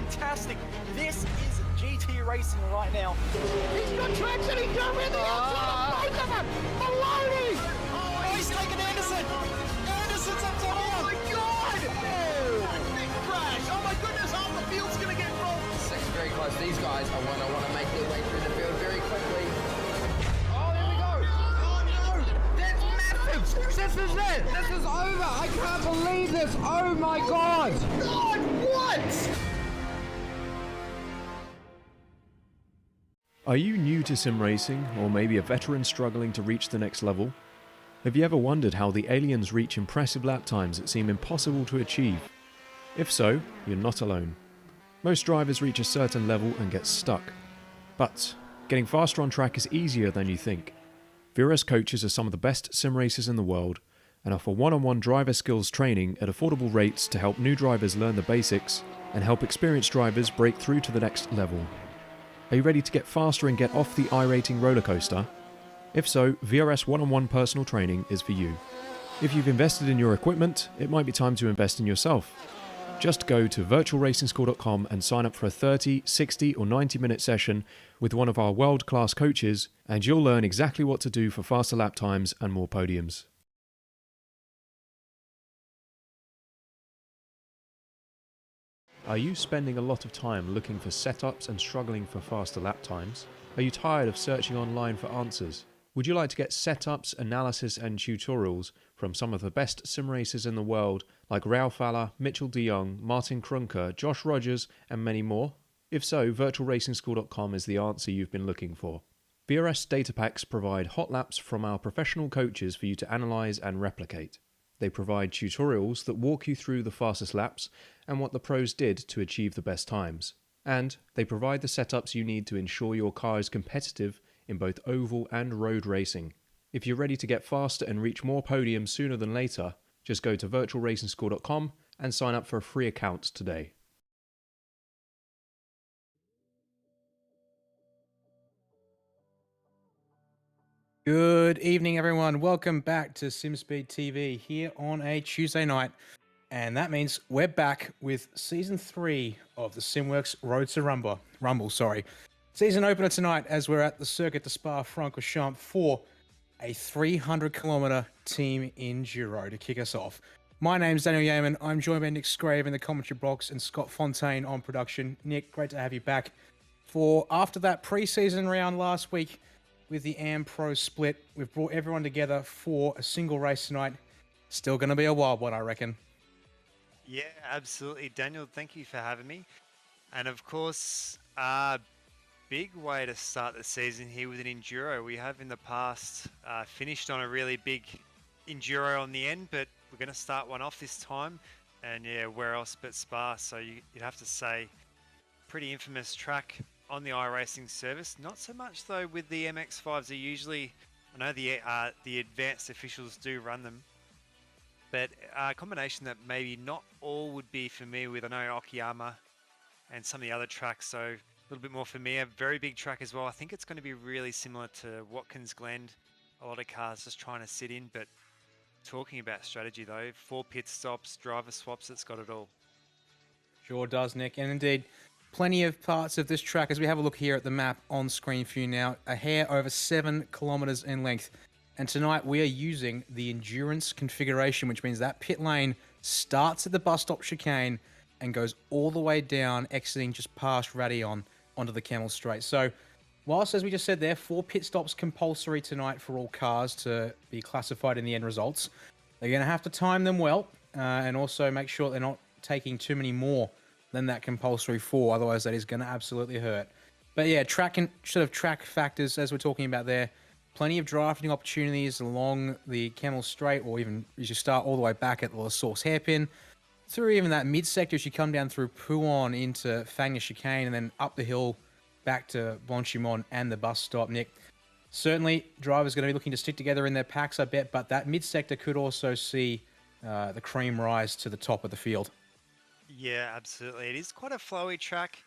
fantastic. This is GT racing right now. He's got traction, he's got with the outside of both of them. Maloney! Oh, he's taken Anderson. Anderson's up top. Oh my God! Big crash. Oh my goodness, half the field's going to get rolled. Second very close. These guys are want to make their way through the field very quickly. Oh, here we go. Oh no! That's massive! This is it! This is over! I can't believe this! Oh my God! God, what? Are you new to sim racing, or maybe a veteran struggling to reach the next level? Have you ever wondered how the aliens reach impressive lap times that seem impossible to achieve? If so, you're not alone. Most drivers reach a certain level and get stuck. But getting faster on track is easier than you think. VRS coaches are some of the best sim racers in the world and offer one-on-one driver skills training at affordable rates to help new drivers learn the basics and help experienced drivers break through to the next level. Are you ready to get faster and get off the iRacing roller coaster? If so, VRS one-on-one personal training is for you. If you've invested in your equipment, it might be time to invest in yourself. Just go to virtualracingschool.com and sign up for a 30, 60 or 90-minute session with one of our world-class coaches, and you'll learn exactly what to do for faster lap times and more podiums. Are you spending a lot of time looking for setups and struggling for faster lap times? Are you tired of searching online for answers? Would you like to get setups, analysis and tutorials from some of the best sim racers in the world like Ralph Alla, Mitchell de Jong, Martin Krunker, Josh Rogers and many more? If so, virtualracingschool.com is the answer you've been looking for. VRS data packs provide hot laps from our professional coaches for you to analyse and replicate. They provide tutorials that walk you through the fastest laps and what the pros did to achieve the best times. And they provide the setups you need to ensure your car is competitive in both oval and road racing. If you're ready to get faster and reach more podiums sooner than later, just go to virtualracingschool.com and sign up for a free account today. Good evening, everyone. Welcome back to SimSpeed TV here on a Tuesday night. And that means we're back with Season 3 of the Simworx Roadster Rumble. Season opener tonight as we're at the circuit to Spa-Francorchamps for a 300-kilometer team enduro to kick us off. My name's Daniel Yeaman. I'm joined by Nick Scrave in the commentary box and Scott Fontaine on production. Nick, great to have you back for after that pre-season round last week. With the AM Pro split, we've brought everyone together for a single race tonight. Still going to be a wild one, I reckon. Yeah, absolutely. Daniel, thank you for having me. And of course, big way to start the season here with an enduro. We have in the past finished on a really big enduro on the end, but we're going to start one off this time. And yeah, where else but Spa? So you'd have to say, pretty infamous track on the iRacing service. Not so much though with the MX-5s. They usually, I know the advanced officials do run them, but a combination that maybe not all would be familiar with. I know Okayama and some of the other tracks, so a little bit more familiar. Very big track as well. I think it's going to be really similar to Watkins Glen. A lot of cars just trying to sit in, but talking about strategy though, 4 pit stops, driver swaps, it's got it all. Sure does, Nick. And indeed, plenty of parts of this track as we have a look here at the map on screen for you now. A hair over 7 kilometers in length. And tonight we are using the endurance configuration, which means that pit lane starts at the bus stop chicane and goes all the way down, exiting just past Radion onto the Camel Straight. So whilst, as we just said there, 4 pit stops compulsory tonight for all cars to be classified in the end results, they're going to have to time them well and also make sure they're not taking too many more than that compulsory 4. Otherwise, that is going to absolutely hurt. But yeah, track factors, as we're talking about there, plenty of drafting opportunities along the Camel Straight, or even as you start all the way back at the La Source hairpin, through even that mid-sector as you come down through Pouon into Fagner Chicane, and then up the hill back to Blanchimont and the bus stop, Nick. Certainly, drivers going to be looking to stick together in their packs, I bet, but that mid-sector could also see the cream rise to the top of the field. Yeah, absolutely. It is quite a flowy track.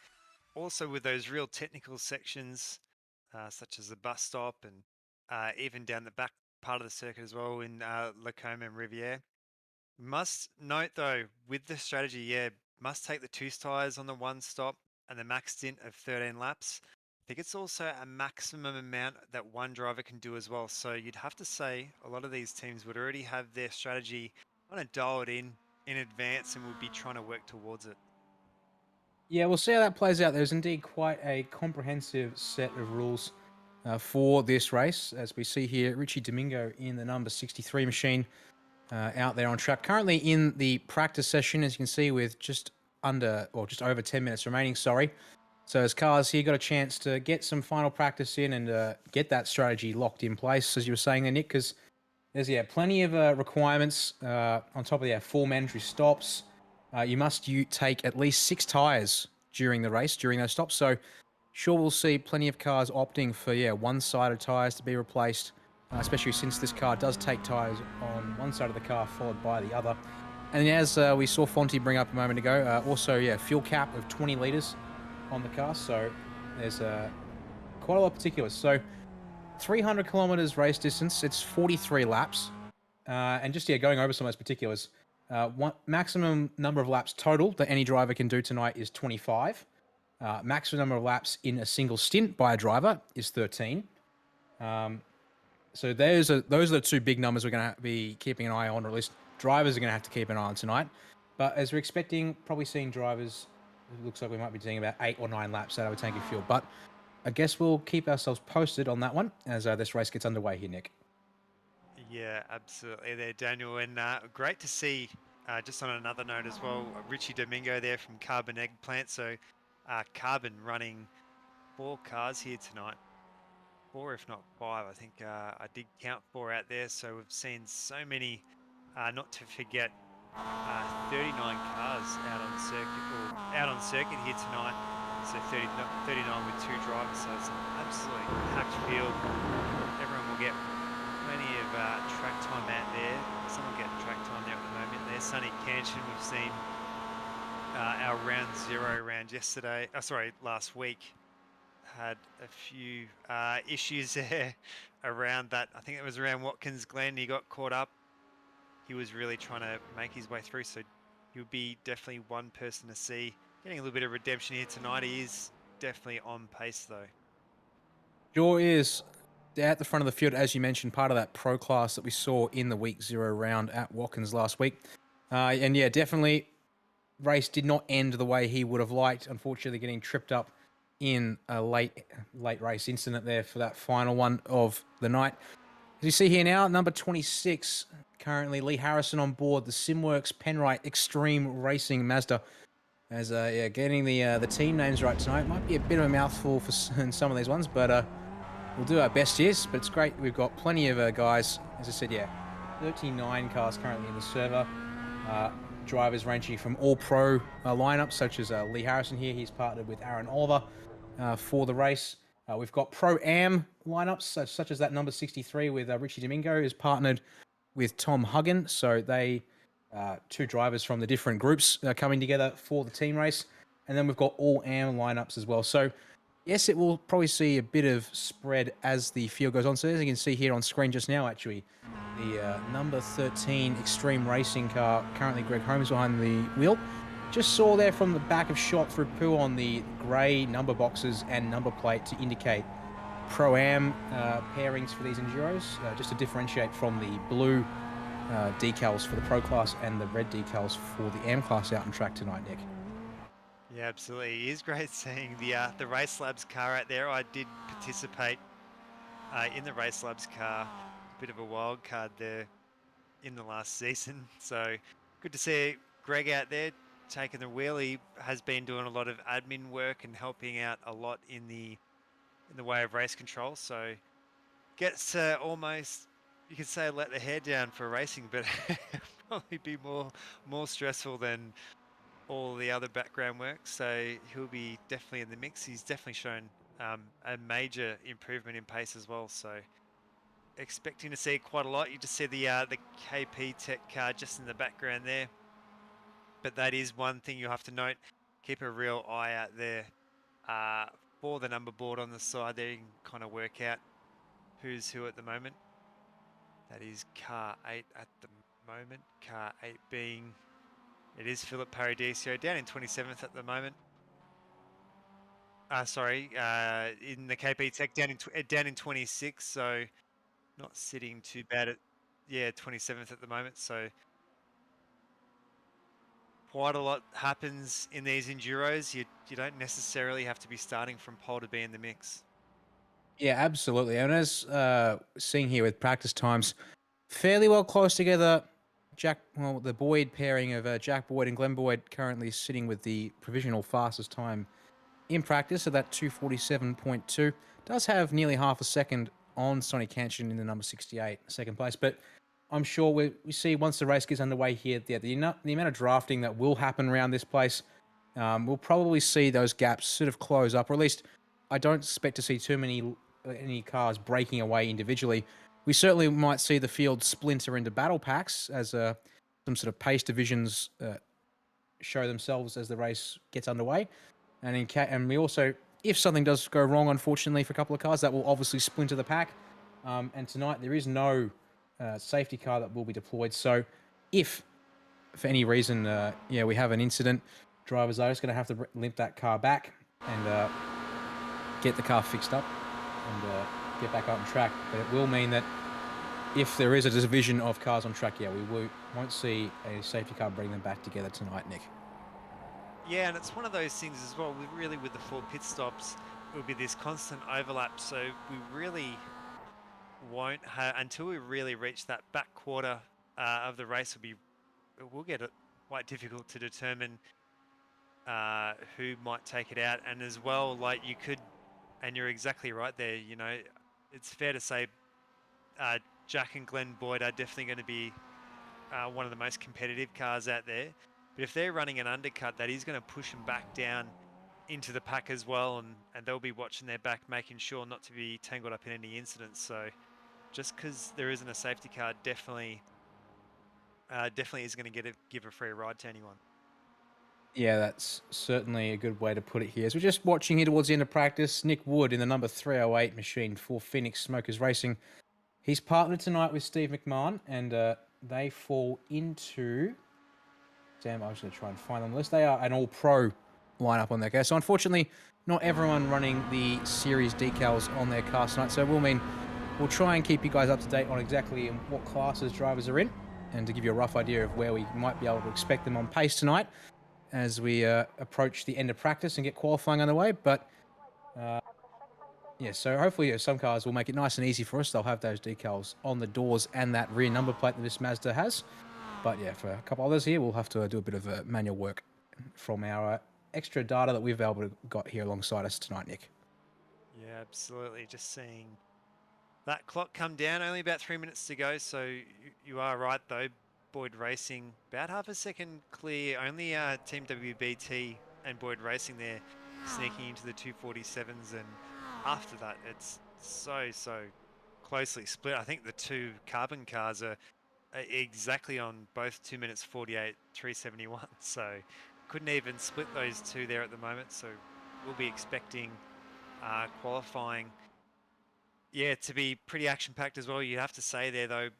Also with those real technical sections, such as the bus stop and even down the back part of the circuit as well in Lacombe and Riviere. Must note though, with the strategy, yeah, must take the 2 tyres on the 1 stop and the max stint of 13 laps. I think it's also a maximum amount that one driver can do as well. So you'd have to say a lot of these teams would already have their strategy kind of dialed in advance and would be trying to work towards it. Yeah, we'll see how that plays out. There's indeed quite a comprehensive set of rules for this race. As we see here, Richie Domingo in the number 63 machine out there on track. Currently in the practice session, as you can see, with just over 10 minutes remaining, sorry. So his car's here got a chance to get some final practice in and get that strategy locked in place, as you were saying there, Nick, because there's plenty of requirements on top of the 4 mandatory stops. You must take at least 6 tyres during the race, during those stops. So sure, we'll see plenty of cars opting for, one-sided tyres to be replaced, especially since this car does take tyres on one side of the car followed by the other. And as we saw Fonty bring up a moment ago, also, fuel cap of 20 litres on the car. So there's quite a lot of particulars. So 300 kilometers race distance, it's 43 laps. And just, going over some of those particulars, one maximum number of laps total that any driver can do tonight is 25. Maximum number of laps in a single stint by a driver is 13. So those are the 2 big numbers we're going to be keeping an eye on, or at least drivers are going to have to keep an eye on tonight. But as we're expecting, probably seeing drivers, it looks like we might be doing about 8 or 9 laps out of a tank of fuel. But I guess we'll keep ourselves posted on that one as this race gets underway here, Nick. Yeah, absolutely there, Daniel. And great to see, just on another note as well, Richie Domingo there from Carbon Eggplant. So Carbon running 4 cars here tonight. 4, if not 5. I think I did count 4 out there. So we've seen so many, not to forget, 39 cars out on circuit here tonight. So 39 with 2 drivers. So it's an absolutely packed field. Everyone will get plenty of track time out there. Someone getting track time there at the moment. There's Sonny Canshin. We've seen our round 0 round last week. Had a few issues there around that. I think it was around Watkins Glen. He got caught up. He was really trying to make his way through. So he'll be definitely one person to see. Getting a little bit of redemption here tonight. He is definitely on pace though. Sure is. At the front of the field, as you mentioned, part of that pro class that we saw in the week 0 round at Watkins last week. And definitely race did not end the way he would have liked. Unfortunately, getting tripped up in a late race incident there for that final one of the night. As you see here now, number 26, currently Lee Harrison on board the Simworx Penrite Extreme Racing Mazda. As getting the team names right tonight might be a bit of a mouthful for some of these ones, but we'll do our best here. But it's great. We've got plenty of guys. As I said, 39 cars currently in the server. Drivers ranging from all pro lineups, such as Lee Harrison here. He's partnered with Aaron Oliver for the race. We've got Pro-Am lineups, such as that number 63 with Richie Domingo, is partnered with Tom Huggin. So they, 2 drivers from the different groups coming together for the team race. And then we've got all AM lineups as well. So yes, it will probably see a bit of spread as the field goes on. So as you can see here on screen just now, actually, the number 13 Extreme Racing car, currently Greg Holmes behind the wheel. Just saw there from the back of shot through poo on the grey number boxes and number plate to indicate Pro-Am pairings for these Enduros, just to differentiate from the blue decals for the Pro class and the red decals for the AM class out on track tonight, Nick. Yeah, absolutely. It is great seeing the Race Labs car out there. I did participate in the Race Labs car, a bit of a wild card there in the last season. So good to see Greg out there taking the wheel. He has been doing a lot of admin work and helping out a lot in the way of race control. So gets almost, you could say, let the hair down for racing, but probably be more stressful than all the other background work. So he'll be definitely in the mix. He's definitely shown a major improvement in pace as well. So expecting to see quite a lot. You just see the KP Tech car just in the background there. But that is one thing you have to note. Keep a real eye out there for the number board on the side there. You can kind of work out who's who at the moment. That is car 8 at the moment. Car 8 being It is Philip Paradiso down in 27th at the moment. In the KP Tech down in 26, so not sitting too bad at 27th at the moment. So quite a lot happens in these enduros. You don't necessarily have to be starting from pole to be in the mix. Yeah, absolutely. And as seeing here with practice times, fairly well close together. The Boyd pairing of Jack Boyd and Glenn Boyd currently sitting with the provisional fastest time in practice, so that 2:47.2 does have nearly half a second on Sonny Canchin in the number 68, second place. But I'm sure we see once the race gets underway here, the amount of drafting that will happen around this place, we'll probably see those gaps sort of close up, or at least I don't expect to see too many any cars breaking away individually. We certainly might see the field splinter into battle packs as some sort of pace divisions show themselves as the race gets underway. And we also, if something does go wrong, unfortunately, for a couple of cars, that will obviously splinter the pack. And tonight there is no safety car that will be deployed. So if, for any reason, we have an incident, drivers are just going to have to limp that car back and get the car fixed up and get back on track. But it will mean that if there is a division of cars on track, we won't see a safety car bring them back together tonight, Nick. Yeah, and it's one of those things as well. With the 4 pit stops, it will be this constant overlap. So we really won't have, until we really reach that back quarter of the race, we'll get it quite difficult to determine who might take it out. And as well, like you could, and you're exactly right there. You know, it's fair to say Jack and Glenn Boyd are definitely going to be one of the most competitive cars out there. But if they're running an undercut, that is going to push them back down into the pack as well, and they'll be watching their back, making sure not to be tangled up in any incidents. So just because there isn't a safety car, definitely is going to give a free ride to anyone. Yeah, that's certainly a good way to put it here. As we're just watching here towards the end of practice, Nick Wood in the number 308 machine for Phoenix Smokers Racing. He's partnered tonight with Steve McMahon, and they fall into... Damn, I was going to try and find them on the list. They are an all-pro lineup on their car. So unfortunately, not everyone running the series decals on their car tonight. So we'll try and keep you guys up to date on exactly what classes drivers are in, and to give you a rough idea of where we might be able to expect them on pace tonight as we approach the end of practice and get qualifying underway. But so hopefully some cars will make it nice and easy for us. They'll have those decals on the doors and that rear number plate that this Mazda has. But yeah, for a couple others here, we'll have to do a bit of manual work from our extra data that we've got here alongside us tonight, Nick. Yeah, absolutely. Just seeing that clock come down. Only about 3 minutes to go. So you are right, though. Boyd Racing about half a second clear. Only Team WBT and Boyd Racing there sneaking into the 247s. And after that, it's so closely split. I think the two carbon cars are exactly on both 2 minutes 48, 371. So couldn't even split those two there at the moment. So we'll be expecting qualifying, to be pretty action-packed as well. You'd have to say there, though,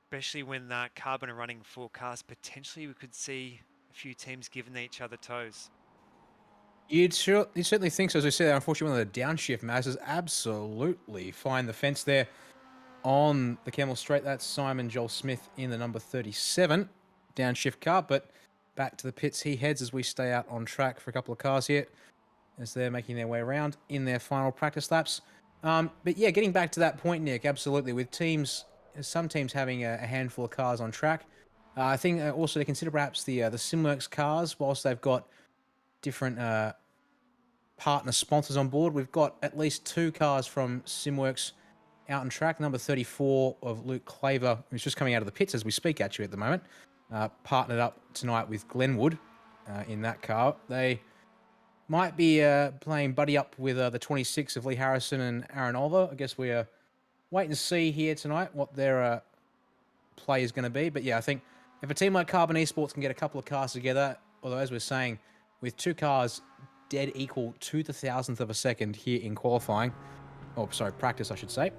especially when Carbon are running 4 cars, potentially we could see a few teams giving each other toes. You'd certainly think so. As I said, unfortunately, one of the downshift Mazdas absolutely find the fence there on the Camel Straight. That's Simon Joel Smith in the number 37 downshift car. But back to the pits he heads as we stay out on track for a couple of cars here as they're making their way around in their final practice laps. But yeah, getting back to that point, Nick, absolutely. With some teams having a handful of cars on track, I think also to consider perhaps the Simworx cars, whilst they've got different partner sponsors on board. We've got at least 2 cars from Simworx out on track. Number 34 of Luke Claver, who's just coming out of the pits as we speak actually at the moment, partnered up tonight with Glenwood in that car. They might be playing buddy up with the 26 of Lee Harrison and Aaron Oliver. I guess we're waiting to see here tonight what their play is going to be. But yeah, I think if a team like Carbon Esports can get a couple of cars together, although as we're saying, with 2 cars dead equal to the 1,000th of a second here in qualifying, practice I should say,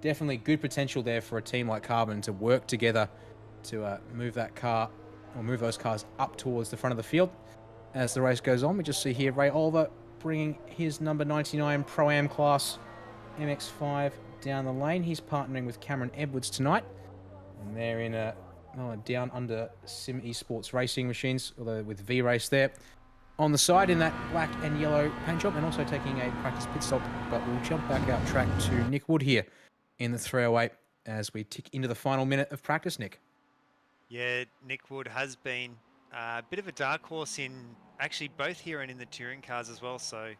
definitely good potential there for a team like Carbon to work together to move that car or move those cars up towards the front of the field. As the race goes on, we just see here Ray Oliver bringing his number 99 Pro-Am class MX-5 down the lane. He's partnering with Cameron Edwards tonight. And they're in a down under Sim Esports racing machines, although with V-Race there. On the side in that black and yellow paint job, and also taking a practice pit stop. But we'll jump back out track to Nick Wood here in the 308 as we tick into the final minute of practice, Nick. Yeah, Nick Wood has been a bit of a dark horse in actually both here and in the touring cars as well. So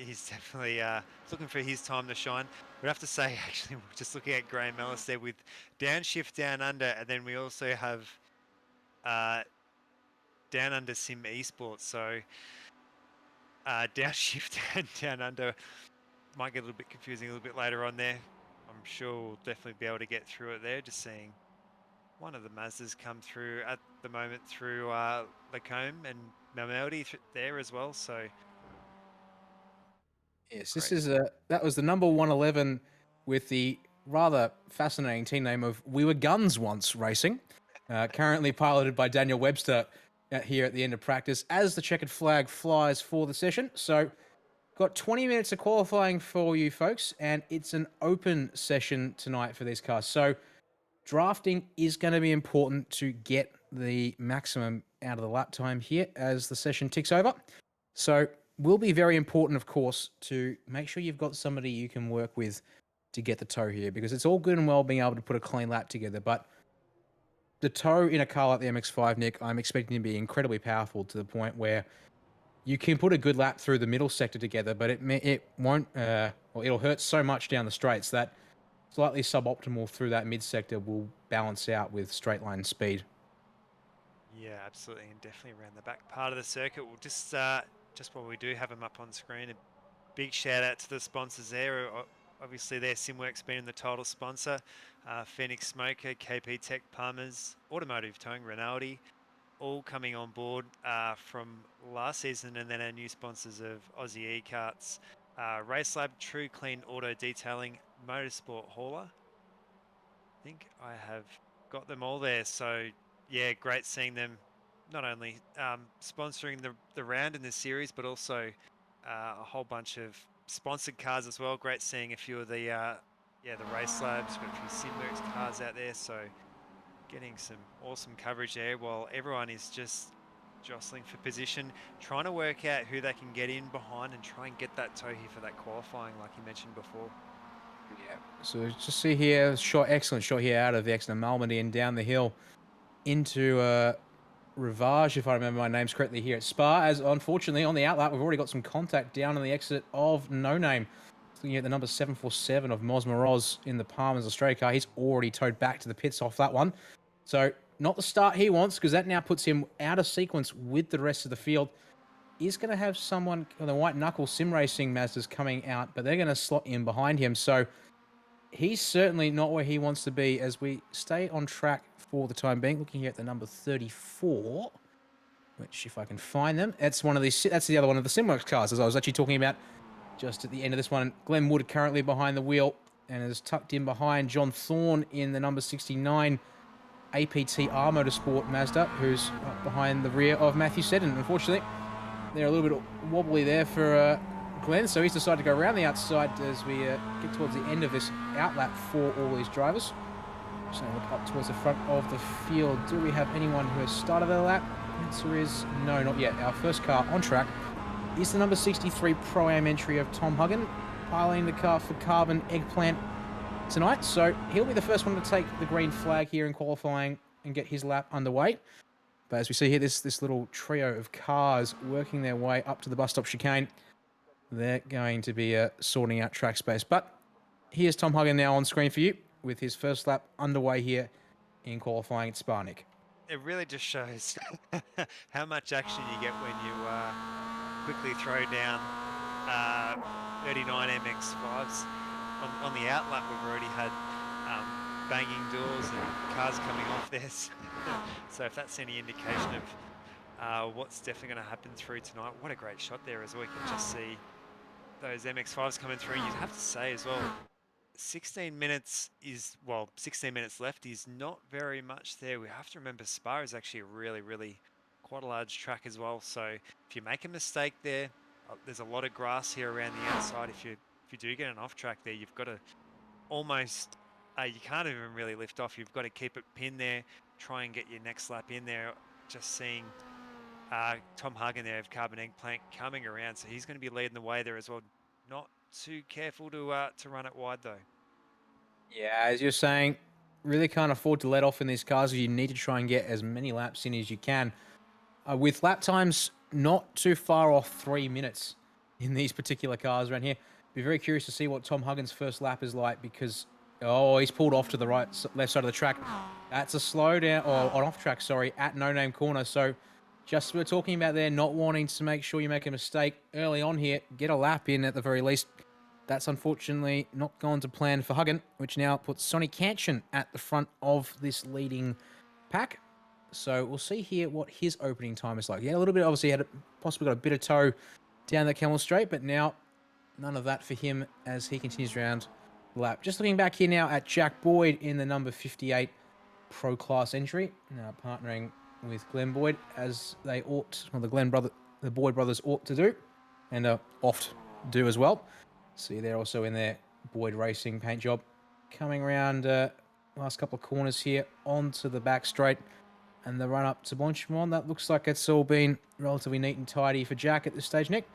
he's definitely looking for his time to shine. We'd have to say, actually, we're just looking at Graham Ellis there with downshift down under, and then we also have down under Sim Esports. So downshift and down under might get a little bit confusing a little bit later on there. I'm sure we'll definitely be able to get through it there. Just seeing one of the Mazdas come through at the moment through Lacombe and Melody there as well. So yes, this is that was the number 111 with the rather fascinating team name of We Were Guns Once Racing, currently piloted by Daniel Webster here at the end of practice as the checkered flag flies for the session. So got 20 minutes of qualifying for you folks, and it's an open session tonight for these cars. So drafting is going to be important to get the maximum out of the lap time here as the session ticks over. So will be very important, of course, to make sure you've got somebody you can work with to get the tow here, because it's all good and well being able to put a clean lap together, but the tow in a car like the MX-5, Nick, I'm expecting to be incredibly powerful to the point where you can put a good lap through the middle sector together, but it won't, well, it'll hurt so much down the straights that slightly suboptimal through that mid sector will balance out with straight line speed. yeah, absolutely, and definitely around the back part of the circuit. We'll just while we do have them up on screen, a big shout out to the sponsors there. Obviously, their Simworx being the title sponsor, Phoenix Smoker, KP Tech, Palmer's, Automotive Towing, Rinaldi, all coming on board from last season, and then our new sponsors of Aussie E-Karts, Race Lab, True Clean Auto Detailing, Motorsport Hauler. I think I have got them all there. So yeah, great seeing them not only sponsoring the round in this series, but also a whole bunch of sponsored cars as well. Great seeing a few of the Race Labs, got a few Simworx cars out there. So getting some awesome coverage there while everyone is just jostling for position, trying to work out who they can get in behind and try and get that tow here for that qualifying, like you mentioned before. Yeah, so just see here, excellent shot here out of the excellent Malmedy and down the hill into Rivage, if I remember my names correctly, here at Spa, as unfortunately on the outlap we've already got some contact down on the exit of No Name. Looking at the number 747 of Mos Moroz in the Palmer's Australia car, he's already towed back to the pits off that one. So not the start he wants, because that now puts him out of sequence with the rest of the field. He's going to have someone on the white knuckle sim racing Mazdas coming out, but they're going to slot in behind him. So he's certainly not where he wants to be as we stay on track for the time being. Looking here at the number 34, which if I can find them, that's the other one of the Simworx cars, as I was actually talking about just at the end of this one. Glenn Wood currently behind the wheel and is tucked in behind John Thorne in the number 69 APTR Motorsport Mazda, who's up behind the rear of Matthew Seddon. Unfortunately, they're a little bit wobbly there for Glenn, so he's decided to go around the outside as we get towards the end of this outlap for all these drivers. So look up towards the front of the field. Do we have anyone who has started their lap? The answer is no, not yet. Our first car on track is the number 63 Pro-Am entry of Tom Huggan, piloting the car for Carbon Eggplant tonight. So he'll be the first one to take the green flag here in qualifying and get his lap underway. But as we see here, this little trio of cars working their way up to the bus stop chicane. They're going to be sorting out track space. But here's Tom Huggan now on screen for you with his first lap underway here in qualifying at Spa, Nick. It really just shows how much action you get when you quickly throw down 39 MX-5s. On the outlap, we've already had banging doors and cars coming off this. So if that's any indication of what's definitely going to happen through tonight, what a great shot there as well. You can just see those MX-5s coming through. You'd have to say as well, 16 minutes is, well, 16 minutes left is not very much there. We have to remember Spa is actually a really quite a large track as well. So if you make a mistake there, there's a lot of grass here around the outside. If you do get an off track there, you've got to almost, you can't even really lift off. You've got to keep it pinned there, try and get your next lap in there. Just seeing Tom Hagen there of Carbon Eggplant coming around, so he's going to be leading the way there as well. Not too careful to run it wide though. Yeah, as you're saying, really can't afford to let off in these cars. You need to try and get as many laps in as you can. With lap times not too far off 3 minutes in these particular cars around here. Be very curious to see what Tom Huggins' first lap is like, because he's pulled off to the left side of the track. That's a slowdown, or an off track, sorry, at No Name Corner. So just we're talking about there, not wanting to make sure you make a mistake early on here. Get a lap in at the very least. That's unfortunately not gone to plan for Huggin, which now puts Sonny Canchin at the front of this leading pack. So we'll see here what his opening time is like. Yeah, a little bit, obviously, had possibly got a bit of toe down the Camel Straight, but now none of that for him as he continues around the lap. Just looking back here now at Jack Boyd in the number 58 Pro Class entry, now partnering with Glenn Boyd, as they ought, well, the Boyd brothers ought to do, and oft do as well. See, they're also in their Boyd Racing paint job. Coming around last couple of corners here onto the back straight and the run up to Bonchemont. That looks like it's all been relatively neat and tidy for Jack at this stage, Nick.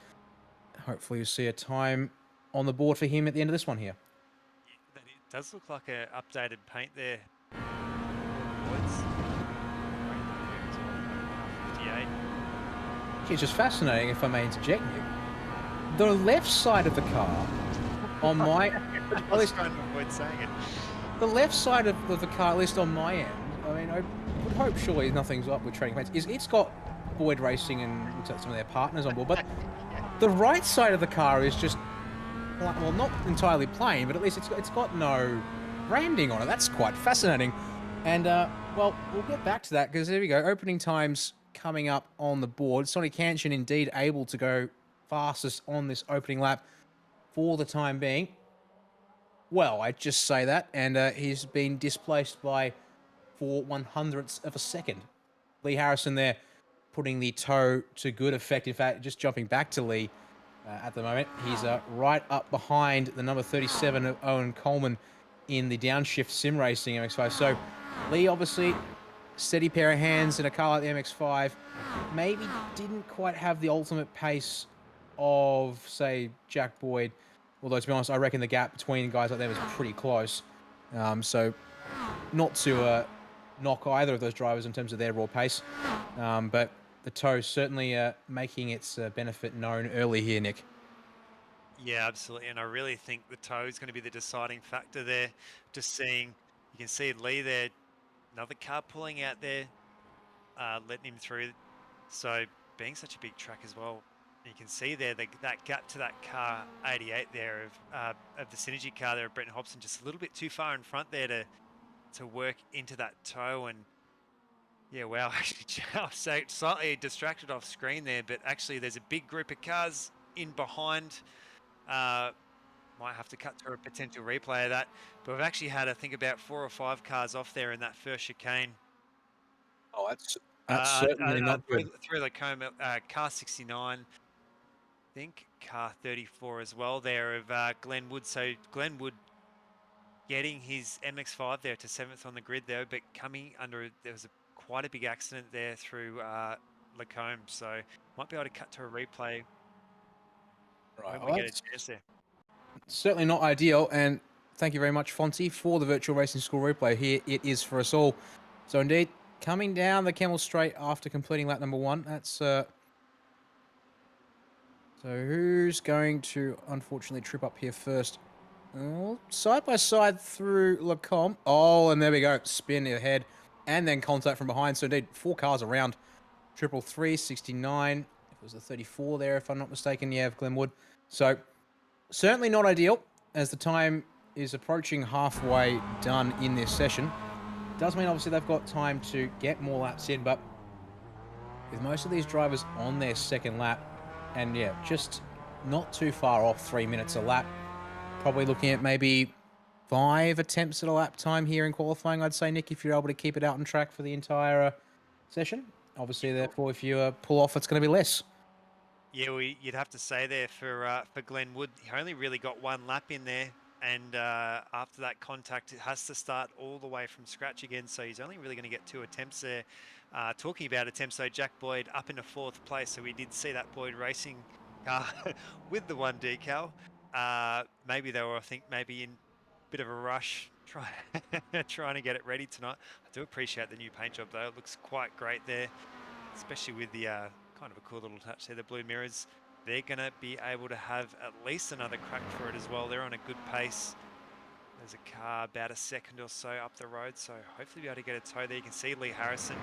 Hopefully you'll see a time on the board for him at the end of this one here. Yeah, it does look like an updated paint there. It's just fascinating, if I may interject, Nick. The left side of the car on my... I was trying to avoid saying it. The left side of the car, at least on my end, I mean, I would hope surely nothing's up with trading paints. It's got Boyd Racing and some of their partners on board, but the right side of the car is just, well, not entirely plain, but at least it's got no branding on it. That's quite fascinating. And, well, we'll get back to that, because there we go. Opening times coming up on the board. Sonny Canchin indeed able to go fastest on this opening lap for the time being. Well, I just say that, and he's been displaced by 4/100ths of a second. Lee Harrison there putting the toe to good effect. In fact, just jumping back to Lee at the moment. He's right up behind the number 37 of Owen Coleman in the downshift sim racing MX-5. So Lee, obviously, steady pair of hands in a car like the MX-5. Maybe didn't quite have the ultimate pace of, say, Jack Boyd. Although, to be honest, I reckon the gap between guys like them is pretty close. So not to knock either of those drivers in terms of their raw pace. But the toe certainly making its benefit known early here, Nick. Yeah, absolutely. And I really think the toe is going to be the deciding factor there. Just seeing, you can see Lee there, another car pulling out there, letting him through. So being such a big track as well, you can see there that gap to that car 88 there of the Synergy car there of Brenton Hobson, just a little bit too far in front there to work into that toe. And yeah, wow, actually I was slightly distracted off screen there, but actually there's a big group of cars in behind. Might have to cut to a potential replay of that, but we've actually had, I think, about 4 or 5 cars off there in that first chicane. Oh, that's certainly not good. Through the coma, car 69, I think car 34 as well there of Glenn Wood. So Glenn Wood getting his MX-5 there to 7th on the grid there, but coming under, there was quite a big accident there through Lacombe, so might be able to cut to a replay. Right, when we get a chance there. Certainly not ideal, and thank you very much, Fonty, for the Virtual Racing School replay. Here it is for us all. So indeed, coming down the Camel Straight after completing lap number 1. That's so who's going to unfortunately trip up here first? Oh, side by side through Lacombe. Oh, and there we go. Spin ahead and then contact from behind. So indeed, 4 cars around. 333, 69. It was the 34 there, if I'm not mistaken. Yeah, of Glenwood. So certainly not ideal, as the time is approaching halfway done in this session. Does mean obviously they've got time to get more laps in, but with most of these drivers on their second lap, and yeah, just not too far off 3 minutes a lap, probably looking at maybe 5 attempts at a lap time here in qualifying, I'd say, Nick, if you're able to keep it out on track for the entire session. Obviously, therefore, if you pull off, it's going to be less. Yeah, you'd have to say there for Glenn Wood, he only really got 1 lap in there, and after that contact, it has to start all the way from scratch again. So he's only really going to get 2 attempts there. Talking about attempts, though, Jack Boyd up into 4th place, so we did see that Boyd Racing car with the 1 decal. Maybe they were, I think, maybe in a bit of a rush, trying to get it ready tonight. I do appreciate the new paint job, though. It looks quite great there, especially with the kind of a cool little touch there, the blue mirrors. They're going to be able to have at least another crack for it as well. They're on a good pace. There's a car about a second or so up the road, so hopefully be able to get a tow there. You can see Lee Harrison.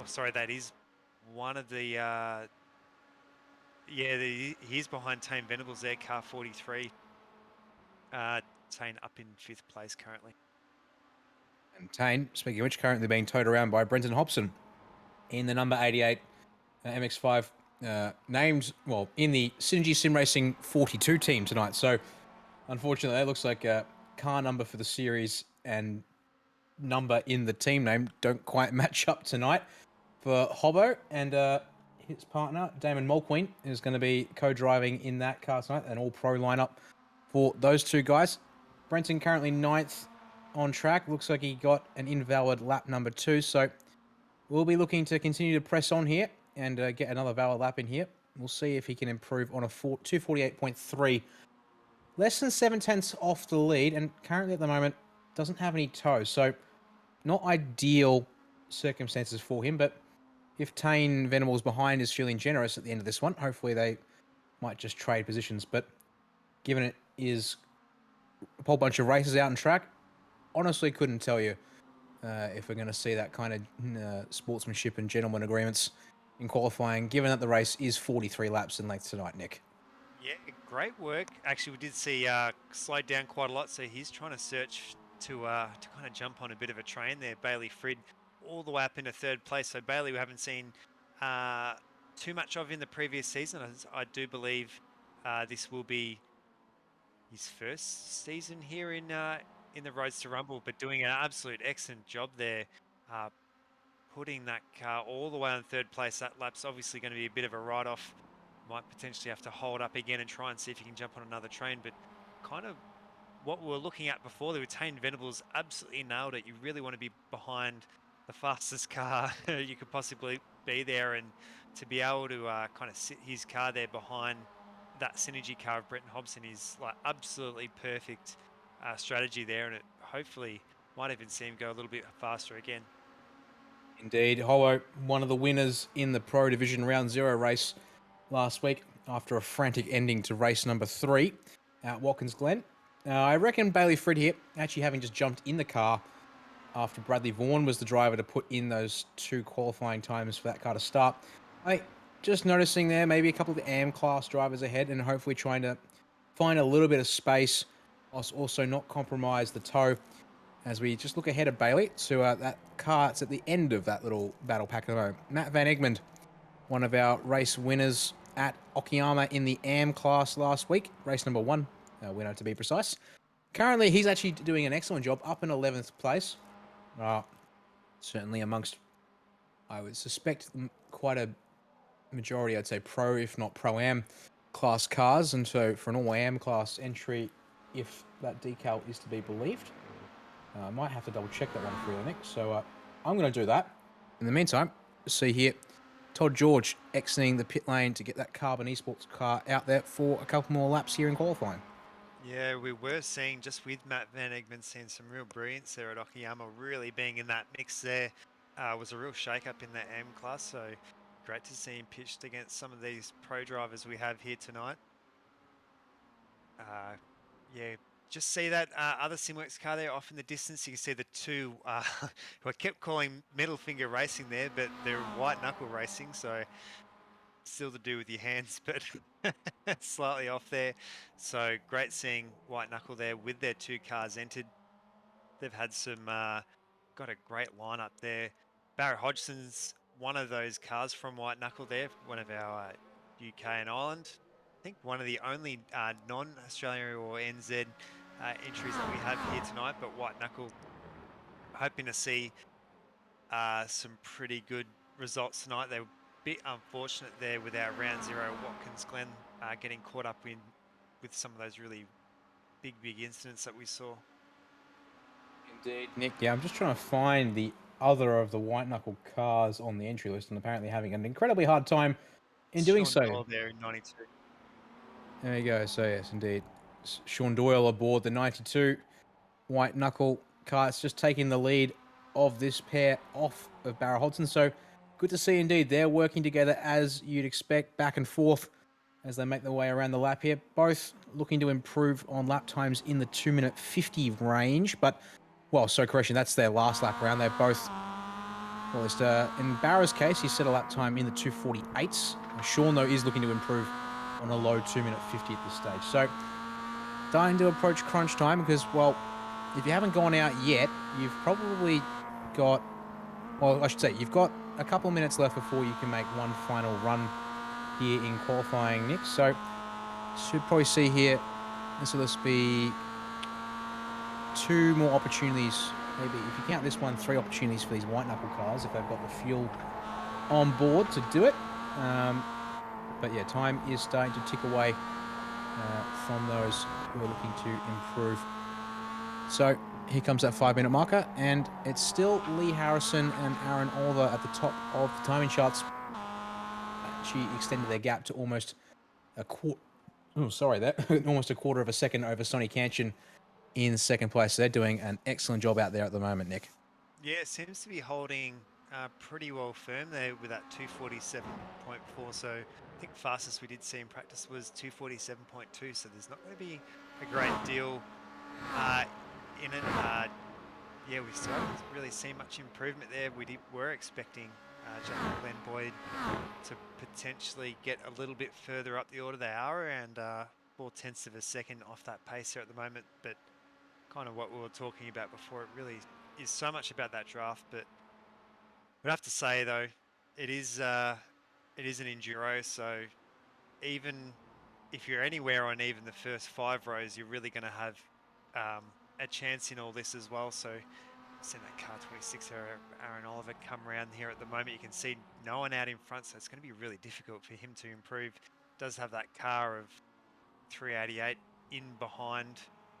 Sorry, that is one of the... he's behind Tane Venables there, car 43. Tane up in 5th place currently. And Tane, speaking of which, currently being towed around by Brenton Hobson in the number 88 MX5, named, well, in the Synergy Sim Racing 42 team tonight. So, unfortunately, that looks like a car number for the series and number in the team name don't quite match up tonight for Hobbo. And his partner, Damon Mulqueen, is going to be co-driving in that car tonight, an all-pro lineup for those two guys. Brenton currently 9th on track. Looks like he got an invalid lap number 2, so we'll be looking to continue to press on here and get another valid lap in here. We'll see if he can improve on a 248.3. Less than 7/10 off the lead, and currently at the moment doesn't have any tows, so not ideal circumstances for him, but if Tane Venables behind is feeling generous at the end of this one, hopefully they might just trade positions. But given it is a whole bunch of races out on track, honestly couldn't tell you if we're going to see that kind of sportsmanship and gentleman agreements in qualifying, given that the race is 43 laps in length tonight, Nick. Yeah, great work. Actually, we did see slowed down quite a lot, so he's trying to search to kind of jump on a bit of a train there. Bailey Frid all the way up into 3rd place. So Bailey we haven't seen too much of in the previous season. I do believe this will be his first season here in the Roadster Rumble, but doing an absolute excellent job there. Putting that car all the way on 3rd place. That lap's obviously going to be a bit of a write-off. Might potentially have to hold up again and try and see if you can jump on another train, but kind of what we were looking at before, the Tane Venables absolutely nailed it. You really want to be behind the fastest car you could possibly be there, and to be able to kind of sit his car there behind that synergy car of Brenton Hobson is like absolutely perfect strategy there, and it hopefully might even see him go a little bit faster again. Indeed. Hollow, one of the winners in the Pro Division Round 0 race last week after a frantic ending to race number 3 at Watkins Glen. I reckon Bailey Frid here, actually having just jumped in the car after Bradley Vaughan was the driver to put in those 2 qualifying times for that car to start. Just noticing there maybe a couple of the AM class drivers ahead and hopefully trying to find a little bit of space, whilst also not compromise the tow. As we just look ahead of Bailey to that car, it's at the end of that little battle pack at the moment. Matt Van Egmond, one of our race winners at Okayama in the AM class last week, race number 1, winner to be precise. Currently, he's actually doing an excellent job, up in 11th place. Certainly amongst, I would suspect, quite a majority, I'd say, pro, if not pro-am class cars. And so for an all-am class entry, if that decal is to be believed, I might have to double check that one for you, Nick. So I'm going to do that. In the meantime, see here, Todd George exiting the pit lane to get that Carbon Esports car out there for a couple more laps here in qualifying. Yeah, we were seeing, just with Matt Van Egmond, seeing some real brilliance there at Okayama, really being in that mix there. Was a real shake-up in the AM class, so great to see him pitched against some of these pro drivers we have here tonight. Yeah, just see that other Simworx car there off in the distance. You can see the 2 who I kept calling middle finger racing there, but they're white knuckle racing, so still to do with your hands, but slightly off there. So great seeing white knuckle there with their 2 cars entered. They've had some got a great lineup there. Barrett Hodgson's one of those cars from white knuckle there, one of our UK and Ireland. I think one of the only non-Australia or NZ entries that we have here tonight, but White Knuckle hoping to see some pretty good results tonight. They were a bit unfortunate there with our round 0 Watkins Glen getting caught up in with some of those really big incidents that we saw. Indeed, Nick. Yeah, I'm just trying to find the other of the white knuckle cars on the entry list, and apparently having an incredibly hard time in doing Sean so. Doyle there in 92. There you go. So yes, indeed, Sean Doyle aboard the 92 white knuckle car. It's just taking the lead of this pair off of Barra Hodson. So good to see indeed. They're working together as you'd expect, back and forth as they make their way around the lap here. Both looking to improve on lap times in the 2-minute 50 range. But, well, so correction, that's their last lap round. They're both, well, at least in Barra's case, he set a lap time in the 2:48s. Sean, though, is looking to improve on a low 2-minute 50 at this stage. So, starting to approach crunch time because, well, if you haven't gone out yet, you've probably got, well, I should say, you've got a couple of minutes left before you can make one final run here in qualifying, Nick. So, should probably see here, this will just be 2 more opportunities. Maybe, if you count this one, 3 opportunities for these white knuckle cars if they've got the fuel on board to do it. But yeah, time is starting to tick away from those who are looking to improve. So here comes that 5-minute marker, and it's still Lee Harrison and Aaron Oliver at the top of the timing charts. She extended their gap to almost a quarter. Oh, sorry, that almost a quarter of a second over Sonny Canchin in second place. So they're doing an excellent job out there at the moment, Nick. Yeah, it seems to be holding pretty well firm there with that 247.4. So I think fastest we did see in practice was 247.2. So there's not going to be a great deal in it. Yeah, we still haven't really seen much improvement there. Were expecting Jack and Glenn Boyd to potentially get a little bit further up the order. They are around 0.4 of a second off that pace there at the moment, but kind of what we were talking about before, it really is so much about that draft. But I'd have to say though, it is an enduro, so even if you're anywhere on even the first 5 rows, you're really going to have a chance in all this as well. So seen that car 26 Aaron Oliver come around here at the moment. You can see no one out in front, so it's going to be really difficult for him to improve. Does have that car of 388 in behind.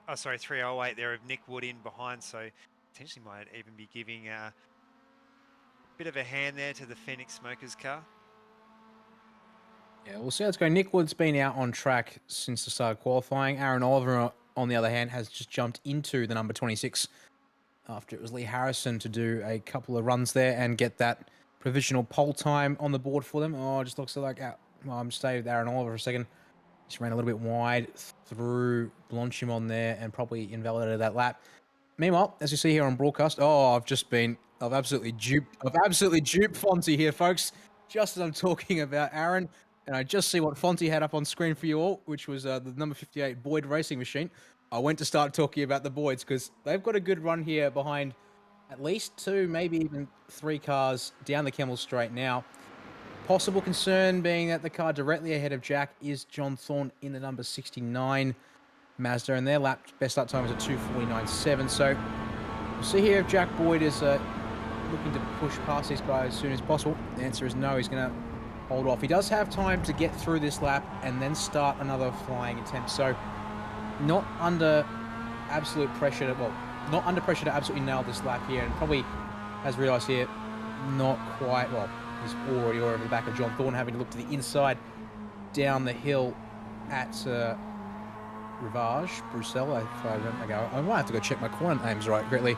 Oh, sorry, 308 there of Nick Wood in behind, so potentially might even be giving a bit of a hand there to the Phoenix Smokers car. Yeah, we'll see how it's going. Nick Wood's been out on track since the start of qualifying. Aaron Oliver, on the other hand, has just jumped into the number 26 after it was Lee Harrison to do a couple of runs there and get that provisional pole time on the board for them. Oh, it just looks like I'm staying with Aaron Oliver for a second. Just ran a little bit wide through Blanchimon there and probably invalidated that lap. Meanwhile, as you see here on broadcast, I've absolutely duped Fonzie here, folks. Just as I'm talking about Aaron, and I just see what Fonzie had up on screen for you all, which was the number 58 Boyd racing machine. I went to start talking about the Boyds because they've got a good run here behind at least 2, maybe even 3 cars down the Kemmel Straight now. Possible concern being that the car directly ahead of Jack is John Thorne in the number 69 Mazda, and their best lap time is a 2:49.7. So we'll see here if Jack Boyd is looking to push past these guys as soon as possible. The answer is no. He's going to hold off. He does have time to get through this lap and then start another flying attempt. So not under absolute pressure. Not under pressure to absolutely nail this lap here, and probably has realised here not quite. Well, he's already over the back of John Thorne, having to look to the inside down the hill at Rivage, Bruxelles. I might have to go check my corner names right correctly,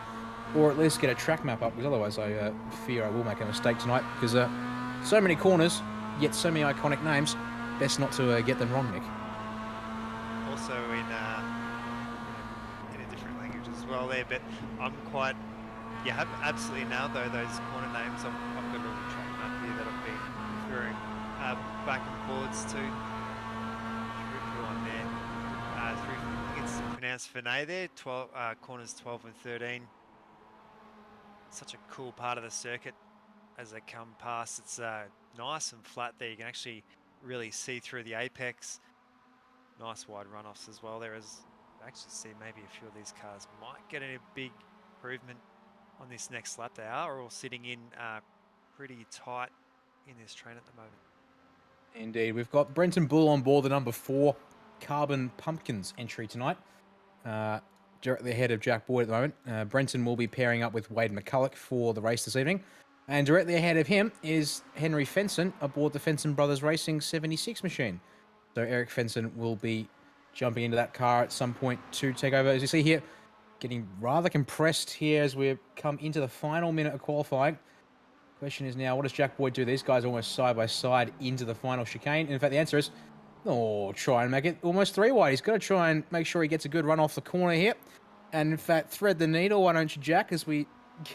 or at least get a track map up, because otherwise I fear I will make a mistake tonight, because so many corners, yet so many iconic names. Best not to get them wrong, Nick. Also in a different language as well there, but you have absolutely nailed though those corner names. I've got a little track map here that I've been referring back and forwards to. On there. I think it's pronounced Fenay there, corners 12 and 13. Such a cool part of the circuit as they come past. It's nice and flat there. You can actually really see through the apex. Nice wide runoffs as well there as actually see maybe a few of these cars might get a big improvement on this next lap. They are all sitting in pretty tight in this train at the moment. Indeed, we've got Brenton Bull on board the number 4 Carbon Pumpkins entry tonight. Directly ahead of Jack Boyd at the moment. Brenton will be pairing up with Wade McCulloch for the race this evening. And directly ahead of him is Henry Fenson aboard the Fenson Brothers Racing 76 machine. So Eric Fenson will be jumping into that car at some point to take over. As you see here, getting rather compressed here as we come into the final minute of qualifying. Question is now, what does Jack Boyd do? These guys are almost side by side into the final chicane. And in fact, the answer is, try and make it almost 3 wide. He's got to try and make sure he gets a good run off the corner here. And in fact, thread the needle, why don't you, Jack, as we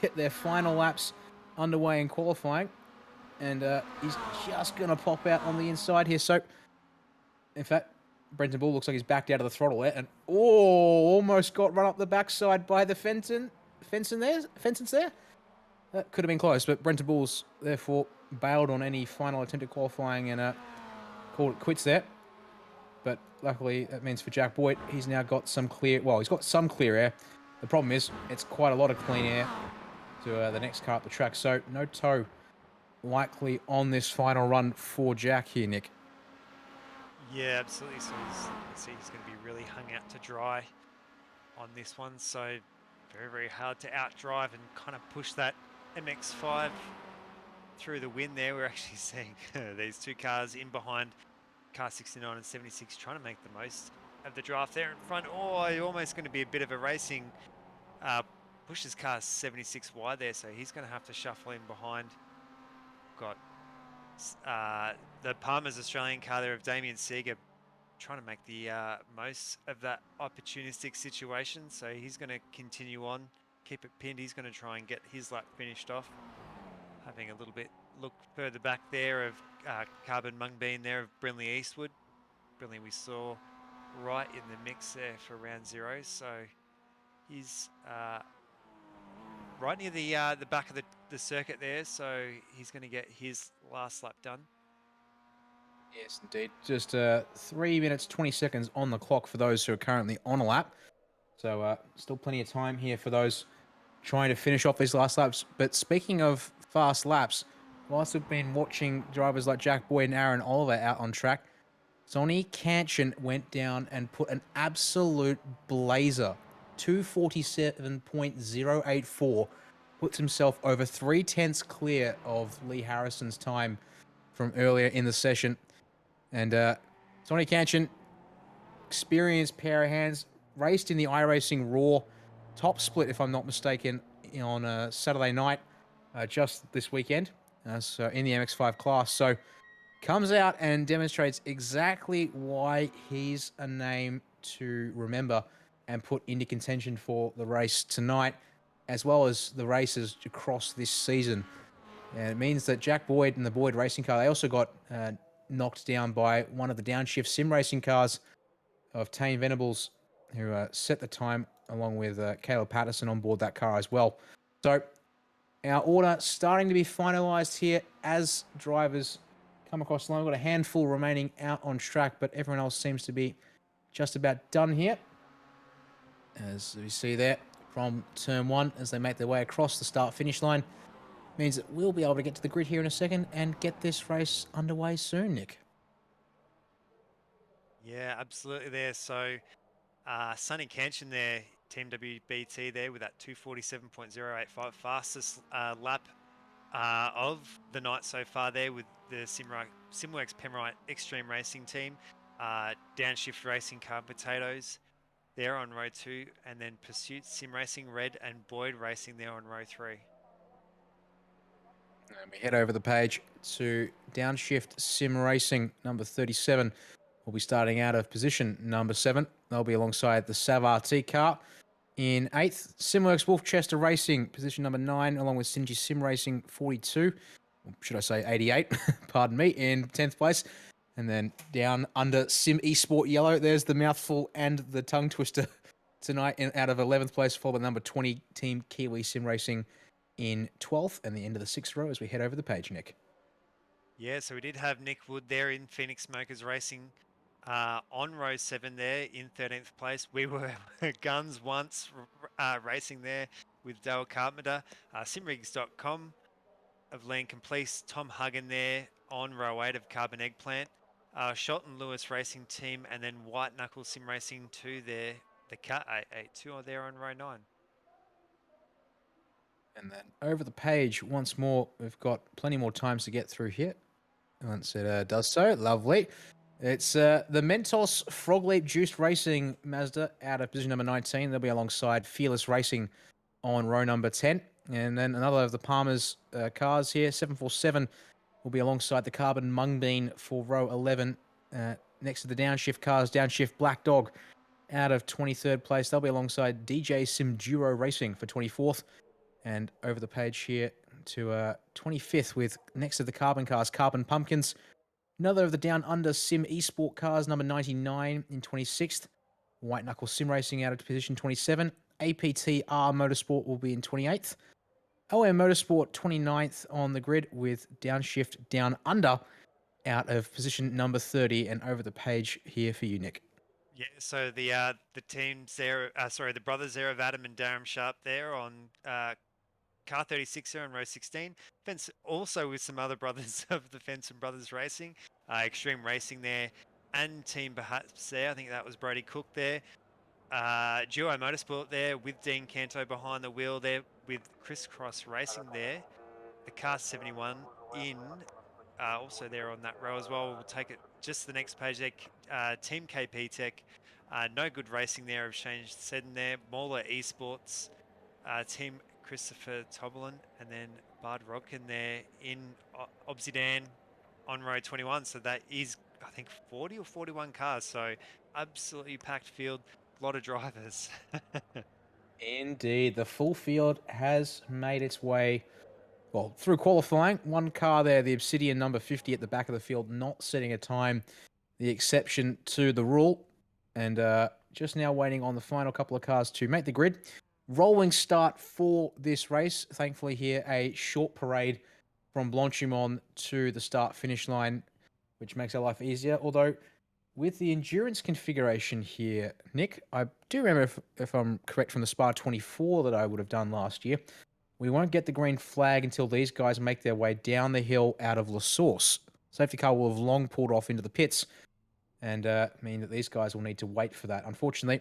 get their final laps underway in qualifying. And he's just going to pop out on the inside here. So, in fact, Brenton Bull looks like he's backed out of the throttle there. And, almost got run up the backside by the Fenson's there. That could have been close, but Brenton Bull's therefore bailed on any final attempt at qualifying and called it quits there. But luckily, that means for Jack Boyd, he's now got some clear... Well, he's got some clear air. The problem is, it's quite a lot of clean air to the next car up the track. So, no tow likely on this final run for Jack here, Nick. Yeah, absolutely. So he's going to be really hung out to dry on this one. So very, very hard to outdrive and kind of push that MX-5 through the wind there. We're actually seeing these 2 cars in behind car 69 and 76 trying to make the most of the draft there in front. Almost going to be a bit of a racing. Pushes car 76 wide there, so he's going to have to shuffle in behind. Got the Palmer's Australian car there of Damien Seeger trying to make the most of that opportunistic situation. So he's going to continue on, keep it pinned. He's going to try and get his lap finished off. Having a little bit look further back there of Carbon Mungbean there of Brinley Eastwood. Brinley we saw right in the mix there for round 0. So he's right near the back of the circuit there. So he's going to get his last lap done. Yes, indeed. Just 3 minutes, 20 seconds on the clock for those who are currently on a lap. So still plenty of time here for those trying to finish off these last laps. But speaking of fast laps, whilst we've been watching drivers like Jack Boyd and Aaron Oliver out on track, Sonny Canchin went down and put an absolute blazer. 2:47.084. Puts himself over 3/10 clear of Lee Harrison's time from earlier in the session. And Sonny Canchin, experienced pair of hands, raced in the iRacing Raw top split, if I'm not mistaken, on Saturday night, just this weekend, so in the MX-5 class. So comes out and demonstrates exactly why he's a name to remember and put into contention for the race tonight, as well as the races across this season. And it means that Jack Boyd and the Boyd racing car, they also got knocked down by one of the downshift sim racing cars of Tane Venables, who set the time along with Caleb Patterson on board that car as well. So our order starting to be finalised here as drivers come across the line. We've got a handful remaining out on track, but everyone else seems to be just about done here. As we see there from turn 1, as they make their way across the start-finish line, means that we'll be able to get to the grid here in a second and get this race underway soon, Nick. Yeah, absolutely there. So Sonny Canchin there, Team WBT there with that 2:47.085, fastest lap of the night so far there with the Simworx Penrite Extreme Racing team. Downshift Racing Car Potatoes there on row 2, and then Pursuit Sim Racing Red and Boyd Racing there on row 3. And we head over the page to Downshift Sim Racing, number 37. We'll be starting out of position number 7. They'll be alongside the Sav RT car. In 8th, Simworx Wolfchester Racing, position number 9, along with Singy Sim Racing 42. Or should I say 88? Pardon me, in 10th place. And then down under Sim Esport Yellow, there's the mouthful and the tongue twister tonight out of 11th place, followed by number 20, Team Kiwi Sim Racing in 12th, and the end of the 6th row as we head over the page, Nick. Yeah, so we did have Nick Wood there in Phoenix Smokers Racing on row 7 there in 13th place. We were guns once racing there with Dale Carpenter. Simrigs.com of Lincoln Police. Tom Huggin there on row 8 of Carbon Eggplant. Shelton Lewis Racing Team, and then White Knuckle Sim Racing 2 there. The Cat 882 are there on row 9. And then over the page once more, we've got plenty more times to get through here. Once it does so, lovely. It's the Mentos Frog Leap Juiced Racing Mazda out of position number 19. They'll be alongside Fearless Racing on row number 10. And then another of the Palmer's cars here, 747, will be alongside the Carbon Mung Bean for row 11. Next to the Downshift cars, Downshift Black Dog out of 23rd place. They'll be alongside DJ Simduro Racing for 24th. And over the page here to 25th with next to the Carbon cars, Carbon Pumpkins. Another of the Down Under Sim Esport cars, number 99 in 26th. White Knuckle Sim Racing out of position 27. APTR Motorsport will be in 28th. OM Motorsport 29th on the grid with Downshift Down Under out of position number 30. And over the page here for you, Nick. Yeah, so the teams there, the brothers there of Adam and Darren Sharp there on car 36 there on row 16. Fence also with some other brothers of the Fenton Brothers Racing, Extreme Racing there, and Team Perhaps there. I think that was Brody Cook there. Duo Motorsport there with Dean Canto behind the wheel there with Crisscross Racing there. The car 71 in also there on that row as well. We'll take it just the next page there. Team KP Tech, No Good Racing there of Shane Seddon there. Mola Esports, Team Christopher Toblin, and then Bard Rodkin there in Obsidian on row 21. So that is, I think, 40 or 41 cars. So absolutely packed field, a lot of drivers. Indeed, the full field has made its way, well, through qualifying. One car there, the Obsidian number 50 at the back of the field, not setting a time, the exception to the rule. And just now waiting on the final couple of cars to make the grid. Rolling start for this race. Thankfully here, a short parade from Blanchimont to the start-finish line, which makes our life easier. Although, with the endurance configuration here, Nick, I do remember, if I'm correct, from the Spa-24 that I would have done last year, we won't get the green flag until these guys make their way down the hill out of La Source. Safety car will have long pulled off into the pits, and mean that these guys will need to wait for that. Unfortunately,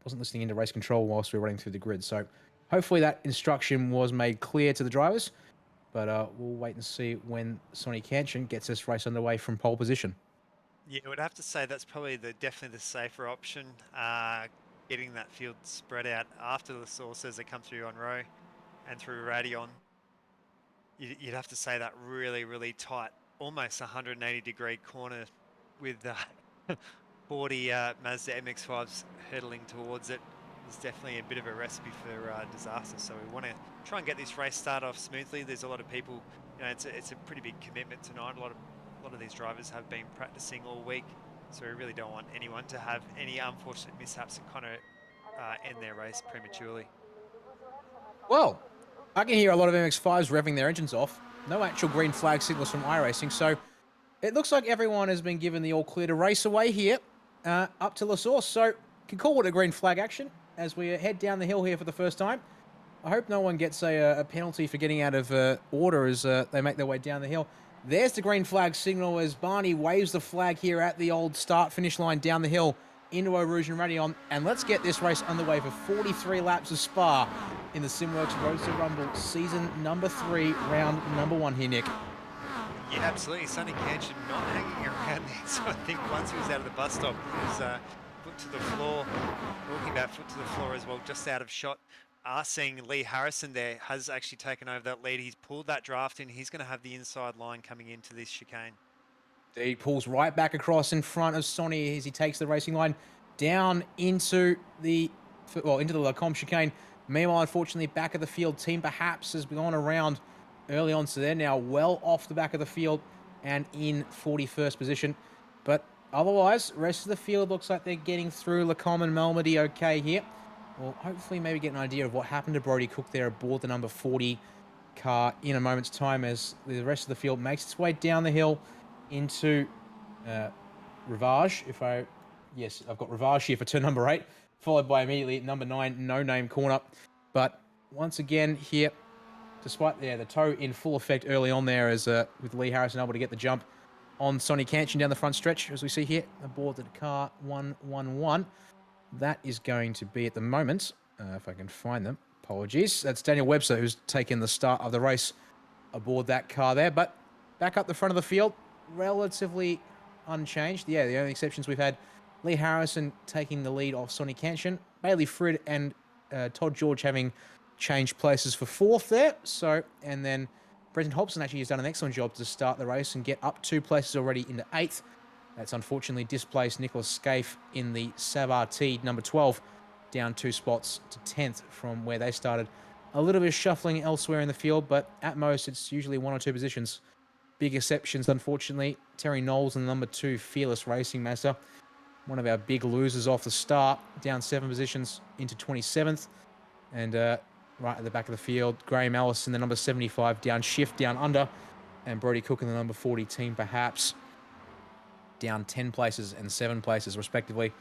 wasn't listening into race control whilst we were running through the grid, so hopefully that instruction was made clear to the drivers, but we'll wait and see when Sonny Kanchan gets this race underway from pole position. Yeah, I would have to say that's probably definitely the safer option, getting that field spread out after the source as they come through on row and through Radion. You'd have to say that really, really tight, almost 180-degree corner with 40 Mazda MX-5s hurtling towards it. It's definitely a bit of a recipe for disaster. So we want to try and get this race started off smoothly. There's a lot of people, it's a pretty big commitment tonight. A lot of these drivers have been practicing all week, so we really don't want anyone to have any unfortunate mishaps and kind of end their race prematurely. Well, I can hear a lot of MX-5s revving their engines off. No actual green flag signals from iRacing, so it looks like everyone has been given the all clear to race away here up to La Source. So can call it a green flag action as we head down the hill here for the first time. I hope no one gets a penalty for getting out of order as they make their way down the hill. There's the green flag signal as Barney waves the flag here at the old start-finish line down the hill into Eau Rouge and Radion. And let's get this race underway for 43 laps of Spa in the Simworx Roadster Rumble season number 3, round number 1 here, Nick. Yeah, absolutely. Sonny Kanchan not hanging around there. So I think once he was out of the bus stop, he was foot to the floor, talking about foot to the floor as well, just out of shot. Seeing Lee Harrison there has actually taken over that lead. He's pulled that draft in. He's going to have the inside line coming into this chicane. He pulls right back across in front of Sonny as he takes the racing line down into the Lacombe chicane. Meanwhile, unfortunately, back of the field, Team Perhaps has gone around early on, so they're now well off the back of the field and in 41st position. But otherwise, rest of the field looks like they're getting through Lacombe and Malmedy okay here. We'll hopefully maybe get an idea of what happened to Brody Cook there aboard the number 40 car in a moment's time as the rest of the field makes its way down the hill into Rivage. Yes, I've got Rivage here for turn number 8, followed by immediately number 9, No Name Corner. But once again here, despite the toe in full effect early on there, as with Lee Harrison able to get the jump on Sonny Canchin down the front stretch, as we see here, aboard the car 111. That is going to be at the moment, if I can find them. Apologies. That's Daniel Webster, who's taken the start of the race aboard that car there. But back up the front of the field, relatively unchanged. Yeah, the only exceptions we've had, Lee Harrison taking the lead off Sonny Canchin, Bailey Frid and Todd George having changed places for 4th there. So, and then Brenton Hobson actually has done an excellent job to start the race and get up 2 places already into 8th. That's unfortunately displaced Nicholas Scaife in the Savard T number 12, down 2 spots to 10th from where they started. A little bit of shuffling elsewhere in the field, but at most it's usually 1 or 2 positions. Big exceptions, unfortunately. Terry Knowles in the number 2 Fearless Racing Master, one of our big losers off the start, down 7 positions into 27th. And right at the back of the field, Graham Ellis in the number 75, down shift, down under. And Brody Cook in the number 40 Team Perhaps, down 10 places and 7 places respectively.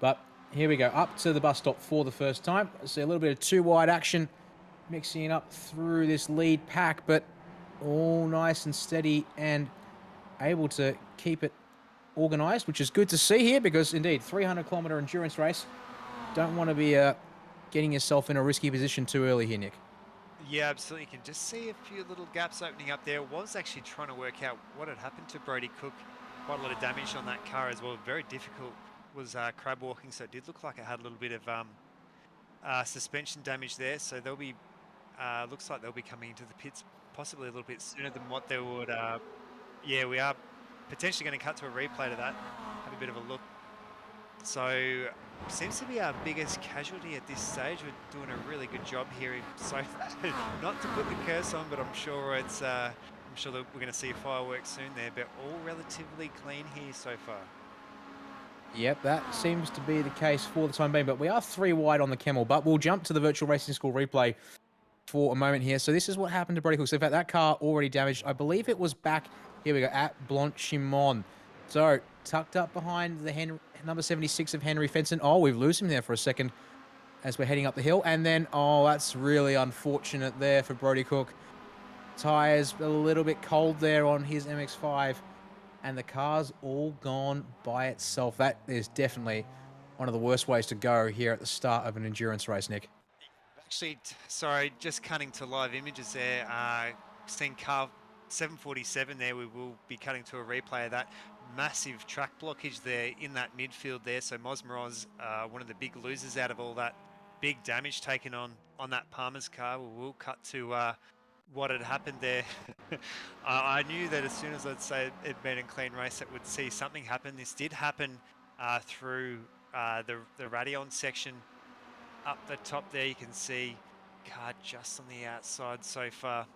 But here we go, up to the bus stop for the first time. See a little bit of 2 wide action, mixing it up through this lead pack, but all nice and steady and able to keep it organised, which is good to see here, because indeed, 300-kilometre endurance race. Don't want to be getting yourself in a risky position too early here, Nick. Yeah, absolutely. You can just see a few little gaps opening up there. Was actually trying to work out what had happened to Brody Cook. Quite a lot of damage on that car as well. Very difficult was crab walking, so it did look like it had a little bit of suspension damage there. So they'll be, looks like they'll be coming into the pits possibly a little bit sooner than what they would. Yeah, we are potentially going to cut to a replay to that. Have a bit of a look. So seems to be our biggest casualty at this stage. We're doing a really good job here. So not to put the curse on, but I'm sure it's. I'm sure that we're going to see fireworks soon there, but all relatively clean here so far. Yep, that seems to be the case for the time being, but we are 3 wide on the Camel, but we'll jump to the Virtual Racing School replay for a moment here. So this is what happened to Brody Cook. So in fact, that car already damaged. I believe it was back, here we go, at Blanchimont. So tucked up behind the number 76 of Henry Fenson. Oh, we've lost him there for a second as we're heading up the hill. And then, oh, that's really unfortunate there for Brody Cook. Tyres a little bit cold there on his MX-5, and the car's all gone by itself. That is definitely one of the worst ways to go here at the start of an endurance race, Nick. Actually, sorry, just cutting to live images there. Seeing car 747 there, we will be cutting to a replay of that. Massive track blockage there in that midfield there. So Mosmeroz, one of the big losers out of all that big damage taken on that Palmer's car. We will cut to what had happened there. I knew that as soon as I'd say it'd been a clean race, it would see something happen. This did happen through the Radion section. Up the top there, you can see car just on the outside so far.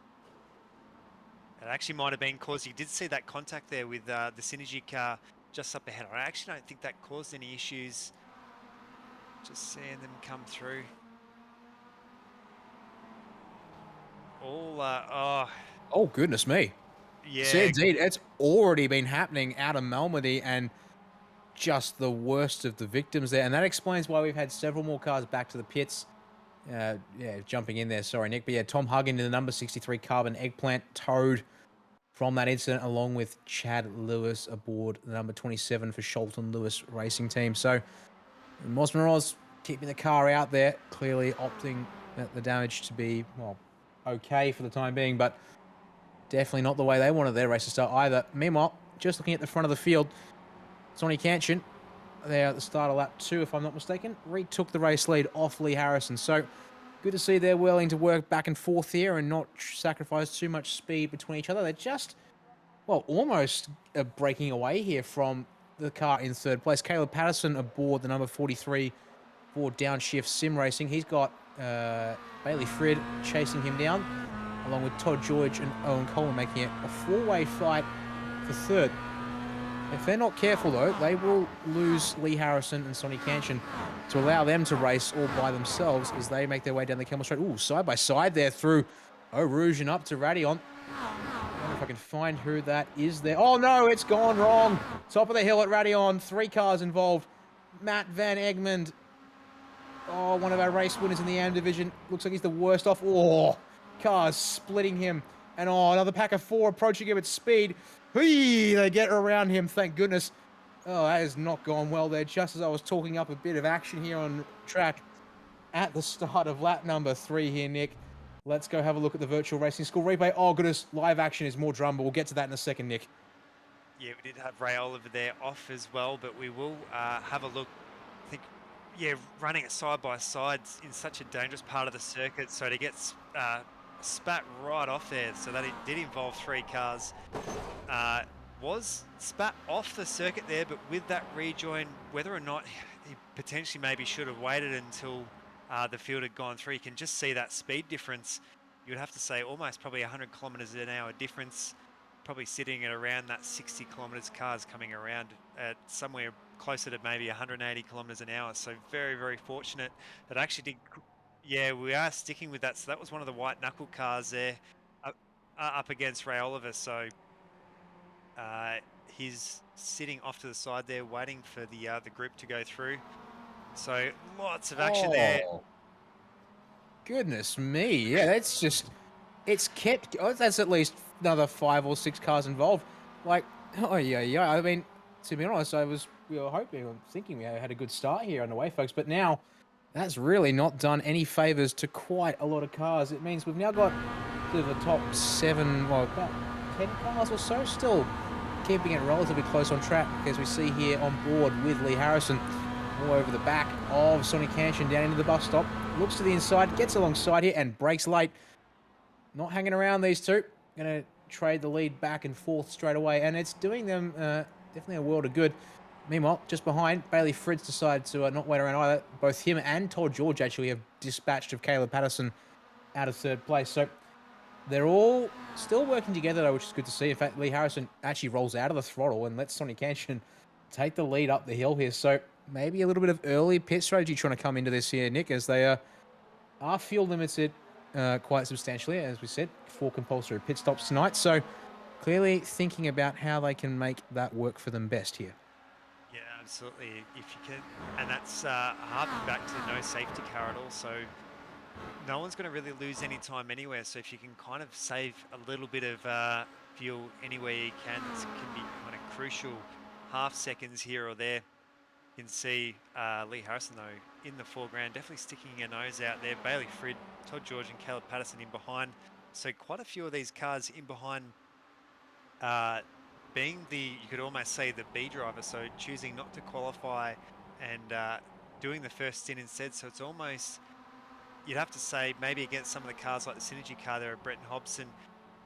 It actually might have been because you did see that contact there with the Synergy car just up ahead. I actually don't think that caused any issues. Just seeing them come through. All, Oh, goodness me. yeah. See, indeed, it's already been happening out of Malmedy, and just the worst of the victims there. And that explains why we've had several more cars back to the pits. Yeah, jumping in there, sorry, Nick. But yeah, Tom Huggin in the number 63 Carbon Eggplant towed from that incident, along with Chad Lewis aboard the number 27 for Sholton Lewis Racing Team. So Mosmeroz keeping the car out there, clearly opting the damage to be, well, okay for the time being, but definitely not the way they wanted their race to start either. Meanwhile, just looking at the front of the field, Sonny Canchin, there at the start of lap 2, if I'm not mistaken, retook the race lead off Lee Harrison. So good to see they're willing to work back and forth here and not sacrifice too much speed between each other. They're just, well, almost breaking away here from the car in 3rd place. Caleb Patterson aboard the number 43 for Downshift Sim Racing. He's got Bailey Frid chasing him down, along with Todd George and Owen Coleman, making it a 4-way fight for 3rd. If they're not careful, though, they will lose Lee Harrison and Sonny Canchin to allow them to race all by themselves as they make their way down the Camel Straight. Ooh, side by side there through Eau Rouge and up to Radion. I don't know if I can find who that is there. Oh no, it's gone wrong. Top of the hill at Radion. 3 cars involved. Matt Van Egmond. Oh, one of our race winners in the AM division. Looks like he's the worst off. Oh, cars splitting him. And oh, another pack of 4 approaching him at speed. Whee! They get around him, thank goodness. Oh, that has not gone well there. Just as I was talking up a bit of action here on track at the start of lap number 3 here, Nick. Let's go have a look at the virtual racing school replay. Oh, goodness, live action is more drum, but we'll get to that in a second, Nick. Yeah, we did have Ray Oliver there off as well, but we will have a look. I think, yeah, running it side by side in such a dangerous part of the circuit, so to get spat right off there, so that it did involve 3 cars. Was spat off the circuit there, but with that rejoin, whether or not he potentially maybe should have waited until the field had gone through, you can just see that speed difference. You would have to say almost probably 100 kilometers an hour difference, probably sitting at around that 60 kilometers, cars coming around at somewhere closer to maybe 180 kilometers an hour. So very, very fortunate that actually did. Yeah, we are sticking with that. So that was one of the white knuckle cars there up against Ray Oliver. So he's sitting off to the side there, waiting for the group to go through. So lots of action there. Goodness me. Yeah, that's just, it's kept, that's at least another 5 or 6 cars involved. Like, oh yeah. I mean, to be honest, we were thinking we had a good start here on the way, folks, but now that's really not done any favors to quite a lot of cars. It means we've now got to the top 7, well, about 10 cars or so, still keeping it relatively close on track, as we see here on board with Lee Harrison all over the back of Sonny Canshin down into the bus stop. Looks to the inside, gets alongside here and brakes late. Not hanging around, these two. Going to trade the lead back and forth straight away, and it's doing them definitely a world of good. Meanwhile, just behind, Bailey Fritz decided to not wait around either. Both him and Todd George actually have dispatched of Caleb Patterson out of 3rd place. So they're all still working together, though, which is good to see. In fact, Lee Harrison actually rolls out of the throttle and lets Sonny Canshin take the lead up the hill here. So maybe a little bit of early pit strategy trying to come into this here, Nick, as they are fuel limited quite substantially, as we said, 4 compulsory pit stops tonight. So clearly thinking about how they can make that work for them best here. Yeah, absolutely. If you can, and that's harping back to no safety car at all. So no one's going to really lose any time anywhere. So if you can kind of save a little bit of fuel anywhere you can, this can be kind of crucial. Half seconds here or there. You can see Lee Harrison, though, in the foreground, definitely sticking her nose out there. Bailey Frid, Todd George and Caleb Patterson in behind. So quite a few of these cars in behind being you could almost say the B driver, so choosing not to qualify and doing the first stint instead. So it's almost, you'd have to say, maybe against some of the cars like the Synergy car there at Bretton Hobson,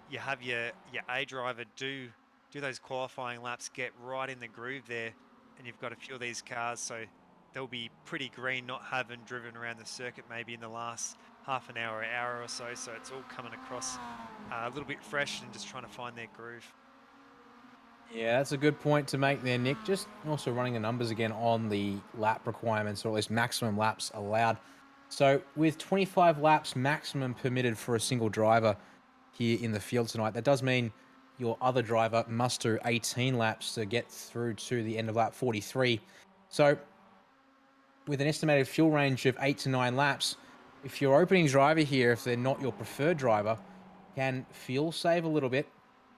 you have your A driver do those qualifying laps, get right in the groove there, and you've got a few of these cars, so they'll be pretty green, not having driven around the circuit maybe in the last half an hour or so. So it's all coming across a little bit fresh and just trying to find their groove. Yeah, that's a good point to make there, Nick. Just also running the numbers again on the lap requirements, or at least maximum laps allowed. So with 25 laps maximum permitted for a single driver here in the field tonight, that does mean your other driver must do 18 laps to get through to the end of lap 43. So with an estimated fuel range of 8 to 9 laps, if your opening driver here, if they're not your preferred driver, can fuel save a little bit.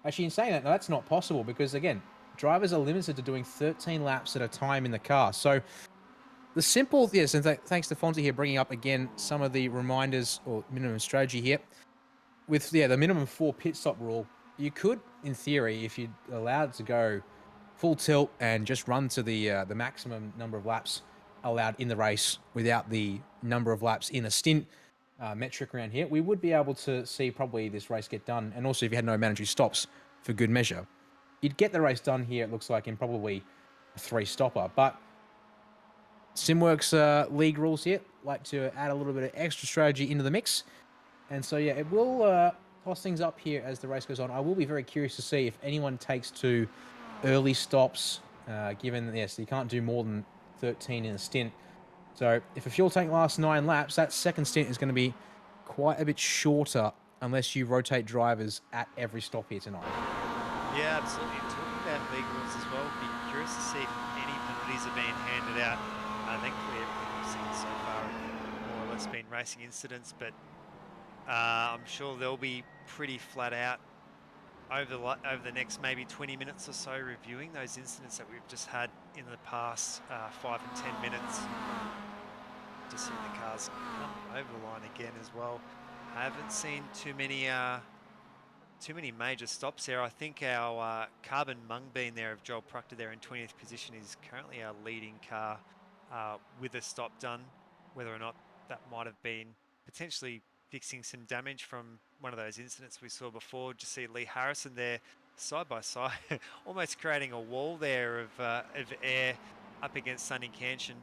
Actually, in saying that, no, that's not possible because, again, drivers are limited to doing 13 laps at a time in the car. So the simple, yes, and thanks to Fonzie here bringing up, again, some of the reminders or minimum strategy here. With, the minimum 4 pit stop rule, you could, in theory, if you allowed to go full tilt and just run to the maximum number of laps allowed in the race without the number of laps in a stint metric around here, we would be able to see probably this race get done. And also if you had no mandatory stops for good measure, you'd get the race done here, it looks like, in probably a 3-stopper. But Simworx league rules here like to add a little bit of extra strategy into the mix. And so, yeah, it will toss things up here as the race goes on. I will be very curious to see if anyone takes to early stops, given, yes, you can't do more than 13 in a stint. So if a fuel tank lasts 9 laps, that second stint is going to be quite a bit shorter unless you rotate drivers at every stop here tonight. Yeah, absolutely. And talking about league rules as well, be curious to see if any penalties are being handed out. Thankfully, everything we've seen so far have more or less been racing incidents, but I'm sure they'll be pretty flat out over the next maybe 20 minutes or so, reviewing those incidents that we've just had in the past 5 and 10 minutes. Just seeing the cars come over the line again as well. I haven't seen too many major stops there. I think our Carbon Mungbean there of Joel Proctor there in 20th position is currently our leading car with a stop done. Whether or not that might have been potentially fixing some damage from one of those incidents we saw before. Just see Lee Harrison there side by side, almost creating a wall there of air up against Sonny Canshin.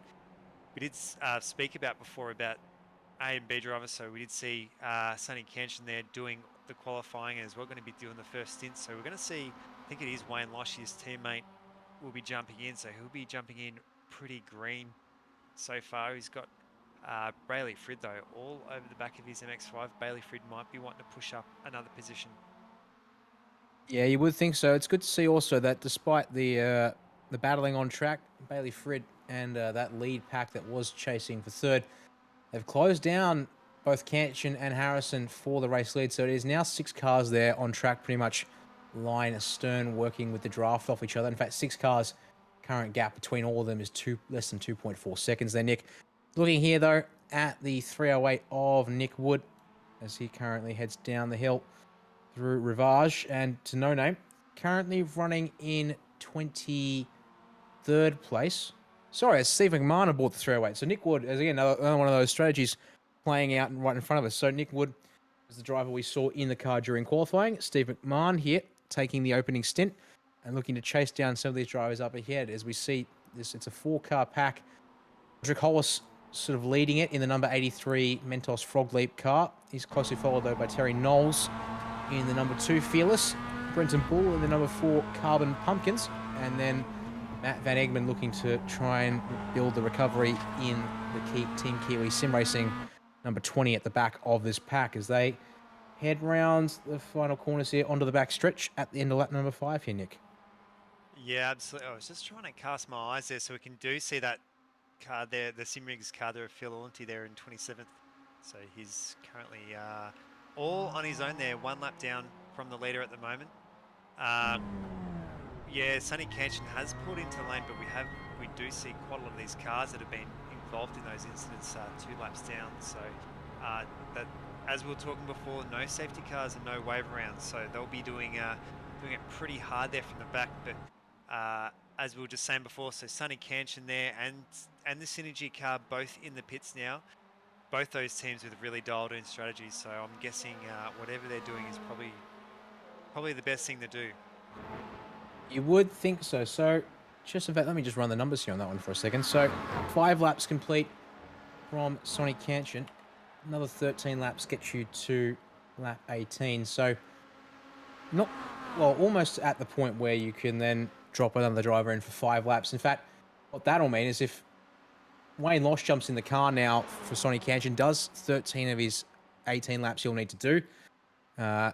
We did speak about before about A and B drivers, so we did see Sonny Canshin there doing the qualifying as well, going to be doing the first stint. So we're going to see, I think it is Wayne Losh, his teammate, will be jumping in. So he'll be jumping in pretty green so far. He's got Bailey Frid though all over the back of his MX-5. Bailey Frid might be wanting to push up another position. Yeah, you would think so. It's good to see also that despite the battling on track, Bailey Frid and that lead pack that was chasing for third, they've closed down both Canshin and Harrison for the race lead. So it is now 6 cars there on track, pretty much line astern, working with the draft off each other. In fact, 6 cars, current gap between all of them is less than 2.4 seconds there, Nick. Looking here, though, at the 308 of Nick Wood as he currently heads down the hill through Rivage. And to no name, currently running in 23rd place. Sorry, it's Steve McMahon aboard the 308. So Nick Wood is, again, another one of those strategies playing out right in front of us. So Nick Wood is the driver we saw in the car during qualifying. Steve McMahon here taking the opening stint and looking to chase down some of these drivers up ahead. As we see, it's a 4-car pack. Drick Hollis sort of leading it in the number 83 Mentos Frog Leap car. He's closely followed, though, by Terry Knowles in the number 2 Fearless, Brenton Bull in the number 4 Carbon Pumpkins, and then Matt Van Egmond looking to try and build the recovery in the Team Kiwi Sim Racing number 20 at the back of this pack as they head round the final corners here onto the back stretch at the end of lap number 5 here, Nick. Yeah, absolutely. I was just trying to cast my eyes there so we can see that car there, the Simworx car there of Phil Orlanty there in 27th. So he's currently all on his own there, 1 lap down from the leader at the moment. Yeah, Sonny Canshin has pulled into lane, but we do see quite a lot of these cars that have been involved in those incidents 2 laps down. So that, as we were talking before, no safety cars and no wave rounds, so they'll be doing it pretty hard there from the back. But as we were just saying before, so Sonny Canshin there and the Synergy car both in the pits now. Both those teams with really dialed in strategies. So I'm guessing whatever they're doing is probably the best thing to do. You would think so. So, just in fact, let me just run the numbers here on that one for a second. So, 5 laps complete from Sonny Canshin. Another 13 laps gets you to lap 18. So, almost at the point where you can then drop another driver in for 5 laps. In fact, what that'll mean is if Wayne Losh jumps in the car now for Sonny Canshin, does 13 of his 18 laps he'll need to do.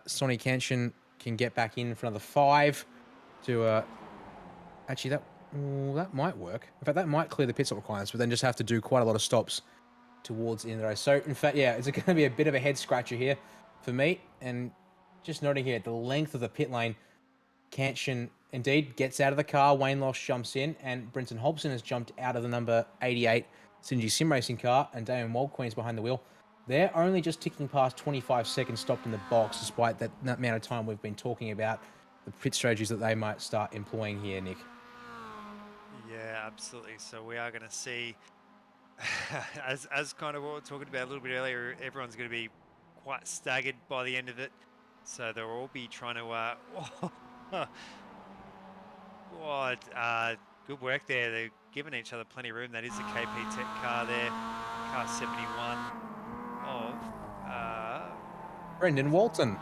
Sonny Canshin can get back in for another 5 to actually that might work. In fact, that might clear the pit stop requirements, but then just have to do quite a lot of stops towards the end of the race. So in fact, yeah, it's going to be a bit of a head scratcher here for me. And just noting here, the length of the pit lane, Canshin indeed gets out of the car, Wayne Losh jumps in, and Brenton Hobson has jumped out of the number 88 Synergy Sim Racing car, and Damon Waldqueen's behind the wheel. They're only just ticking past 25 seconds stopped in the box, despite that amount of time we've been talking about the pit strategies that they might start employing here, Nick. Yeah, absolutely. So we are going to see, as kind of what we were talking about a little bit earlier, everyone's going to be quite staggered by the end of it. So they'll all be trying to, good work there. They're giving each other plenty of room. That is the KP Tech car there, car 71 of Brendan Walton.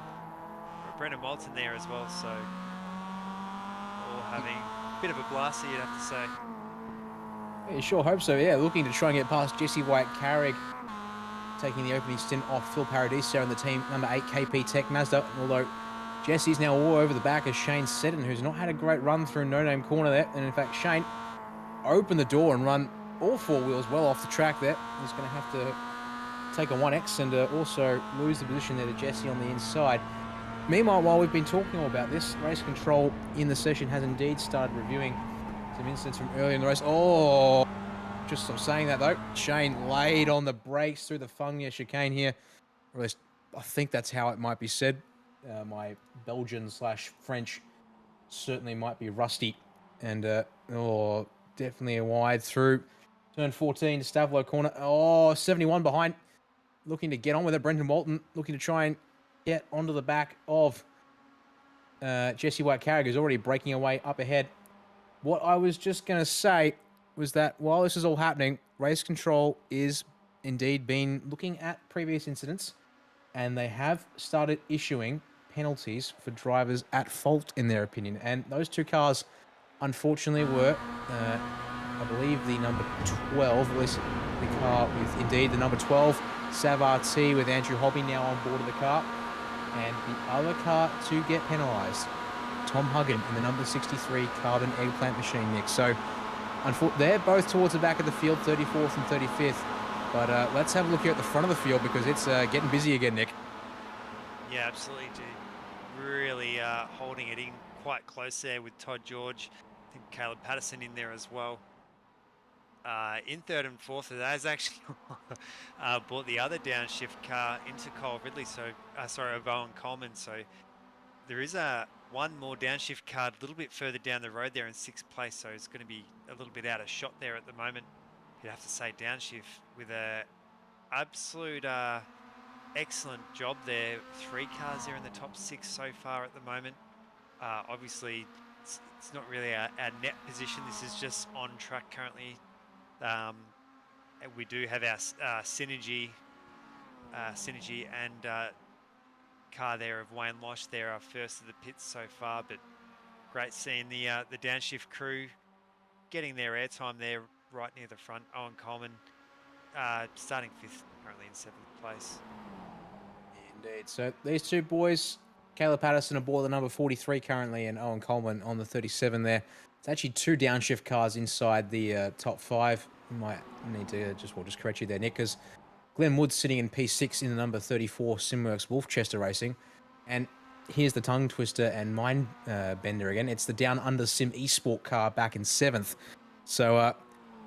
Brendan Walton there as well. So all having a bit of a blast, you'd have to say. Yeah, sure hope so. Yeah, looking to try and get past Jesse White Carrick taking the opening stint off Phil Paradiso and the team number 8 KP Tech Mazda. Although Jesse's now all over the back as Shane Seddon, who's not had a great run through no-name corner there. And in fact, Shane opened the door and run all four wheels well off the track there. He's going to have to take a 1X and also lose the position there to Jesse on the inside. Meanwhile, while we've been talking all about this, race control in the session has indeed started reviewing some incidents from earlier in the race. Oh, just stop saying that though. Shane laid on the brakes through the Fungnia chicane here. Or at least I think that's how it might be said. My Belgian/French certainly might be rusty. And, definitely a wide through. Turn 14 to Stavlo corner. Oh, 71 behind. Looking to get on with it. Brendan Walton looking to try and get onto the back of Jesse White-Carrick, who's already breaking away up ahead. What I was just going to say was that while this is all happening, race control is indeed been looking at previous incidents, and they have started issuing penalties for drivers at fault, in their opinion. And those two cars, unfortunately, were, I believe, the number 12, at least the car with, indeed, the number 12, Savar T, with Andrew Hobby now on board of the car. And the other car to get penalised, Tom Huggin in the number 63 Carbon Eggplant Machine, Nick. So, they're both towards the back of the field, 34th and 35th. But let's have a look here at the front of the field because it's getting busy again, Nick. Yeah, absolutely, dude. Really holding it in quite close there with Todd George. I think Caleb Patterson in there as well. In third and fourth, that has actually brought the other downshift car into Cole Ridley. So, of Owen Coleman. So there is one more downshift car a little bit further down the road there in sixth place. So it's going to be a little bit out of shot there at the moment. You'd have to say downshift with a absolute excellent job there. 3 cars there in the top 6 so far at the moment. Obviously, it's not really our net position. This is just on track currently. We do have our Synergy and car there of Wayne Losh there, our first of the pits so far. But great seeing the downshift crew getting their airtime there right near the front. Owen Coleman starting 5th, currently in 7th place. Indeed. So these two boys, Caleb Patterson aboard the number 43 currently, and Owen Coleman on the 37 there. It's actually 2 downshift cars inside the top 5. You might need to just correct you there, Nick, because Glenn Wood's sitting in P6 in the number 34 Simworx Wolfchester Racing. And here's the tongue twister and mind bender again. It's the Down Under Sim Esport car back in 7th. So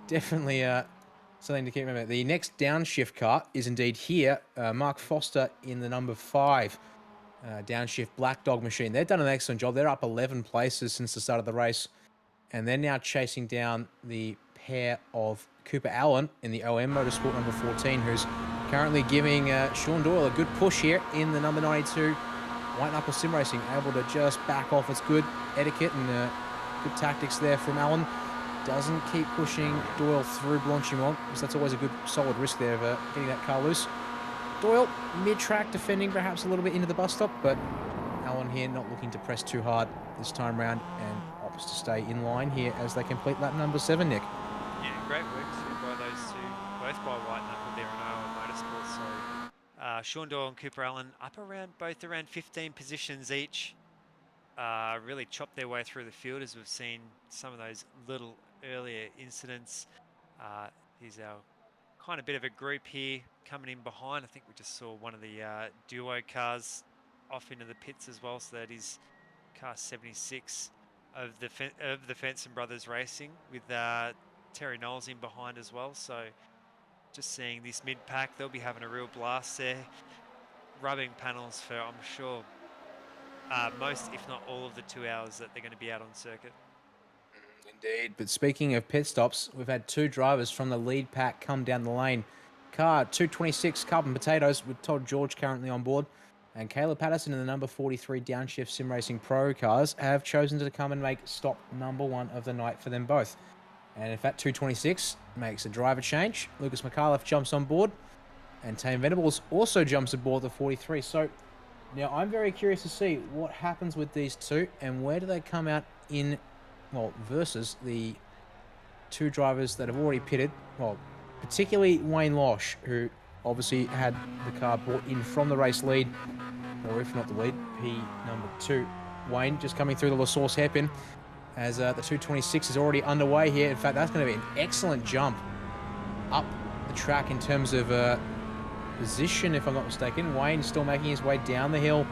definitely something to keep in mind. The next downshift car is indeed here. Mark Foster in the number 5 downshift Black Dog machine. They've done an excellent job. They're up 11 places since the start of the race. And they're now chasing down the pair of Cooper Allen in the OM Motorsport number 14, who's currently giving Sean Doyle a good push here in the number 92 White Knuckle Sim Racing, able to just back off. It's good etiquette and good tactics there from Allen. Doesn't keep pushing Doyle through Blanchimont, because that's always a good solid risk there of getting that car loose. Doyle mid-track defending perhaps a little bit into the bus stop, but Allen here not looking to press too hard this time round and opts to stay in line here as they complete lap number 7, Nick. Yeah, great work too by those two, both by White Knuckle there in Iowa Motorsport. So Sean Doyle and Cooper Allen up both around 15 positions each. Really chopped their way through the field as we've seen some of those little earlier incidents. Here's our kind of bit of a group here coming in behind. I think we just saw one of the duo cars off into the pits as well. So that is car 76 of the Fenson Brothers Racing with Terry Knowles in behind as well. So just seeing this mid-pack, they'll be having a real blast there. Rubbing panels for, I'm sure, most, if not all of the 2 hours that they're going to be out on circuit. Indeed. But speaking of pit stops, we've had 2 drivers from the lead pack come down the lane. Car 226 Carbon Potatoes with Todd George currently on board, and Caleb Patterson in the number 43 Downshift Sim Racing Pro cars have chosen to come and make stop number 1 of the night for them both. And in fact, 226 makes a driver change. Lucas McAuliffe jumps on board, and Tame Venables also jumps aboard the 43. So now I'm very curious to see what happens with these two and where do they come out in, well, versus the 2 drivers that have already pitted. Well, particularly Wayne Losh, who obviously had the car brought in from the race lead, or if not the lead, P2. Wayne just coming through the La Source hairpin as the 226 is already underway here. In fact, that's going to be an excellent jump up the track in terms of position, if I'm not mistaken. Wayne still making his way down the hill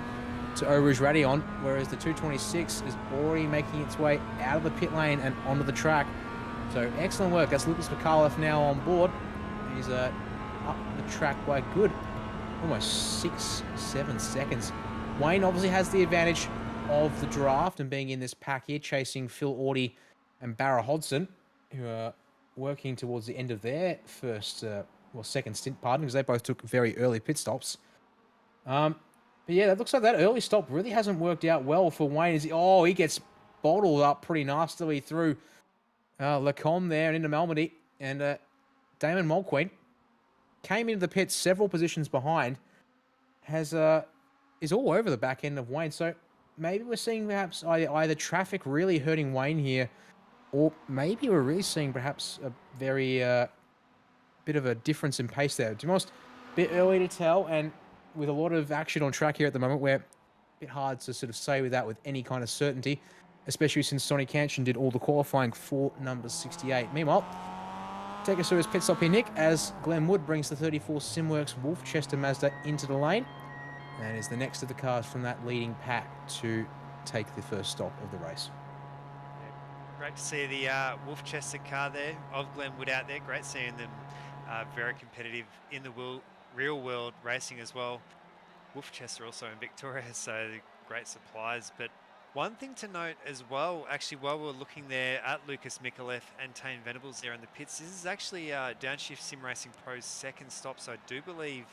to Eau Rouge Radion, whereas the 226 is already making its way out of the pit lane and onto the track. So excellent work. That's Lucas Mikhailov now on board. He's up the track by good, almost 6-7 seconds. Wayne obviously has the advantage of the draft and being in this pack here, chasing Phil Audie and Barra Hodson, who are working towards the end of their second stint, because they both took very early pit stops. But yeah, it looks like that early stop really hasn't worked out well for Wayne. He gets bottled up pretty nastily through Lacombe there and into Malmedy. And Damon Mulqueen came into the pits several positions behind, is all over the back end of Wayne. So maybe we're seeing perhaps either traffic really hurting Wayne here, or maybe we're really seeing perhaps a very bit of a difference in pace there. To be honest, a bit early to tell, and with a lot of action on track here at the moment, we're a bit hard to sort of say with any kind of certainty, especially since Sonny Canchin did all the qualifying for number 68. Meanwhile, take us through his pit stop here, Nick, as Glenn Wood brings the 34 Simworx Wolfchester Mazda into the lane, and is the next of the cars from that leading pack to take the first stop of the race. Great to see the Wolfchester car there of Glenwood out there. Great seeing them very competitive in the real world racing as well. Wolfchester also in Victoria, so great suppliers. But one thing to note as well, actually, while we're looking there at Lucas Mikulev and Tane Venables there in the pits, this is actually Downshift Sim Racing Pro's second stop, so I do believe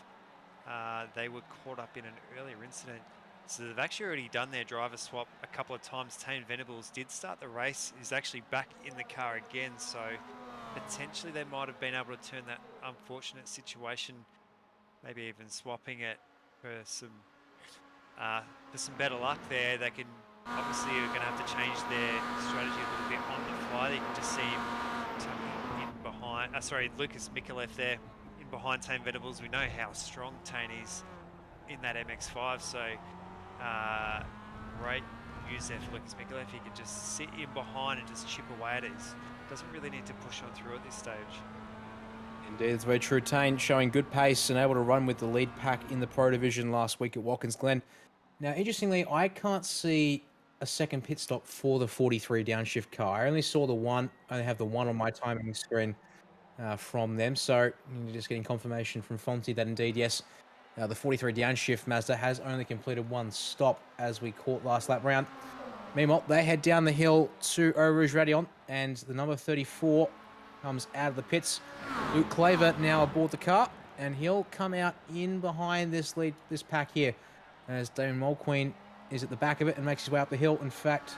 they were caught up in an earlier incident. So they've actually already done their driver swap a couple of times. Tane Venables did start the race. He's actually back in the car again. So potentially they might have been able to turn that unfortunate situation, maybe even swapping it for some better luck there. They can obviously are going to have to change their strategy a little bit on the fly. You can just see him tucking in behind, Lucas Mikulev there in behind Tane Venables. We know how strong Tane is in that MX-5, so great news there for Lucas Mikulev. He can just sit in behind and just chip away at it. Doesn't really need to push on through at this stage. Indeed, it's very true. Tane showing good pace and able to run with the lead pack in the Pro Division last week at Watkins Glen. Now, interestingly, I can't see a second pit stop for the 43 downshift car. I only saw the one. I only have the one on my timing screen from them. So just getting confirmation from Fonty that indeed, yes, the 43 downshift Mazda has only completed one stop as we caught last lap round. Meanwhile, they head down the hill to Eau Rouge Radion, and the number 34 comes out of the pits. Luke Claver now aboard the car, and he'll come out in behind this pack here, as Damon Mulqueen is at the back of it and makes his way up the hill. In fact,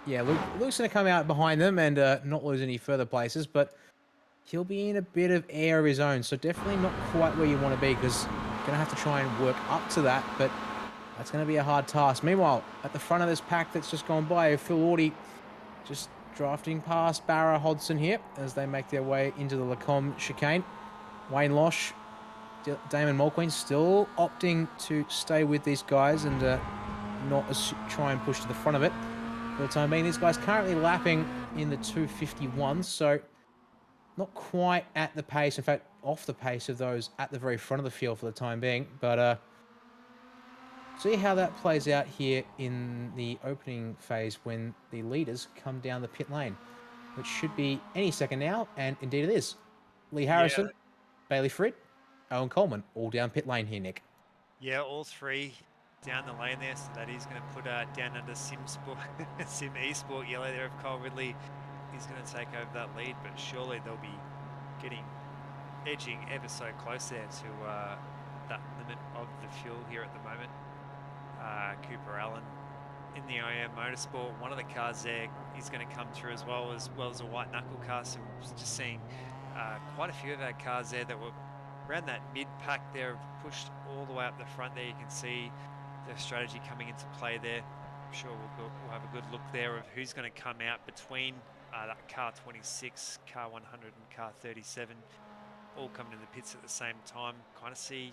yeah, Luke's going to come out behind them and not lose any further places, but he'll be in a bit of air of his own, so definitely not quite where you want to be, because you're going to have to try and work up to that, but that's going to be a hard task. Meanwhile, at the front of this pack that's just gone by, Phil Audie just drafting past Barra Hodson here as they make their way into the Lacombe chicane. Wayne Losh, Damon Mulqueen still opting to stay with these guys and not try and push to the front of it. For the time being, these guys currently lapping in the 251, so not quite at the pace, in fact, off the pace of those at the very front of the field for the time being. But see how that plays out here in the opening phase when the leaders come down the pit lane, which should be any second now, and indeed it is. Lee Harrison, Bailey Frid, Owen Coleman, all down pit lane here, Nick. Yeah, all three down the lane there, so that is going to put down under Sim Esport yellow there of Kyle Ridley. He's going to take over that lead, but surely they'll be edging ever so close there to that limit of the fuel here at the moment. Cooper Allen in the OEM Motorsport, one of the cars there is going to come through as well as a white knuckle car. So we're just seeing quite a few of our cars there that were around that mid pack there, pushed all the way up the front there. You can see the strategy coming into play there. I'm sure we'll have a good look there of who's going to come out between that car 26, car 100 and car 37. all coming in the pits at the same time, kind of see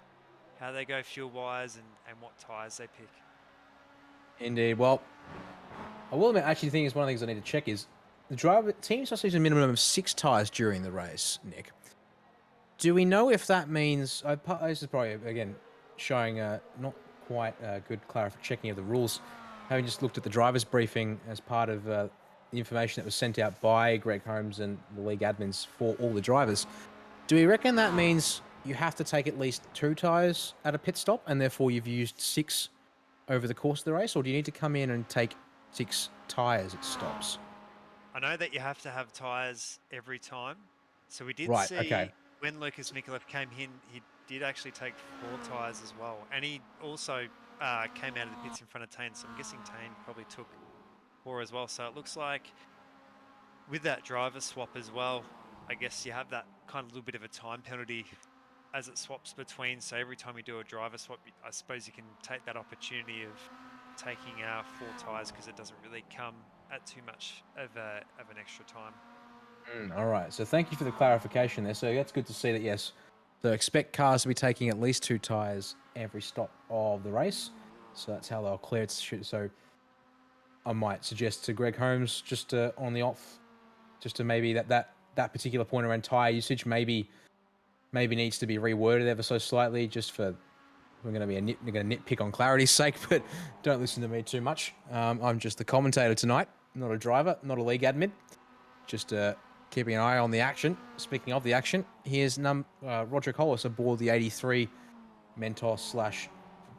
how they go fuel-wise and what tyres they pick. Indeed. Well, I will admit, actually, the thing is, one of the things I need to check is the driver teams must use a minimum of 6 tyres during the race, Nick. Do we know if that means... this is probably, again, showing not quite good checking of the rules. Having just looked at the driver's briefing as part of the information that was sent out by Greg Holmes and the league admins for all the drivers. Do we reckon that means you have to take at least 2 tyres at a pit stop and therefore you've used 6 over the course of the race? Or do you need to come in and take 6 tyres at stops? I know that you have to have tyres every time. So we did see okay. when Lucas Mikulev came in, he did actually take 4 tyres as well. And he also came out of the pits in front of Tane. So I'm guessing Tane probably took 4 as well. So it looks like with that driver swap as well, I guess you have that kind of little bit of a time penalty as it swaps between. So every time you do a driver swap, I suppose you can take that opportunity of taking 4 tyres because it doesn't really come at too much of an extra time. All right. So thank you for the clarification there. So that's good to see that, yes. So expect cars to be taking at least 2 tyres every stop of the race. So that's how they'll clear it. So I might suggest to Greg Holmes just on the off, just to maybe that particular point around tyre usage maybe needs to be reworded ever so slightly, just for we're going to nitpick on clarity's sake, but don't listen to me too much. I'm just the commentator tonight, not a driver, not a league admin. Just keeping an eye on the action. Speaking of the action, here's Roderick Hollis aboard the 83 Mentos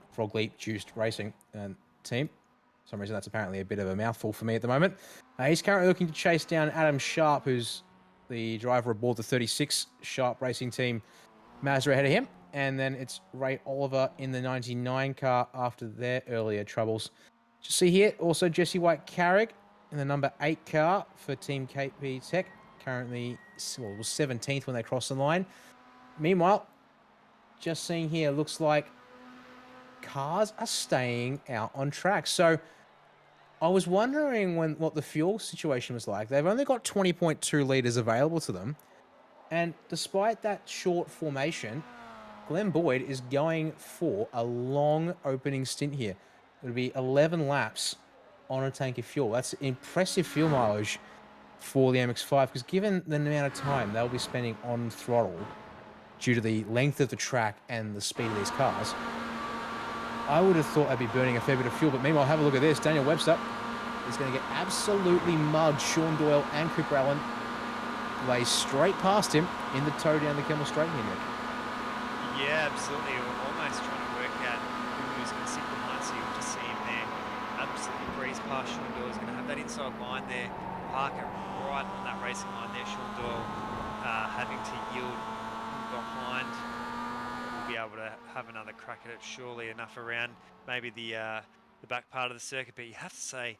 / Frog Leap Juiced Racing team. For some reason, that's apparently a bit of a mouthful for me at the moment. He's currently looking to chase down Adam Sharp, who's the driver aboard the 36 Sharp Racing team. Mazda ahead of him. And then it's Ray Oliver in the 99 car after their earlier troubles. Just see here, also Jesse White-Carrick in the number 8 car for Team KP Tech. Currently, was 17th when they crossed the line. Meanwhile, just seeing here, looks like cars are staying out on track. So I was wondering what the fuel situation was like. They've only got 20.2 litres available to them. And despite that short formation, Glenn Boyd is going for a long opening stint here. It'll be 11 laps on a tank of fuel. That's impressive fuel mileage for the MX-5, because given the amount of time they'll be spending on throttle due to the length of the track and the speed of these cars, I would have thought they'd be burning a fair bit of fuel. But meanwhile, have a look at this. Daniel Webster is going to get absolutely mugged. Sean Doyle and Cooper Allen lay straight past him in the tow down the Kemmel Straight here. Yeah, absolutely. We're almost trying to work out who was going to sit behind, so you'll just see him there. Absolutely breeze past Sean Doyle. He's going to have that inside line there. Parker right on that racing line there. Sean Doyle having to yield behind. We'll be able to have another crack at it, surely enough around maybe the back part of the circuit. But you have to say,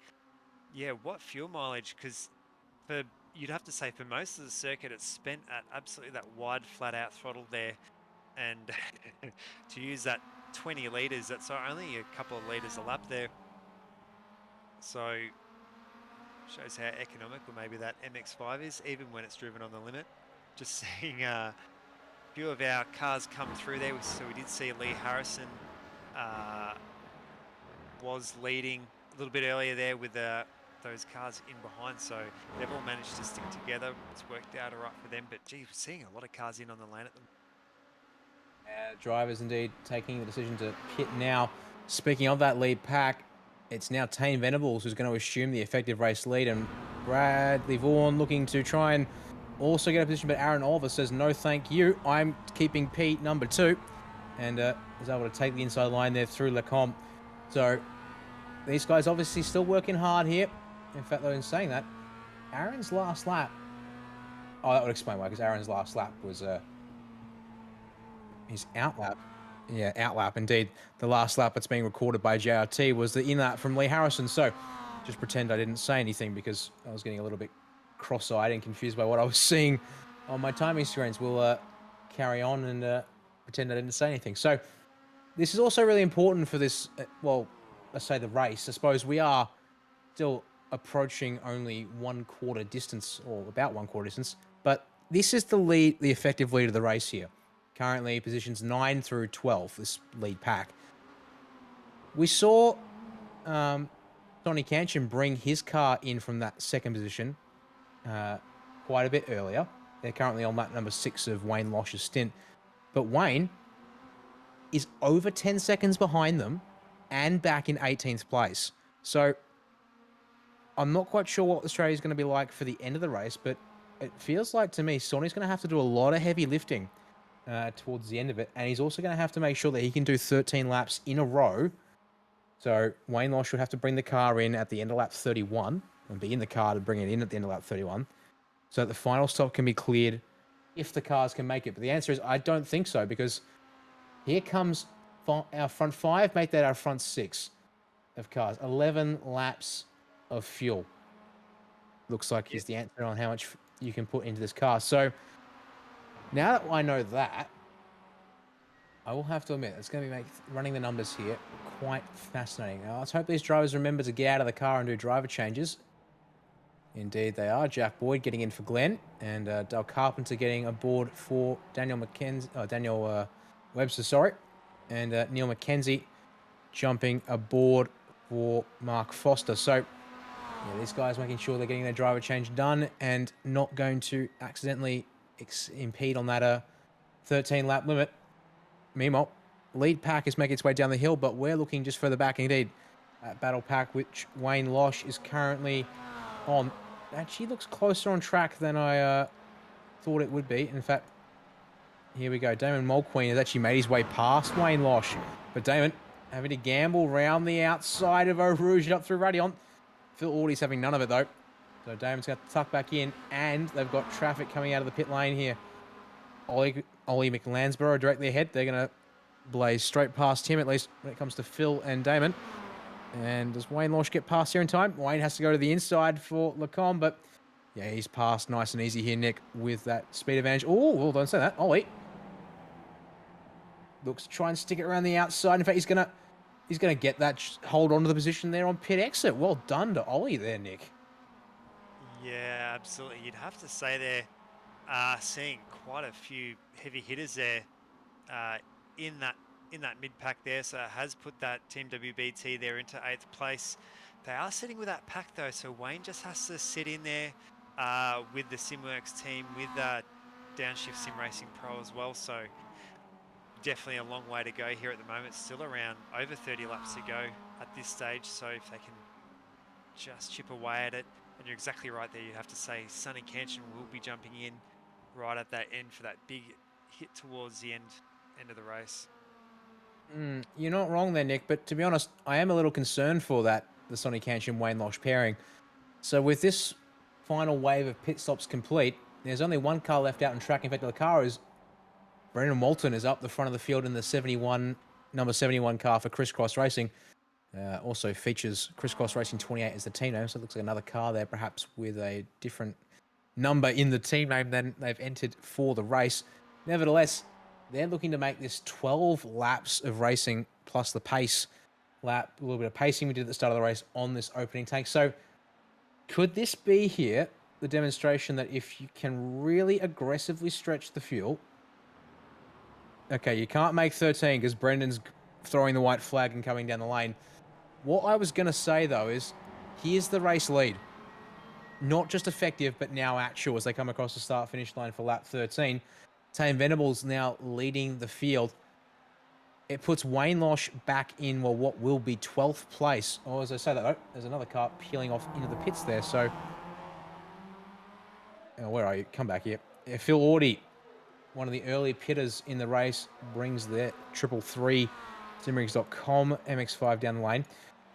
yeah, what fuel mileage? Because you'd have to say for most of the circuit, it's spent at absolutely that wide, flat-out throttle there. And to use that 20 litres, that's only a couple of litres a lap there. So shows how economical maybe that MX-5 is, even when it's driven on the limit. Just seeing a few of our cars come through there. So we did see Lee Harrison was leading a little bit earlier there with those cars in behind. So they've all managed to stick together. It's worked out all right for them. But gee, we're seeing a lot of cars in on the lane at them. Drivers indeed taking the decision to pit now. Speaking of that lead pack, it's now Tane Venables who's going to assume the effective race lead, and Bradley Vaughan looking to try and also get a position, but Aaron Oliver says no thank you, I'm keeping Pete number 2, and is able to take the inside line there through Lecomte. So these guys obviously still working hard here. In fact, though, in saying that, Aaron's last lap, that would explain why, because Aaron's last lap was his outlap. Yeah, outlap indeed. The last lap that's being recorded by JRT was the in-lap from Lee Harrison. So just pretend I didn't say anything, because I was getting a little bit cross-eyed and confused by what I was seeing on my timing screens. We'll carry on and pretend I didn't say anything. So this is also really important for this, well, let's say the race. I suppose we are still approaching only 1/4 distance, or about 1/4 distance, but this is the effective lead of the race here. Currently positions 9 through 12, this lead pack. We saw Spa-Francorchamps bring his car in from that second position quite a bit earlier. They're currently on lap number 6 of Wayne Losh's stint. But Wayne is over 10 seconds behind them and back in 18th place. So I'm not quite sure what Australia is going to be like for the end of the race, but it feels like to me Sonny's going to have to do a lot of heavy lifting towards the end of it. And he's also going to have to make sure that he can do 13 laps in a row. So Wayne Losh would have to bring the car in at the end of lap 31 and be in the car to bring it in at the end of lap 31 so that the final stop can be cleared if the cars can make it. But the answer is I don't think so, because here comes our front 5, make that our front 6 of cars. 11 laps of fuel looks like is the answer on how much you can put into this car. So now that I know that, I will have to admit it's going to be running the numbers here quite fascinating. Now, let's hope these drivers remember to get out of the car and do driver changes. Indeed they are. Jack Boyd getting in for Glenn, and Dale Carpenter getting aboard for Daniel Webster, sorry. And Neil McKenzie jumping aboard for Mark Foster. So yeah, these guys making sure they're getting their driver change done and not going to accidentally impede on that 13 lap limit. Meanwhile, lead pack is making its way down the hill, but we're looking just further back indeed. Battle pack, which Wayne Losh is currently on. Actually looks closer on track than I thought it would be. In fact, here we go. Damon Mulqueen has actually made his way past Wayne Losh. But Damon having to gamble round the outside of Eau Rouge and up through Radion. Phil Audie's having none of it though. So Damon's got to tuck back in, and they've got traffic coming out of the pit lane here. Ollie McLansborough directly ahead. They're going to blaze straight past him, at least when it comes to Phil and Damon. And does Wayne Losh get past here in time? Wayne has to go to the inside for Lacombe, but yeah, he's passed nice and easy here, Nick, with that speed advantage. Oh, well, don't say that. Ollie looks to try and stick it around the outside. In fact, he's gonna get that, hold on to the position there on pit exit. Well done to Ollie there, Nick. Yeah, absolutely. You'd have to say they're seeing quite a few heavy hitters there in that mid pack there. So it has put that Team WBT there into 8th place. They are sitting with that pack though, so Wayne just has to sit in there with the Simworx team, with Downshift Sim Racing Pro as well. So definitely a long way to go here at the moment. Still around over 30 laps to go at this stage. So if they can just chip away at it, and you're exactly right there, you have to say Sonny Canchin will be jumping in right at that end for that big hit towards the end of the race. You're not wrong there, Nick, but to be honest, I am a little concerned for the Sonny Canchin Wayne Losh pairing. So with this final wave of pit stops complete, there's only one car left out on track. In fact, the car is Brendan Walton is up the front of the field in the number 71 car for Crisscross Racing. Also features Crisscross Racing 28 as the team name, so it looks like another car there, perhaps with a different number in the team name than they've entered for the race. Nevertheless, they're looking to make this 12 laps of racing plus the pace lap, a little bit of pacing we did at the start of the race on this opening tank. So could this be here the demonstration that if you can really aggressively stretch the fuel, okay, you can't make 13 because Brendan's throwing the white flag and coming down the lane. What I was going to say, though, is here's the race lead. Not just effective, but now actual as they come across the start-finish line for lap 13. Tame Venables now leading the field. It puts Wayne Losh back in, well, what will be 12th place. Oh, as I say that, oh, there's another car peeling off into the pits there. So, where are you? Come back here. Phil Audie, one of the early pitters in the race, brings their 333 Simworx.com MX-5 down the lane.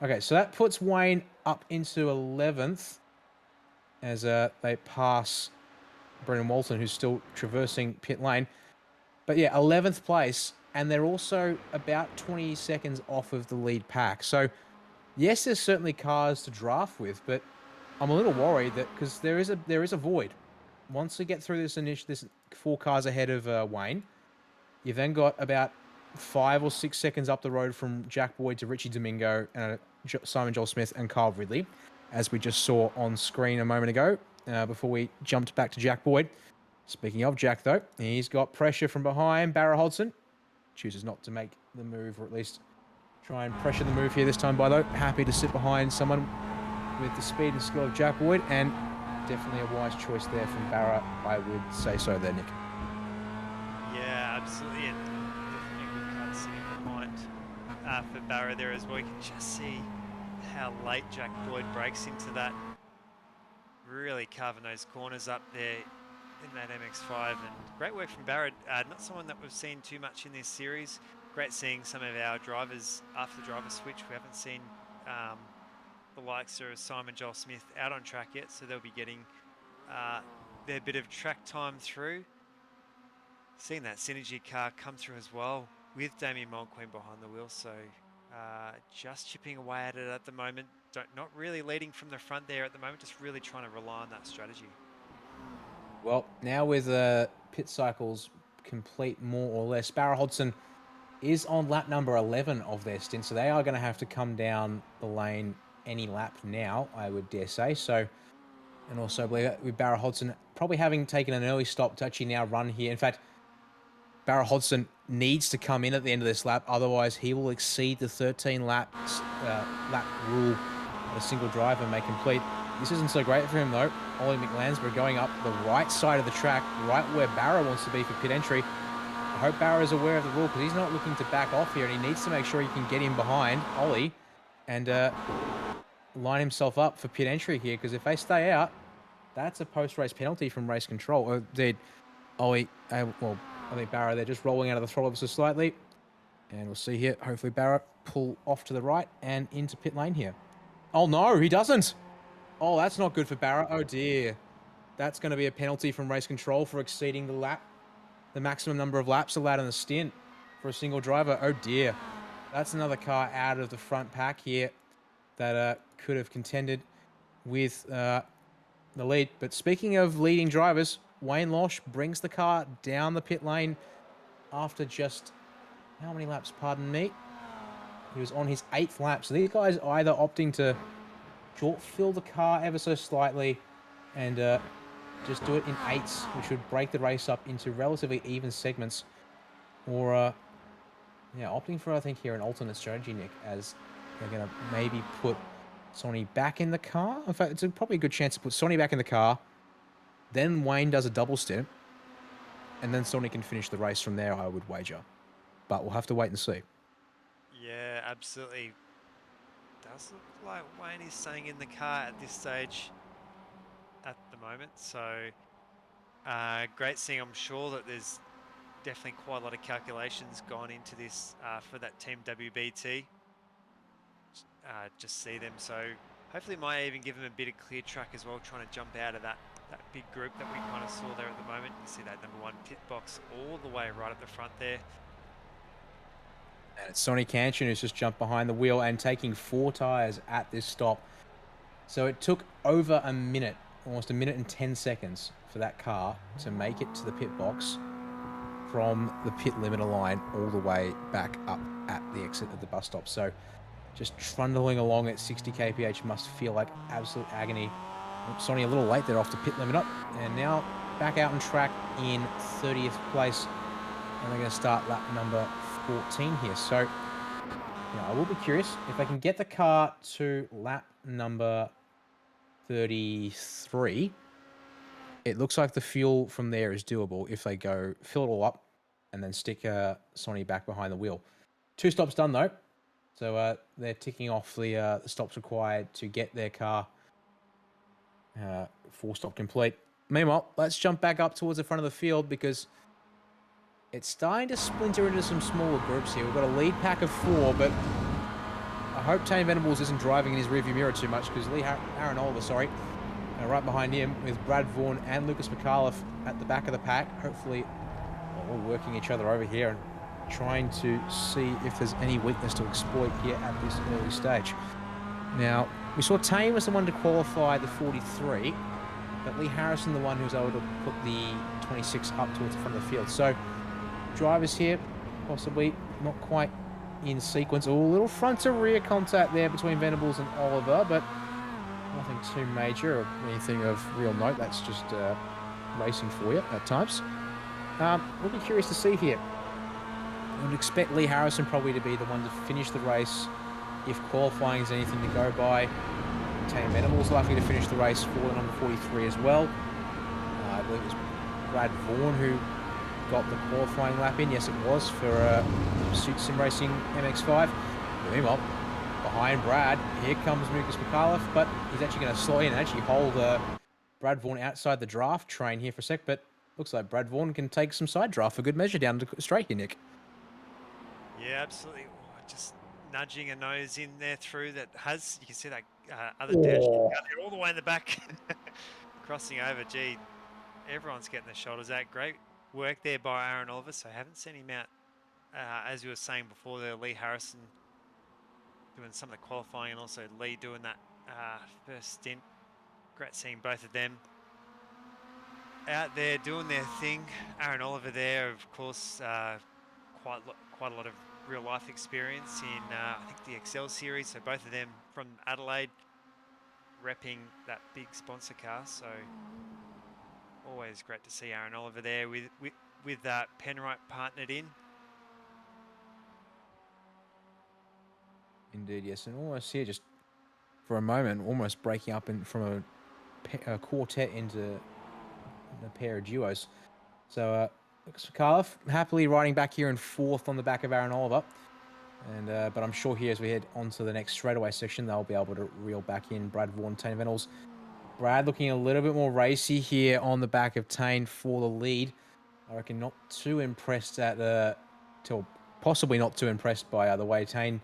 Okay, so that puts Wayne up into 11th as they pass Brendan Walton, who's still traversing pit lane. But yeah, 11th place, and they're also about 20 seconds off of the lead pack. So yes, there's certainly cars to draft with, but I'm a little worried that because there is a void. Once we get through this 4 cars ahead of Wayne, you've then got about 5 or 6 seconds up the road from Jack Boyd to Richie Domingo, Simon Joel Smith and Kyle Ridley, as we just saw on screen a moment ago before we jumped back to Jack Boyd. Speaking of Jack, though, he's got pressure from behind. Barra Hodson chooses not to make the move, or at least try and pressure the move here this time, by though. Happy to sit behind someone with the speed and skill of Jack Wood, and definitely a wise choice there from Barra, I would say so there, Nick. Yeah, absolutely, and definitely a good cut sitting behind for Barra there as well. You can just see how late Jack Boyd breaks into that. Really carving those corners up there in that MX-5, and great work from Barra. Not someone that we've seen too much in this series. Great seeing some of our drivers after the driver switch. We haven't seen the likes of Simon Joel Smith out on track yet, so they'll be getting their bit of track time through. Seeing that Synergy car come through as well with Damien Monqueen behind the wheel, so just chipping away at it at the moment. Not really leading from the front there at the moment, just really trying to rely on that strategy. Well, now with pit cycles complete more or less, Barra Hodson is on lap number 11 of their stint, so they are going to have to come down the lane any lap now, I would dare say. So, and also with Barra Hodson probably having taken an early stop to actually now run here. In fact, Barra Hodson needs to come in at the end of this lap, otherwise he will exceed the 13 lap rule at a single drive and may complete. This isn't so great for him though. Ollie McLansbury going up the right side of the track, right where Barra wants to be for pit entry. I hope Barra is aware of the rule, because he's not looking to back off here, and he needs to make sure he can get in behind Ollie and line himself up for pit entry here, because if they stay out, that's a post-race penalty from race control. Indeed, Ollie, well, I think Barra, they're just rolling out of the throttle ever so slightly. And we'll see here, hopefully Barra pull off to the right and into pit lane here. Oh no, he doesn't. Oh, that's not good for Barra. Oh dear. That's going to be a penalty from race control for exceeding the maximum number of laps allowed in the stint for a single driver. Oh dear. That's another car out of the front pack here that could have contended with the lead. But speaking of leading drivers, Wayne Losh brings the car down the pit lane after just, how many laps, pardon me? He was on his 8th lap. So these guys either opting to short fill the car ever so slightly and just do it in 8s, which would break the race up into relatively even segments, or yeah, opting for, I think here, an alternate strategy, Nick, as they're going to maybe put Sonny back in the car. In fact, it's probably a good chance to put Sonny back in the car, then Wayne does a double stint, and then Sonny can finish the race from there, I would wager. But we'll have to wait and see. Yeah, absolutely. Does look like Wayne is staying in the car at this stage at the moment. So great seeing. I'm sure that there's definitely quite a lot of calculations gone into this for that team WBT. Just see them. So hopefully might even give them a bit of clear track as well, trying to jump out of that big group that we kind of saw there at the moment. You see that number 1 pit box all the way right at the front there. And it's Sonny Canchin who's just jumped behind the wheel and taking 4 tyres at this stop. So it took over a minute, almost 1 minute and 10 seconds for that car to make it to the pit box from the pit limiter line all the way back up at the exit of the bus stop. So just trundling along at 60 kph must feel like absolute agony. Sonny a little late there off the pit limiter, and now back out on track in 30th place. And they're going to start lap number 14 here. So, you know, I will be curious if they can get the car to lap number 33. It looks like the fuel from there is doable if they go fill it all up and then stick Sonny back behind the wheel. 2 stops done though, so they're ticking off the stops required to get their car 4-stop complete. Meanwhile, let's jump back up towards the front of the field, because it's starting to splinter into some smaller groups here. We've got a lead pack of 4, but I hope Tane Venables isn't driving in his rearview mirror too much, because Aaron Oliver, right behind him with Brad Vaughan and Lucas McAuliffe at the back of the pack. Hopefully, all working each other over here and trying to see if there's any weakness to exploit here at this early stage. Now, we saw Tane was the one to qualify the 43, but Lee Harrison the one who was able to put the 26 up towards the front of the field. So, drivers here, possibly not quite in sequence. Oh, a little front to rear contact there between Venables and Oliver, but nothing too major or anything of real note. That's just racing for you at times. We'll be curious to see here. I would expect Lee Harrison probably to be the one to finish the race if qualifying is anything to go by. Tane Venables likely to finish the race for the number 43 as well. I believe it was Brad Vaughan who got the qualifying lap in. Yes, it was for Pursuit Sim Racing MX-5. Meanwhile, behind Brad, here comes Lucas McAuliffe, but he's actually going to slow in and actually hold Brad Vaughan outside the draft train here for a sec, but looks like Brad Vaughan can take some side draft for good measure down to straight here, Nick. Yeah, absolutely. Oh, just nudging a nose in there through that has, you can see that other dash out there all the way in the back. Crossing over, gee, everyone's getting their shoulders out. Great work there by Aaron Oliver, so I haven't seen him out, as you were saying before there, Lee Harrison doing some of the qualifying and also Lee doing that first stint. Great seeing both of them out there doing their thing. Aaron Oliver there, of course, quite a lot of real life experience in I think the Excel series, so both of them from Adelaide repping that big sponsor car, so always great to see Aaron Oliver there with Penwright partnered in. Indeed, yes, and almost here, just for a moment, almost breaking up from a quartet into a pair of duos. So Lucas McAuliffe happily riding back here in fourth on the back of Aaron Oliver. And but I'm sure here as we head onto the next straightaway section, they'll be able to reel back in Brad Vaughan, Tane Venables. Brad looking a little bit more racy here on the back of Tane for the lead. I reckon not too impressed possibly not too impressed by the way Tane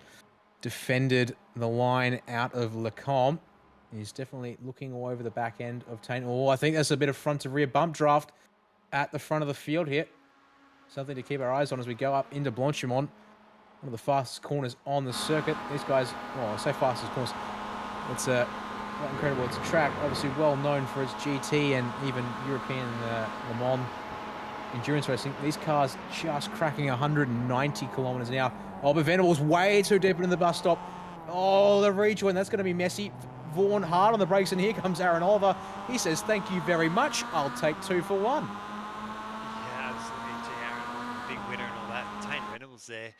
defended the line out of Lecombe. He's definitely looking all over the back end of Tane. Oh, I think there's a bit of front to rear bump draft at the front of the field here. Something to keep our eyes on as we go up into Blanchimont. One of the fastest corners on the circuit. These guys, well, I say fastest corners. It's quite incredible. It's a track obviously well known for its GT and even European Le Mans endurance racing. These cars just cracking 190 kilometers an hour. Oh, but Venables way too deep into the bus stop. Oh, the rejoin, that's going to be messy. Vaughan hard on the brakes, and here comes Aaron Oliver. He says, thank you very much. I'll take 2 for 1. Yeah, absolutely. Gee, Aaron, big winner and all that. Tane Venables there,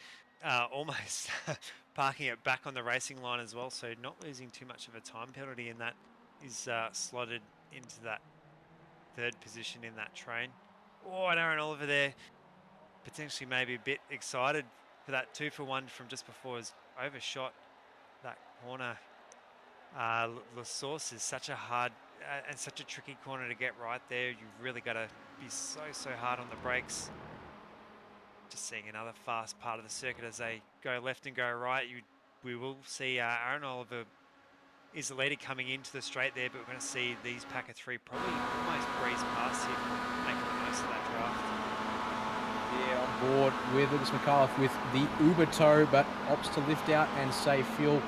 almost parking it back on the racing line as well, so not losing too much of a time penalty, and that is slotted into that third position in that train. Oh, and Aaron Oliver there, potentially maybe a bit excited for that 2 for 1 from just before, has overshot that corner. La Source is such a hard and such a tricky corner to get right there. You've really got to be so hard on the brakes. Just seeing another fast part of the circuit as they go left and go right. We will see Aaron Oliver is the leader coming into the straight there, but we're going to see these pack of 3 probably almost breeze past him, making the most of that draft. Yeah, on board with Lucas McAuliffe with the Uber tow, but opts to lift out and save fuel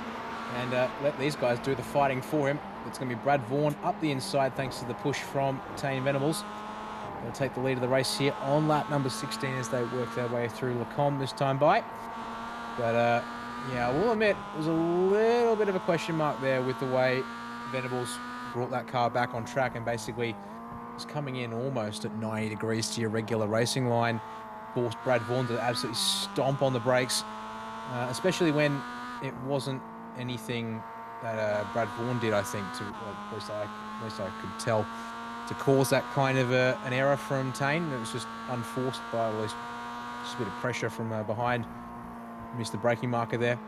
and let these guys do the fighting for him. It's going to be Brad Vaughan up the inside thanks to the push from Tane Venables. They'll take the lead of the race here on lap number 16 as they work their way through Lecombe this time by. But yeah, I will admit, there's a little bit of a question mark there with the way Venables brought that car back on track and basically was coming in almost at 90 degrees to your regular racing line. Forced Brad Vaughan to absolutely stomp on the brakes, especially when it wasn't anything that Brad Vaughan did, I think, to at least I could tell, to cause that kind of an error from Tane. It was just unforced by at least just a bit of pressure from behind. Missed the braking marker there.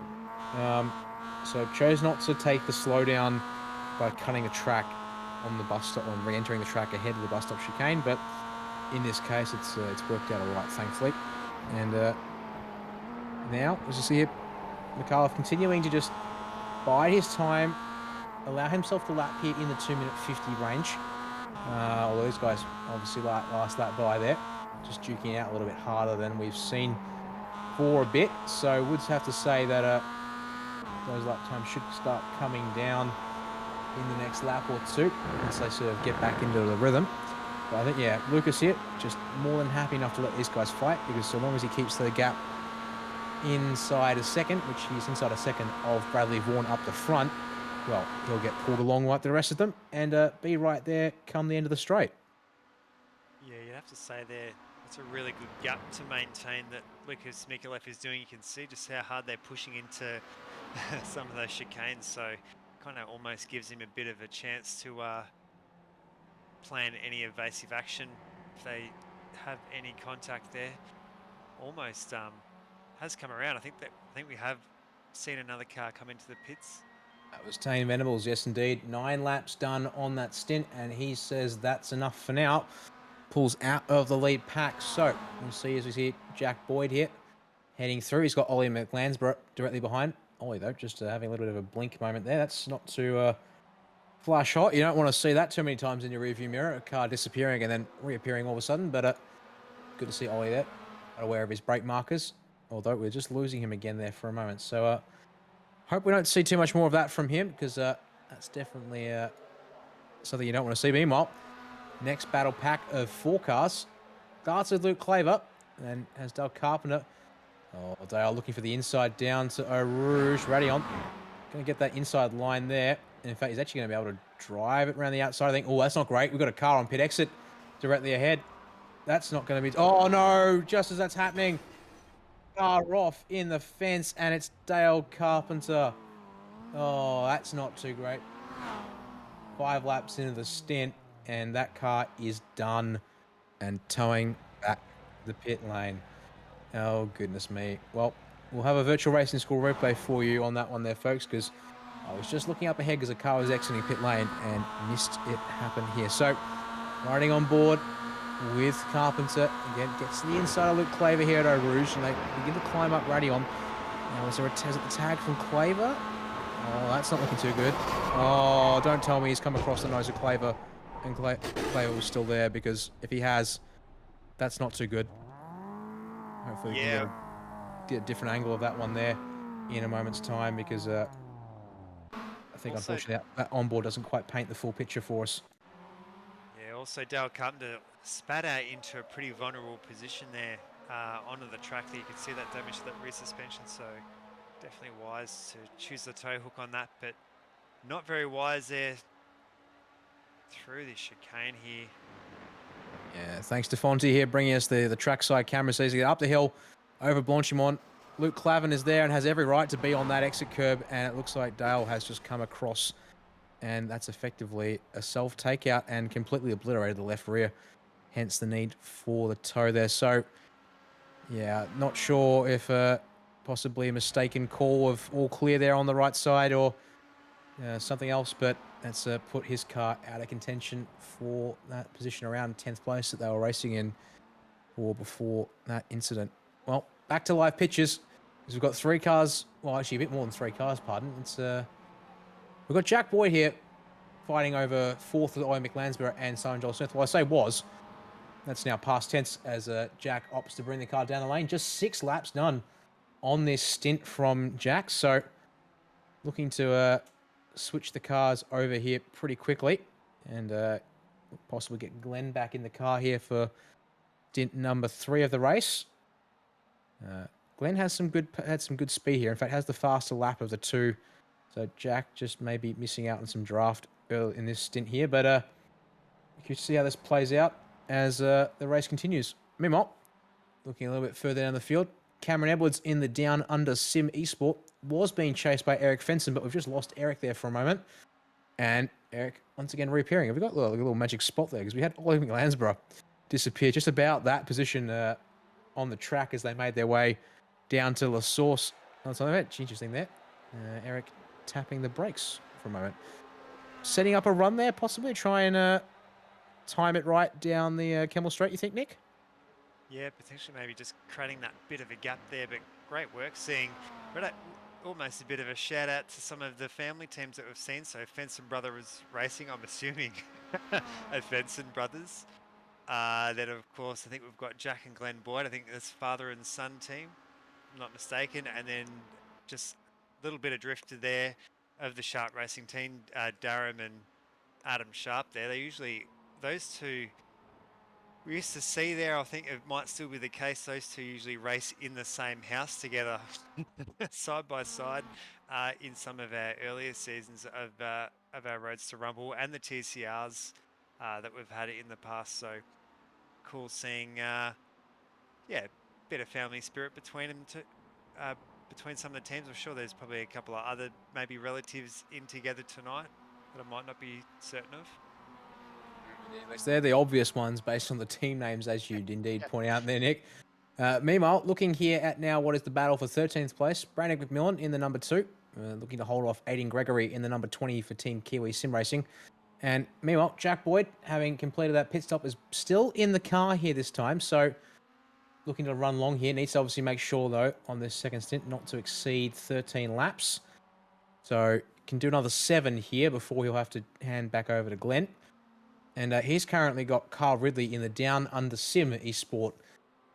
So chose not to take the slowdown by cutting the track on the bus stop and re-entering the track ahead of the bus stop chicane, but in this case it's worked out all right, thankfully. And now as you see here, McAuliffe continuing to just bide his time, allow himself to lap here in the 2-minute 50 range. Although these guys obviously last lap by there, just duking out a little bit harder than we've seen for a bit. So would have to say that those lap times should start coming down in the next lap or two once they sort of get back into the rhythm. But I think, yeah, Lucas here just more than happy enough to let these guys fight, because so long as he keeps the gap inside a second, which he's inside a second of Bradley Vaughan up the front, well, he'll get pulled along like the rest of them and be right there come the end of the straight. have to say there, it's a really good gap to maintain that Lucas Mikulev is doing. You can see just how hard they're pushing into some of those chicanes, so kind of almost gives him a bit of a chance to plan any evasive action if they have any contact there. Almost has come around. I think we have seen another car come into the pits. That was Tane Venables, yes indeed. 9 laps done on that stint, and he says that's enough for now. Pulls out of the lead pack. So we'll see as we see Jack Boyd here heading through. He's got Ollie McLansborough directly behind. Ollie though, just having a little bit of a blink moment there. That's not too flash hot. You don't want to see that too many times in your rearview mirror. A car disappearing and then reappearing all of a sudden. But good to see Ollie there, aware of his brake markers. Although we're just losing him again there for a moment. So hope we don't see too much more of that from him, because that's definitely something you don't want to see. Meanwhile, next battle pack of 4 cars starts with Luke Claver and has Dale Carpenter. Oh, Dale looking for the inside down to Eau Rouge. Radion going to get that inside line there. And in fact, he's actually going to be able to drive it around the outside. I think, oh, that's not great. We've got a car on pit exit directly ahead. That's not going to be... Oh, no, just as that's happening, car off in the fence, and it's Dale Carpenter. Oh, that's not too great. 5 laps into the stint, and that car is done and towing back the pit lane. Oh, goodness me. Well, we'll have a virtual racing school replay for you on that one there, folks, because I was just looking up ahead because a car was exiting pit lane and missed it happen here. So, riding on board with Carpenter. Again, gets to the inside of Luke Claver here at Eau Rouge, and they begin to climb up Radion. Now, is there a tag from Claver? Oh, that's not looking too good. Oh, don't tell me he's come across the nose of Claver and Claver was still there, because if he has, that's not too good. Hopefully we can get a different angle of that one there in a moment's time, because I think also, unfortunately that onboard doesn't quite paint the full picture for us. Yeah, also Dale Carpenter spat out into a pretty vulnerable position there onto the track there. You can see that damage to that rear suspension, so definitely wise to choose the tow hook on that, but not very wise there through this chicane here. Yeah, thanks to Fonty here bringing us the trackside camera. So he's up the hill over Blanchimont. Luke Clavin is there and has every right to be on that exit curb, and it looks like Dale has just come across, and that's effectively a self-takeout and completely obliterated the left rear, hence the need for the tow there. So, yeah, not sure if possibly a mistaken call of all clear there on the right side or something else, but that's put his car out of contention for that position around 10th place that they were racing in or before that incident. Well, back to live pictures, because we've got 3 cars, well, actually a bit more than 3 cars, pardon. It's we've got Jack Boyd here fighting over 4th with Ollie McLansborough and Simon Joel Smith. Well, I say was. That's now past tense as Jack opts to bring the car down the lane. Just 6 laps done on this stint from Jack. So looking to switch the cars over here pretty quickly and possibly get Glenn back in the car here for stint number 3 of the race. Glenn has had some good speed here. In fact, has the faster lap of the 2. So Jack just maybe missing out on some draft early in this stint here. But you can see how this plays out as the race continues. Meanwhile, looking a little bit further down the field, Cameron Edwards in the Down Under Sim Esport was being chased by Eric Fenson, but we've just lost Eric there for a moment. And Eric, once again, reappearing. Have we got a little magic spot there? Because we had Ollie McLansborough disappear just about that position on the track as they made their way down to La Source. That's interesting there. Eric tapping the brakes for a moment. Setting up a run there, possibly try and time it right down the Kemmel Straight, you think, Nick? Yeah, potentially maybe just creating that bit of a gap there, but great work seeing. But almost a bit of a shout out to some of the family teams that we've seen. So Fenson Brothers Racing, I'm assuming, at Fenson Brothers. Then of course, I think we've got Jack and Glenn Boyd. I think that's father and son team, if I'm not mistaken. And then just a little bit of drifter there of the Sharp Racing team, Durham and Adam Sharp there. They usually, those two, we used to see there, I think it might still be the case, those two usually race in the same house together, side by side, in some of our earlier seasons of our Roadster Rumble and the TCRs that we've had in the past. So cool seeing, yeah, a bit of family spirit between them, between some of the teams. I'm sure there's probably a couple of other maybe relatives in together tonight that I might not be certain of. They're the obvious ones based on the team names, as you'd indeed point out there, Nick. Meanwhile, looking here at now what is the battle for 13th place, Brandon McMillan in the number 2, looking to hold off Aiden Gregory in the number 20 for Team Kiwi Sim Racing. And meanwhile, Jack Boyd, having completed that pit stop, is still in the car here this time. So looking to run long here. Needs to obviously make sure, though, on this second stint, not to exceed 13 laps. So can do another 7 here before he'll have to hand back over to Glenn. And he's currently got Carl Ridley in the Down Under Sim Esport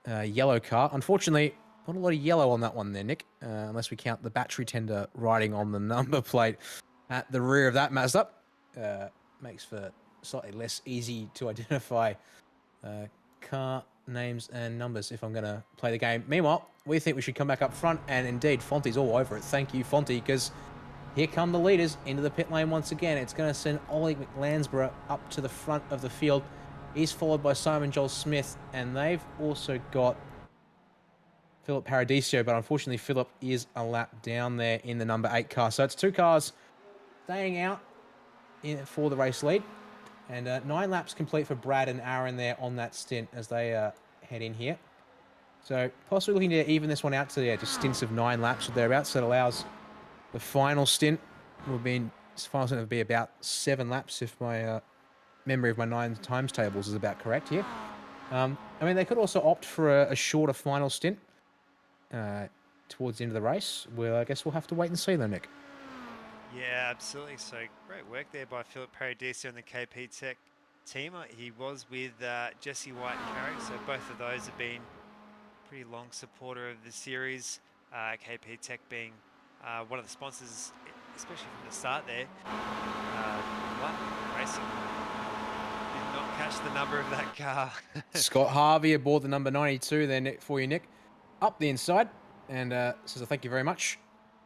yellow car. Unfortunately, not a lot of yellow on that one there, Nick, unless we count the battery tender riding on the number plate at the rear of that Mazda. Makes for slightly less easy to identify car names and numbers if I'm going to play the game. Meanwhile, we think we should come back up front, and indeed, Fonty's all over it. Thank you, Fonty, because here come the leaders into the pit lane once again. It's going to send Ollie McLansborough up to the front of the field. He's followed by Simon Joel Smith, and they've also got Philip Paradiso, but unfortunately Philip is a lap down there in the number 8 car. So it's 2 cars staying out for the race lead, and 9 laps complete for Brad and Aaron there on that stint as they head in here. So possibly looking to even this one out to just stints of 9 laps or thereabouts. That allows the final stint will be about 7 laps if my memory of my 9 times tables is about correct here. I mean, they could also opt for a shorter final stint towards the end of the race. Well, I guess we'll have to wait and see though, Nick. Yeah, absolutely. So great work there by Philip Paradiso and the KP Tech team. He was with Jesse White and Carrick, so both of those have been pretty long supporter of the series. KP Tech being one of the sponsors, especially from the start there. Racing did not catch the number of that car. Scott Harvey aboard the number 92 there, Nick, for you, Nick. Up the inside, and says a thank you very much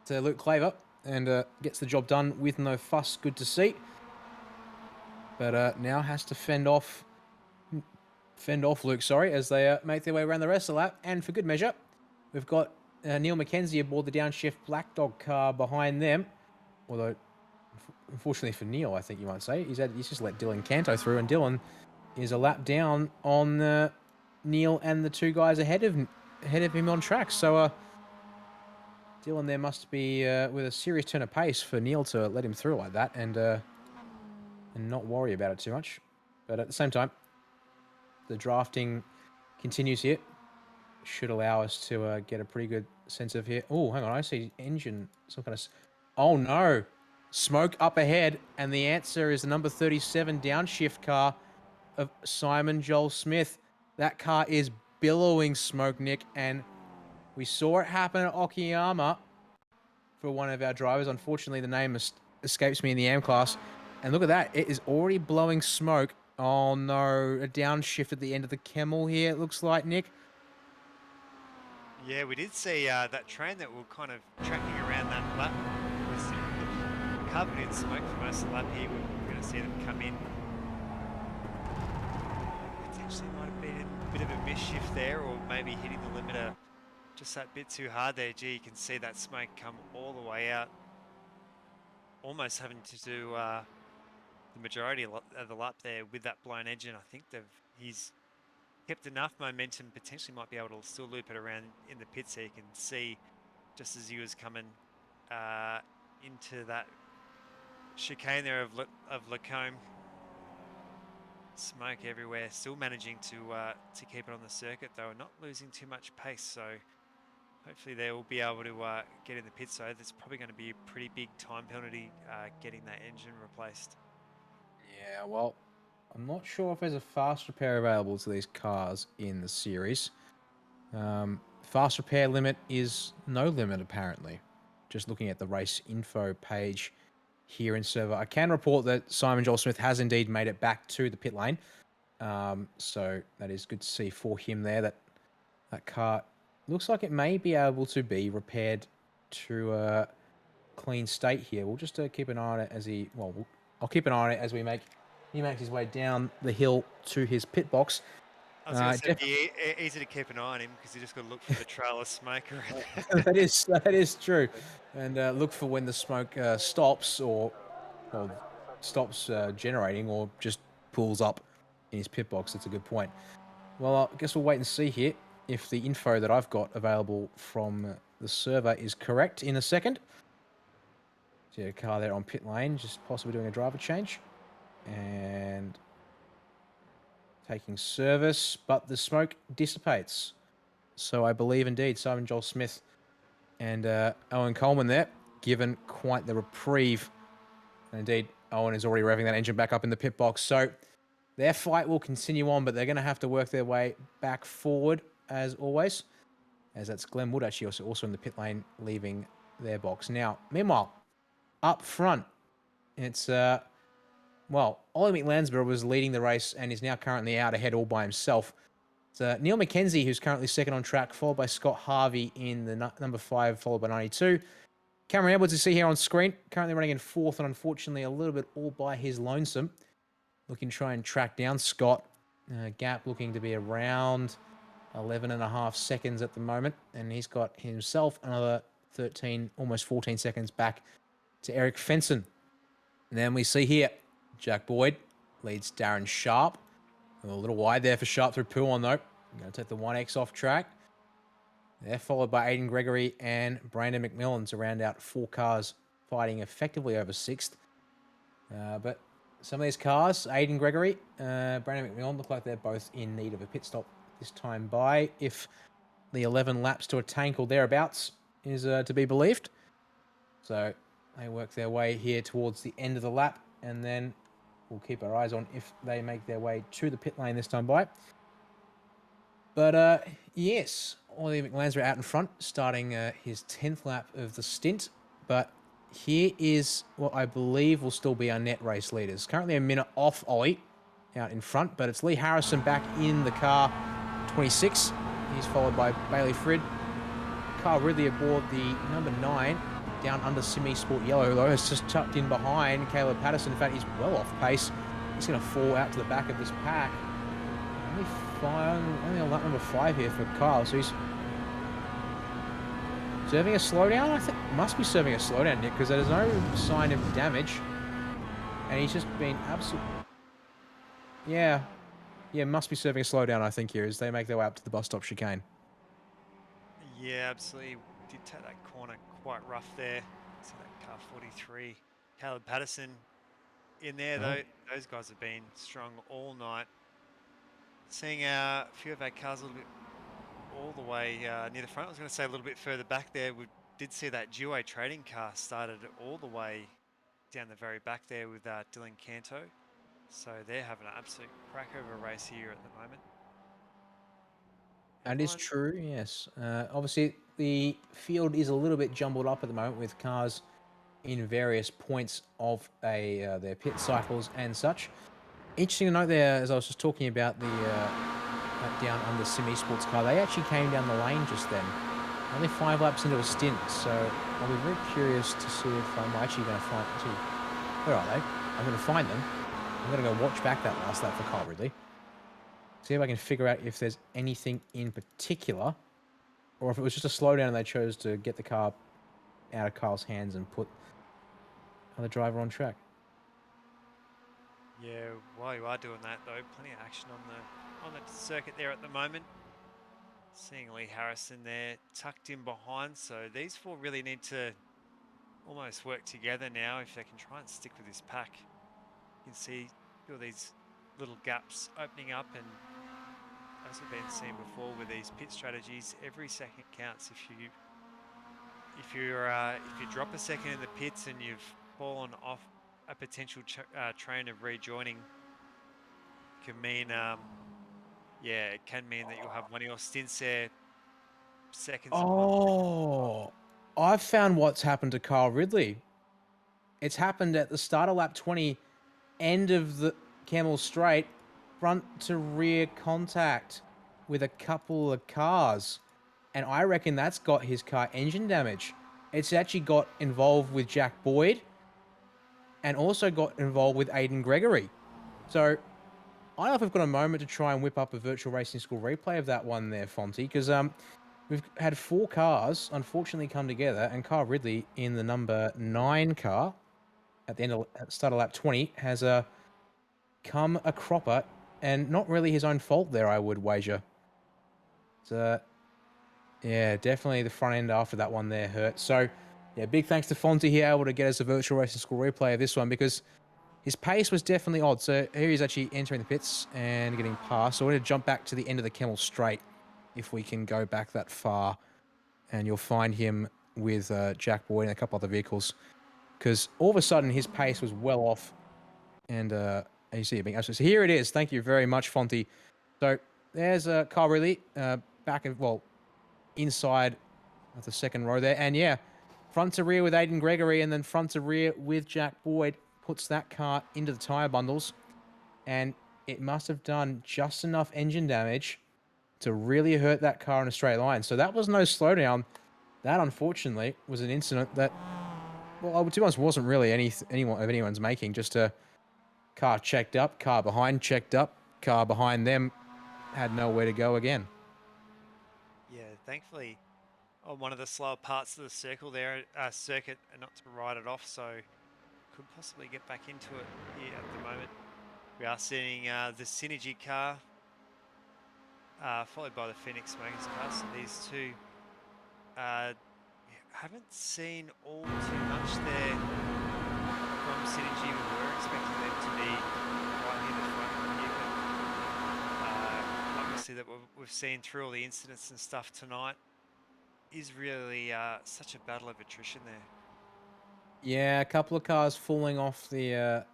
to Luke Claver, and gets the job done with no fuss. Good to see. But now has to fend off Luke, sorry, as they make their way around the rest of the lap. And for good measure, we've got Neil McKenzie aboard the downshift Black Dog car behind them. Although, unfortunately for Neil, I think you might say, he's just let Dylan Canto through, and Dylan is a lap down on Neil and the 2 guys ahead of him on track. So Dylan there must be with a serious turn of pace for Neil to let him through like that and not worry about it too much. But at the same time, the drafting continues here. Should allow us to get a pretty good sense of here. Oh, hang on, I see engine, some kind of... Oh no, smoke up ahead, and the answer is the number 37 downshift car of Simon Joel Smith. That car is billowing smoke, Nick, and we saw it happen at Okayama for one of our drivers. Unfortunately, the name escapes me in the AM class. And look at that. It is already blowing smoke. Oh, no. A downshift at the end of the Kemmel here, it looks like, Nick. Yeah, we did see that train that were kind of tracking around that lap was covered in smoke for most of the lap here. We're going to see them come in. Potentially might have been a bit of a misshift there, or maybe hitting the limiter just that bit too hard there. Gee, you can see that smoke come all the way out. Almost having to do the majority of the lap there with that blown engine. I think he's kept enough momentum, potentially might be able to still loop it around in the pit so you can see just as he was coming into that chicane there of Lacombe. Smoke everywhere, still managing to keep it on the circuit though, and not losing too much pace. So hopefully they will be able to get in the pit. So there's probably going to be a pretty big time penalty getting that engine replaced. Yeah, well, I'm not sure if there's a fast repair available to these cars in the series. Fast repair limit is no limit, apparently. Just looking at the race info page here in server. I can report that Simon Joel Smith has indeed made it back to the pit lane. So that is good to see for him there. That car looks like it may be able to be repaired to a clean state here. We'll just keep an eye on it as I'll keep an eye on it as he makes his way down the hill to his pit box. I was going to say, Def- it'd be easy to keep an eye on him because you just got to look for the trail of smoke around. that is true. And look for when the smoke stops or stops generating or just pulls up in his pit box. That's a good point. Well, I guess we'll wait and see here if the info that I've got available from the server is correct in a second. See a car there on pit lane, just possibly doing a driver change. And taking service, but the smoke dissipates. So I believe indeed Simon Joel Smith and Owen Coleman there, given quite the reprieve. And indeed, Owen is already revving that engine back up in the pit box. So their fight will continue on, but they're going to have to work their way back forward as always. As that's Glenn Wood actually also in the pit lane, leaving their box. Now, meanwhile, up front, it's, well, Ollie McLansborough was leading the race and is now currently out ahead all by himself. It's Neil McKenzie, who's currently second on track, followed by Scott Harvey in the number 5, followed by 92. Cameron Edwards, you see here on screen, currently running in 4th and unfortunately a little bit all by his lonesome. Looking to try and track down Scott. Gap looking to be around 11.5 seconds at the moment. And he's got himself another 13, almost 14 seconds back to Eric Fenson. And then we see here, Jack Boyd leads Darren Sharp. A little wide there for Sharp through Pouon though. Going to take the 1X off track. They're followed by Aiden Gregory and Brandon McMillan to round out 4 cars fighting effectively over 6th. But some of these cars, Aiden Gregory, Brandon McMillan, look like they're both in need of a pit stop this time by, if the 11 laps to a tank or thereabouts is to be believed. So they work their way here towards the end of the lap, and then we'll keep our eyes on if they make their way to the pit lane this time by. But yes, Ollie McLansborough out in front, starting his 10th lap of the stint. But here is what I believe will still be our net race leaders. Currently a minute off Ollie out in front, but it's Lee Harrison back in the car, 26. He's followed by Bailey Frid. Carl Ridley aboard the number 9, down under Simi Sport Yellow, though, has just tucked in behind Caleb Patterson. In fact, he's well off pace. He's going to fall out to the back of this pack. Only on lap number 5 here for Kyle, so he's serving a slowdown. I think must be serving a slowdown, Nick, because there's no sign of damage, and he's just been absolutely, yeah, must be serving a slowdown. I think here as they make their way up to the bus stop chicane. Yeah, absolutely. Did take that corner quite rough there. So that car 43, Caleb Patterson in there though. Those guys have been strong all night. Seeing a few of our cars a little bit all the way near the front. I was going to say a little bit further back there. We did see that duo trading car started all the way down the very back there with Dylan Canto. So they're having an absolute crack over race here at the moment. That is true, yes. Obviously, the field is a little bit jumbled up at the moment with cars in various points of their pit cycles and such. Interesting to note there, as I was just talking about the down under Sim Esports car, they actually came down the lane just then. Only 5 laps into a stint, so I'll be very curious to see if I'm actually going to find... Where are they? I'm going to find them. I'm going to go watch back that last lap for Kyle Ridley. See if I can figure out if there's anything in particular, or if it was just a slowdown and they chose to get the car out of Kyle's hands and put another driver on track. Yeah, while you are doing that though, plenty of action on the circuit there at the moment. Seeing Lee Harrison there tucked in behind, so these 4 really need to almost work together now if they can try and stick with this pack. You can see all these little gaps opening up, and as we've been seeing before with these pit strategies, every second counts. If you drop a second in the pits and you've fallen off a potential train of rejoining, can mean it can mean that you'll have one of your stints there seconds. Oh, I've found what's happened to Kyle Ridley. It's happened at the start of lap 20, end of the Camel Straight, front to rear contact with a couple of cars. And I reckon that's got his car engine damage. It's actually got involved with Jack Boyd and also got involved with Aiden Gregory. So I don't know if we've got a moment to try and whip up a virtual racing school replay of that one there, Fonty, because we've had 4 cars unfortunately come together, and Kyle Ridley in the number 9 car at the start of lap 20 has come a cropper, and not really his own fault there, I would wager. So, yeah, definitely the front end after that one there hurt. So, yeah, big thanks to Fonty here, able to get us a virtual racing school replay of this one, because his pace was definitely odd. So here he's actually entering the pits and getting past. So we're going to jump back to the end of the Kemmel Straight if we can go back that far. And you'll find him with Jack Boyd and a couple other vehicles. Because all of a sudden his pace was well off. And you see it being absolutely. So here it is. Thank you very much, Fonty. So there's Kyle Ridley back of, well, inside of the second row there. And yeah, front to rear with Aiden Gregory, and then front to rear with Jack Boyd. Puts that car into the tyre bundles, and it must have done just enough engine damage to really hurt that car in a straight line. So that was no slowdown. That, unfortunately, was an incident that, well, to be honest, wasn't really anyone's making. Just a car checked up, car behind checked up, car behind them had nowhere to go again. Yeah, thankfully, on one of the slower parts of the circuit, and not to ride it off, so could possibly get back into it here at the moment. We are seeing the Synergy car followed by the Phoenix Smokers car. So these two haven't seen all too much there from Synergy. We were expecting them to be right near the front here, but obviously that we've seen through all the incidents and stuff tonight is really such a battle of attrition there. Yeah, a couple of cars falling off the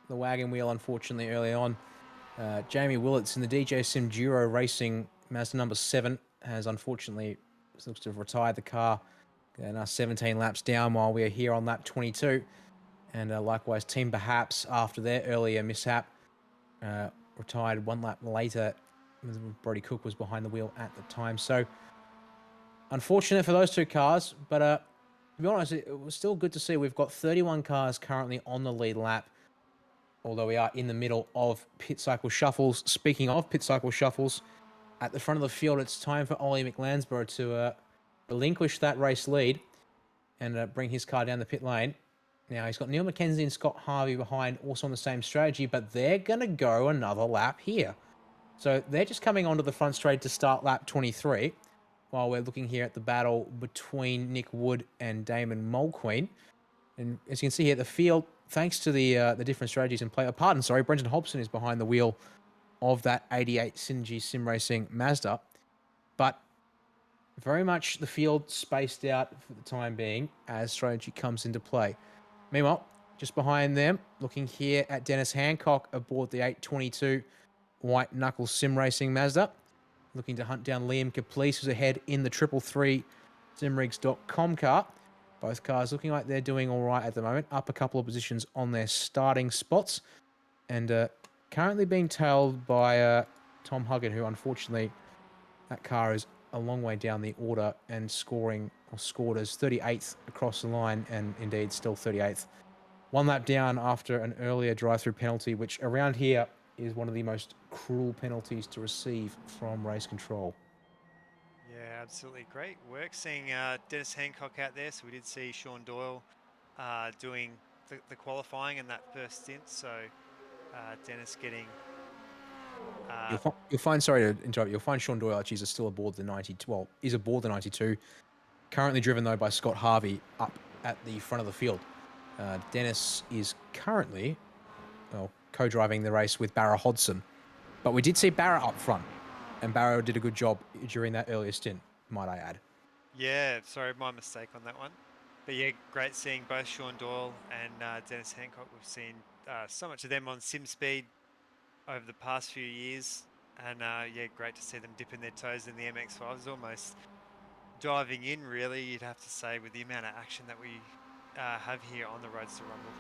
wagon wheel, unfortunately, early on. Jamie Willits in the DJ Sim Duro Racing Mazda number 7 has unfortunately looks to have retired the car. And 17 laps down while we are here on lap 22. And likewise, Team Perhaps, after their earlier mishap, retired 1 lap later. Brody Cook was behind the wheel at the time. So, unfortunate for those 2 cars, but to be honest, it was still good to see. We've got 31 cars currently on the lead lap, although we are in the middle of pit cycle shuffles. Speaking of pit cycle shuffles, at the front of the field, it's time for Ollie McLansborough to relinquish that race lead and bring his car down the pit lane. Now, he's got Neil McKenzie and Scott Harvey behind, also on the same strategy, but they're going to go another lap here. So they're just coming onto the front straight to start lap 23. While we're looking here at the battle between Nick Wood and Damon Mulqueen. And as you can see here, the field, thanks to the different strategies in play, Brendan Hobson is behind the wheel of that 88 Synergy Sim Racing Mazda. But very much the field spaced out for the time being as strategy comes into play. Meanwhile, just behind them, looking here at Dennis Hancock aboard the 822 White Knuckle Sim Racing Mazda. Looking to hunt down Liam Caplice, who's ahead in the 333 Simrigs.com car. Both cars looking like they're doing all right at the moment. Up a couple of positions on their starting spots. And currently being tailed by Tom Huggett, who unfortunately, that car is a long way down the order and scored as 38th across the line, and indeed still 38th. 1 lap down after an earlier drive-through penalty, which around here is one of the most cruel penalties to receive from race control. Yeah, absolutely great work seeing Dennis Hancock out there. So we did see Sean Doyle doing the qualifying in that first stint. So Dennis getting... You'll find, sorry to interrupt, you'll find Sean Doyle actually is still aboard the 92, well, is aboard the 92. Currently driven, though, by Scott Harvey up at the front of the field. Dennis is currently... co-driving the race with Barra Hodson. But we did see Barra up front, and Barra did a good job during that earlier stint, might I add. Yeah, sorry, my mistake on that one. But yeah, great seeing both Sean Doyle and Dennis Hancock. We've seen so much of them on SimSpeed over the past few years. And yeah, great to see them dipping their toes in the MX-5. It's almost diving in, really, you'd have to say, with the amount of action that we have here on the Roadster Rumble.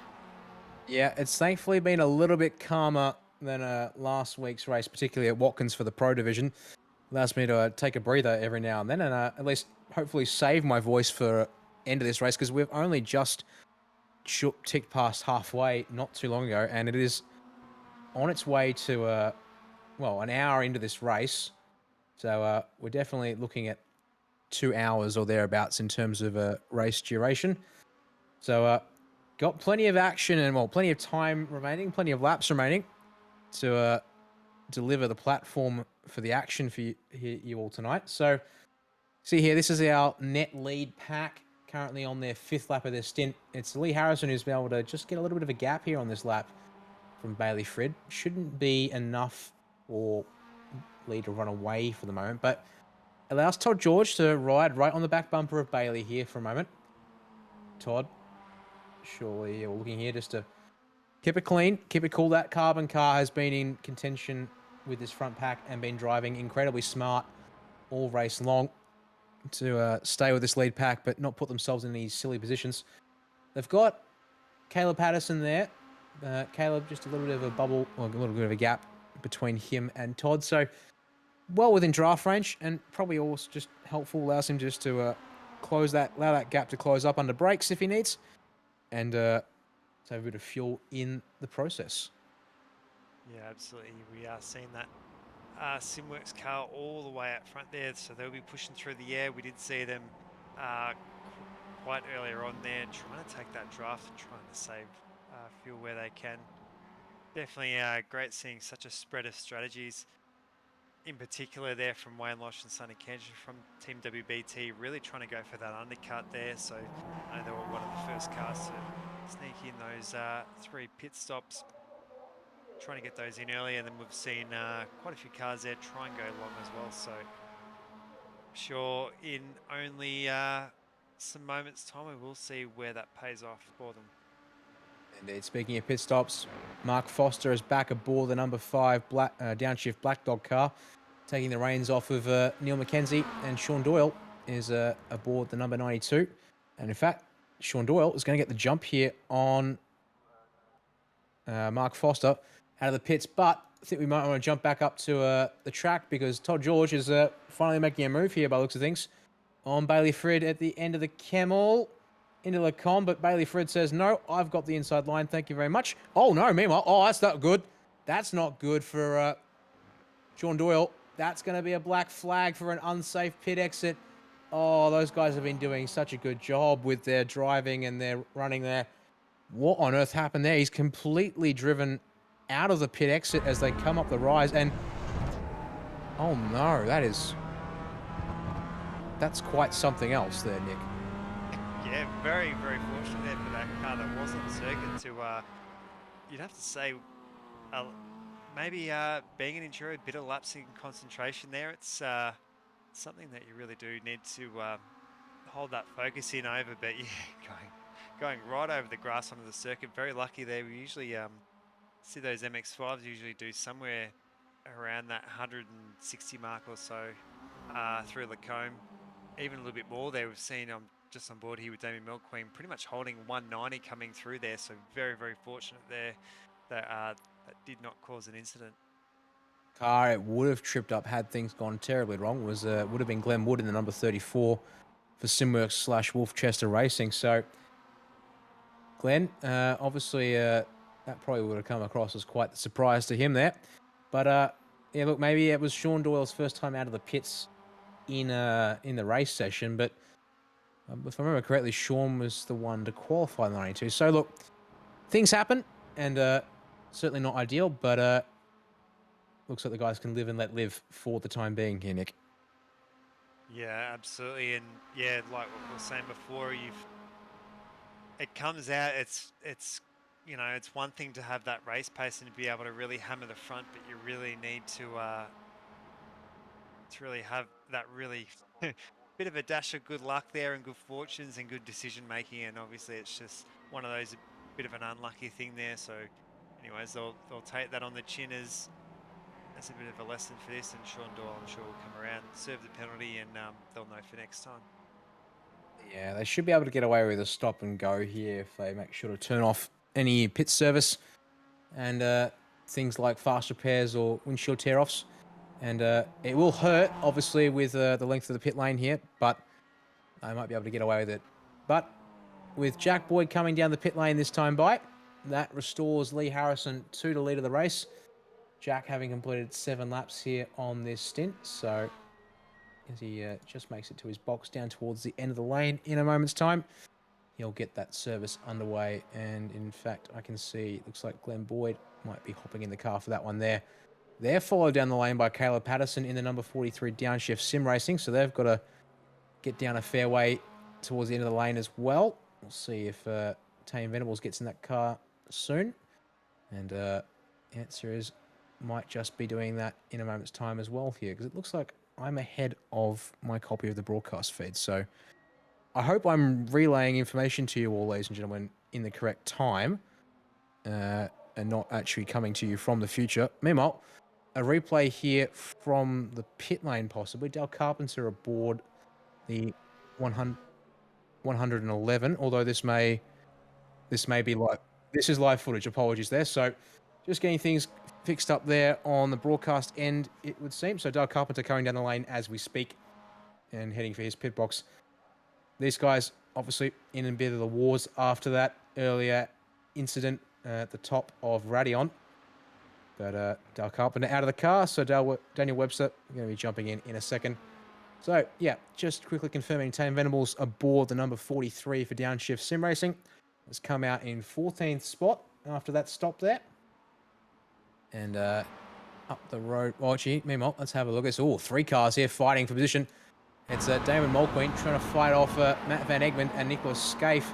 Yeah, it's thankfully been a little bit calmer than last week's race, particularly at Watkins for the Pro Division. Allows me to take a breather every now and then, and at least hopefully save my voice for end of this race, because we've only just ticked past halfway not too long ago, and it is on its way to well, an hour into this race. So we're definitely looking at 2 hours or thereabouts in terms of race duration. So got plenty of action and, well, plenty of time remaining, plenty of laps remaining to deliver the platform for the action for you all tonight. So see here, this is our net lead pack currently on their 5th lap of their stint. It's Lee Harrison who's been able to just get a little bit of a gap here on this lap from Bailey Frid. Shouldn't be enough for Lee to run away for the moment, but allows Todd George to ride right on the back bumper of Bailey here for a moment. Todd, surely we're looking here just to keep it clean, keep it cool. That carbon car has been in contention with this front pack and been driving incredibly smart all race long to stay with this lead pack, but not put themselves in these silly positions. They've got Caleb Patterson there. Caleb, just a little bit of a bubble, or a little bit of a gap between him and Todd. So well within draft range, and probably also just helpful, allows him just to allow that gap to close up under brakes if he needs, and save a bit of fuel in the process. Yeah, absolutely. We are seeing that Simworx car all the way up front there, so they'll be pushing through the air. We did see them quite earlier on there, trying to take that draft and trying to save fuel where they can. Definitely great seeing such a spread of strategies. In particular there from Wayne Losh and Sonny Kenshin from Team WBT, really trying to go for that undercut there. So I know they were one of the first cars to sneak in those 3 pit stops, trying to get those in early, and then we've seen quite a few cars there try and go long as well. So I'm sure in only some moments time we will see where that pays off for them. Indeed. Speaking of pit stops, Mark Foster is back aboard the number 5 downshift Black Dog car, taking the reins off of Neil McKenzie, and Sean Doyle is aboard the number 92. And in fact, Sean Doyle is going to get the jump here on Mark Foster out of the pits, but I think we might want to jump back up to the track because Todd George is finally making a move here by the looks of things on Bailey Frid at the end of the Camel into Lacombe, but Bailey Frid says, no, I've got the inside line. Thank you very much. Oh, no, meanwhile, that's not good. That's not good for Sean Doyle. That's going to be a black flag for an unsafe pit exit. Oh, those guys have been doing such a good job with their driving and their running there. What on earth happened there? He's completely driven out of the pit exit as they come up the rise, and oh no, that's quite something else there, Nick. Yeah, very, very fortunate there for that car that was on the circuit to, you'd have to say, maybe being an enduro, a bit of lapsing concentration there. It's something that you really do need to hold that focus in over, but yeah, going right over the grass onto the circuit. Very lucky there. We usually see those MX-5s usually do somewhere around that 160 mark or so through Lacombe. Even a little bit more there. We've seen just on board here with Damien Milqueen, pretty much holding 190 coming through there. So very, very fortunate there that did not cause an incident. Car it would have tripped up had things gone terribly wrong would have been Glenn Wood in the number 34 for Simworx / Wolfchester Racing. So Glenn, obviously that probably would have come across as quite the surprise to him there. But yeah, look, maybe it was Sean Doyle's first time out of the pits in the race session, but if I remember correctly, Sean was the one to qualify in the 92. So look, things happen, and certainly not ideal, but looks like the guys can live and let live for the time being here, Nick. Yeah, absolutely, and yeah, like what we were saying before, it comes out. It's you know, it's one thing to have that race pace and to be able to really hammer the front, but you really need to really have that really bit of a dash of good luck there and good fortunes and good decision making, and obviously it's just one of those, a bit of an unlucky thing there. So anyways, they'll take that on the chin as a bit of a lesson for this, and Sean Doyle, I'm sure, will come around, serve the penalty, and they'll know for next time. Yeah, they should be able to get away with a stop and go here if they make sure to turn off any pit service and things like fast repairs or windshield tear-offs. And it will hurt, obviously, with the length of the pit lane here, but I might be able to get away with it. But with Jack Boyd coming down the pit lane this time by, that restores Lee Harrison to the lead of the race. Jack having completed 7 laps here on this stint, so as he just makes it to his box down towards the end of the lane in a moment's time, he'll get that service underway. And in fact, I can see, it looks like Glenn Boyd might be hopping in the car for that one there. They're followed down the lane by Caleb Patterson in the number 43 Downshift Sim Racing, so they've got to get down a fair way towards the end of the lane as well. We'll see if Tame Venables gets in that car soon. And the answer is, might just be doing that in a moment's time as well here, because it looks like I'm ahead of my copy of the broadcast feed. So I hope I'm relaying information to you all, ladies and gentlemen, in the correct time, and not actually coming to you from the future. Meanwhile, a replay here from the pit lane, possibly. Dale Carpenter aboard the 111, although this may be live. This is live footage. Apologies there. So just getting things fixed up there on the broadcast end, it would seem. So Dale Carpenter coming down the lane as we speak and heading for his pit box. These guys obviously in a bit of the wars after that earlier incident at the top of Radion. But Dale Carpenter out of the car, so Daniel Webster going to be jumping in a second. So, yeah, just quickly confirming Tame Venables aboard the number 43 for Downshift Sim Racing. Has come out in 14th spot after that stop there. And up the road. Well, gee, meanwhile, let's have a look. It's all 3 cars here fighting for position. It's Damon Mulqueen trying to fight off Matt Van Egmond and Nicholas Scaife.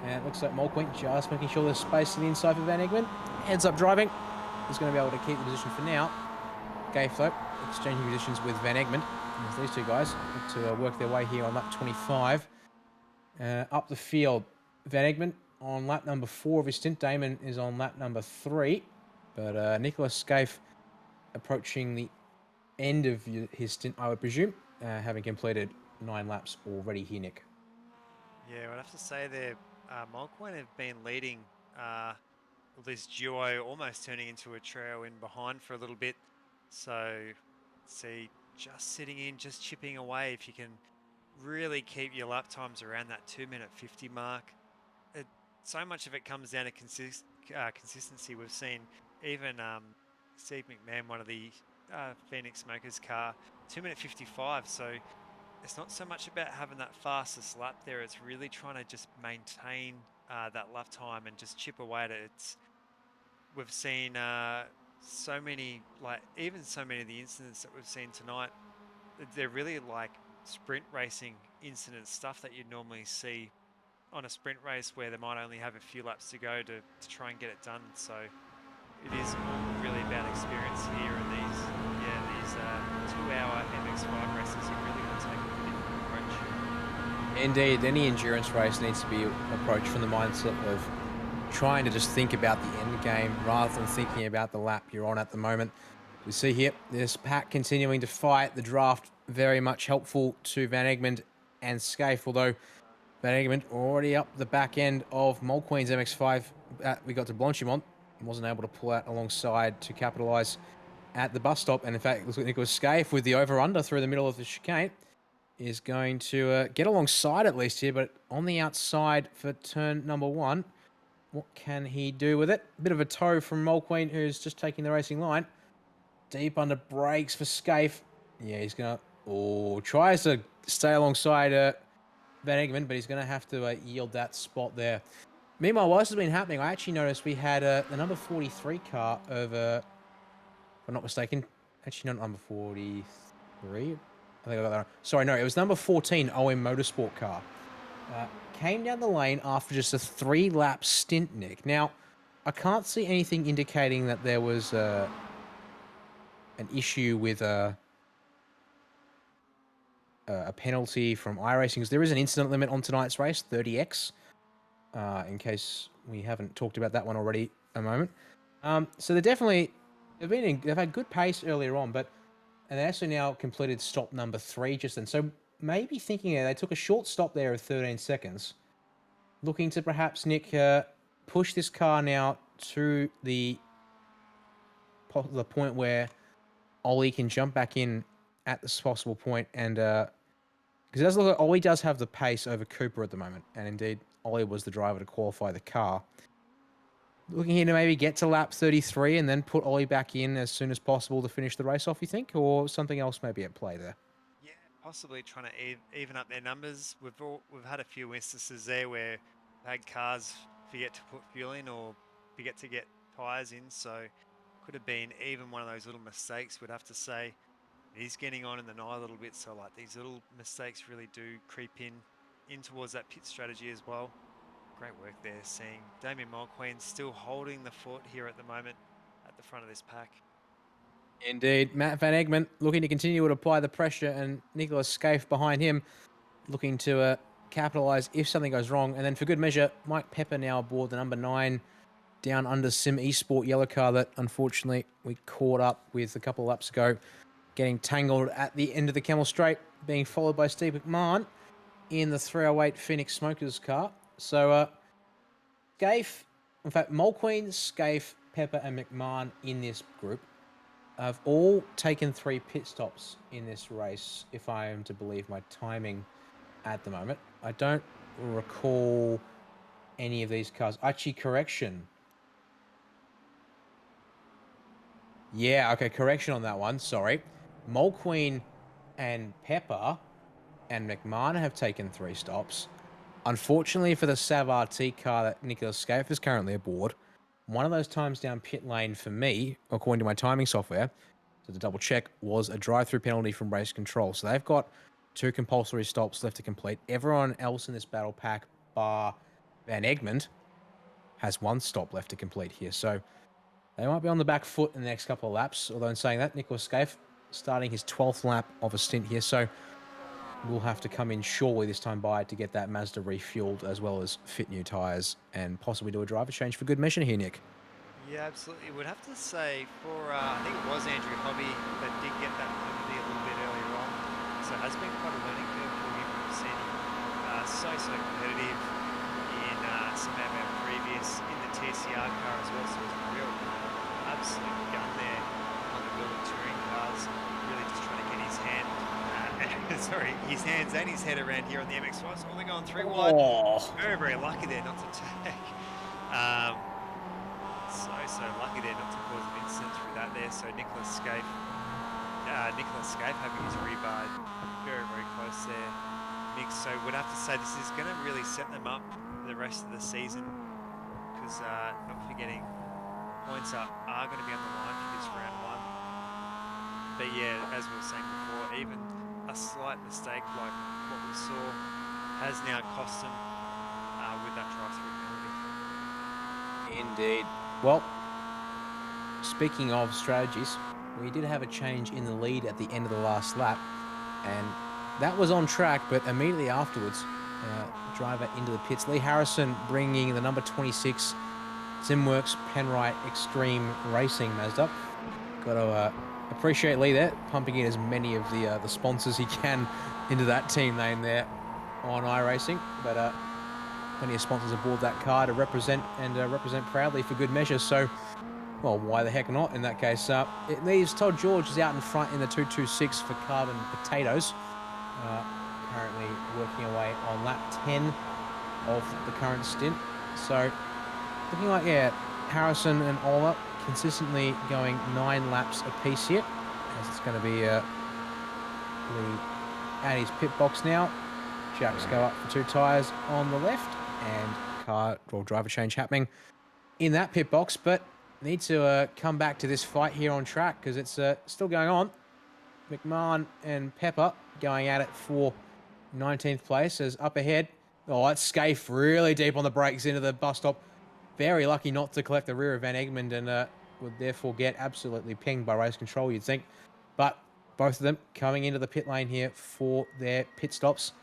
And it looks like Mulqueen just making sure there's space to the inside for Van Egmond. Heads up driving. He's going to be able to keep the position for now. Scaife, though, exchanging positions with Van Egmond. As these two guys look to work their way here on lap 25. Up the field, Van Egmond on lap number 4 of his stint. Damon is on lap number 3. But Nicholas Scaife approaching the end of his stint, I would presume, having completed 9 laps already here, Nick. Yeah, I'd have to say there, Mulqueen have been leading this duo, almost turning into a trio in behind for a little bit. So, see, just sitting in, just chipping away. If you can really keep your lap times around that 2:50 mark, so much of it comes down to consistency. We've seen even Steve McMahon, one of the Phoenix Smokers car, 2:55. So it's not so much about having that fastest lap there. It's really trying to just maintain that lap time and just chip away at it. We've seen so many, even so many of the incidents that we've seen tonight, they're really like sprint racing incidents, stuff that you'd normally see on a sprint race where they might only have a few laps to go to try and get it done. So it is all really about experience here, and these 2-hour MX5 races are really going to take a different approach. Indeed, any endurance race needs to be approached from the mindset of trying to just think about the end game rather than thinking about the lap you're on at the moment. We see here this pack continuing to fight. The draft very much helpful to Van Egmond and Scaife, although Van Egmond already up the back end of Mulqueen's MX5. We got to Blanchimont, wasn't able to pull out alongside to capitalise at the bus stop. And in fact, it looks like Nicholas Scaife with the over-under through the middle of the chicane is going to get alongside at least here, but on the outside for turn number 1. What can he do with it? A bit of a tow from Mulqueen, who's just taking the racing line. Deep under brakes for Scaife. Yeah, he's going to... Oh, tries to stay alongside Van Egmond, but he's going to have to yield that spot there. Meanwhile, while this has been happening, I actually noticed we had the number 43 car over... If I'm not mistaken. Actually, not number 43. I think I got that wrong. Sorry, no, it was number 14, OM Motorsport car. Came down the lane after just a 3-lap stint, Nick. Now, I can't see anything indicating that there was an issue with a penalty from iRacing, because there is an incident limit on tonight's race, 30x, in case we haven't talked about that one already a moment. So they've had good pace earlier on, and they actually now completed stop number 3 just then. So maybe thinking they took a short stop there of 13 seconds, looking to perhaps, Nick, push this car now to the point where Ollie can jump back in at this possible point. And because it does look like Ollie does have the pace over Cooper at the moment, and indeed Ollie was the driver to qualify the car. looking here to maybe get to lap 33 and then put Ollie back in as soon as possible to finish the race off, you think? Or something else maybe at play there? Yeah, possibly trying to even up their numbers. We've had a few instances there where had cars forget to put fuel in or forget to get tyres in, so could have been even one of those little mistakes. We'd have to say he's getting on in the night a little bit, so like these little mistakes really do creep in towards that pit strategy as well. Great work there, seeing Damien Mulqueen still holding the fort here at the moment at the front of this pack. Indeed. Matt Van Egmond looking to continue to apply the pressure, and Nicholas Scaife behind him looking to capitalise if something goes wrong. And then for good measure, Mike Pepper now aboard the number 9 down under Sim Esport yellow car that unfortunately we caught up with a couple of laps ago, getting tangled at the end of the Camel Straight, being followed by Steve McMahon in the 308 Phoenix Smokers car. So, Scaife, in fact, Mulqueen, Scaife, Pepper, and McMahon in this group have all taken 3 pit stops in this race, if I am to believe my timing at the moment. I don't recall any of these cars. Actually, correction. Yeah, okay, correction on that one. Sorry. Mulqueen and Pepper and McMahon have taken 3 stops. Unfortunately for the Sav RT car that Nicholas Scaife is currently aboard, one of those times down pit lane for me, according to my timing software, so to double check, was a drive-through penalty from race control. So they've got 2 compulsory stops left to complete. Everyone else in this battle pack, bar Van Egmond, has 1 stop left to complete here. So they might be on the back foot in the next couple of laps. Although in saying that, Nicholas Scaife starting his 12th lap of a stint here. So we'll have to come in surely this time by to get that Mazda refueled, as well as fit new tyres and possibly do a driver change for good measure here, Nick. Yeah, absolutely. Would have to say for, I think it was Andrew Hobby that did get that penalty a little bit earlier on. So it has been quite a learning curve for him. We've seen him so competitive in some of our previous, in the TCR car as well. So it's a real absolute gun there on the World Touring cars. Really just trying to get his hand, his hands and his head around here on the MX-5. So they're going 3 wide. Very, very lucky there not to take. So lucky there not to cause an incident through that there. So Nicholas Scaife having his rebar very, very close there. Mix. So we'd have to say this is going to really set them up for the rest of the season, because not forgetting points are going to be on the line for this round 1. But yeah, as we were saying before, even a slight mistake like what we saw has now cost them with that drive-through penalty. Indeed. Well, speaking of strategies, we did have a change in the lead at the end of the last lap, and that was on track, but immediately afterwards, driver into the pits. Lee Harrison bringing the number 26 Simworx Penrite Extreme Racing Mazda. Got to appreciate Lee there, pumping in as many of the sponsors he can into that team name there on iRacing, but plenty of sponsors aboard that car to represent, and represent proudly for good measure. So, well, why the heck not in that case? It leaves Todd George is out in front in the 226 for Carbon Potatoes. Currently working away on lap 10 of the current stint. So, looking like, yeah, Harrison and Ola consistently going 9 laps apiece here, as it's going to be Lee at his pit box now. Jacks go up for 2 tyres on the left, and car or driver change happening in that pit box, but need to come back to this fight here on track, because it's still going on. McMahon and Pepper going at it for 19th place, as up ahead. Oh, that's Scaife really deep on the brakes into the bus stop. Very lucky not to collect the rear of Van Egmond, and would therefore get absolutely pinged by race control, you'd think. But both of them coming into the pit lane here for their pit stops.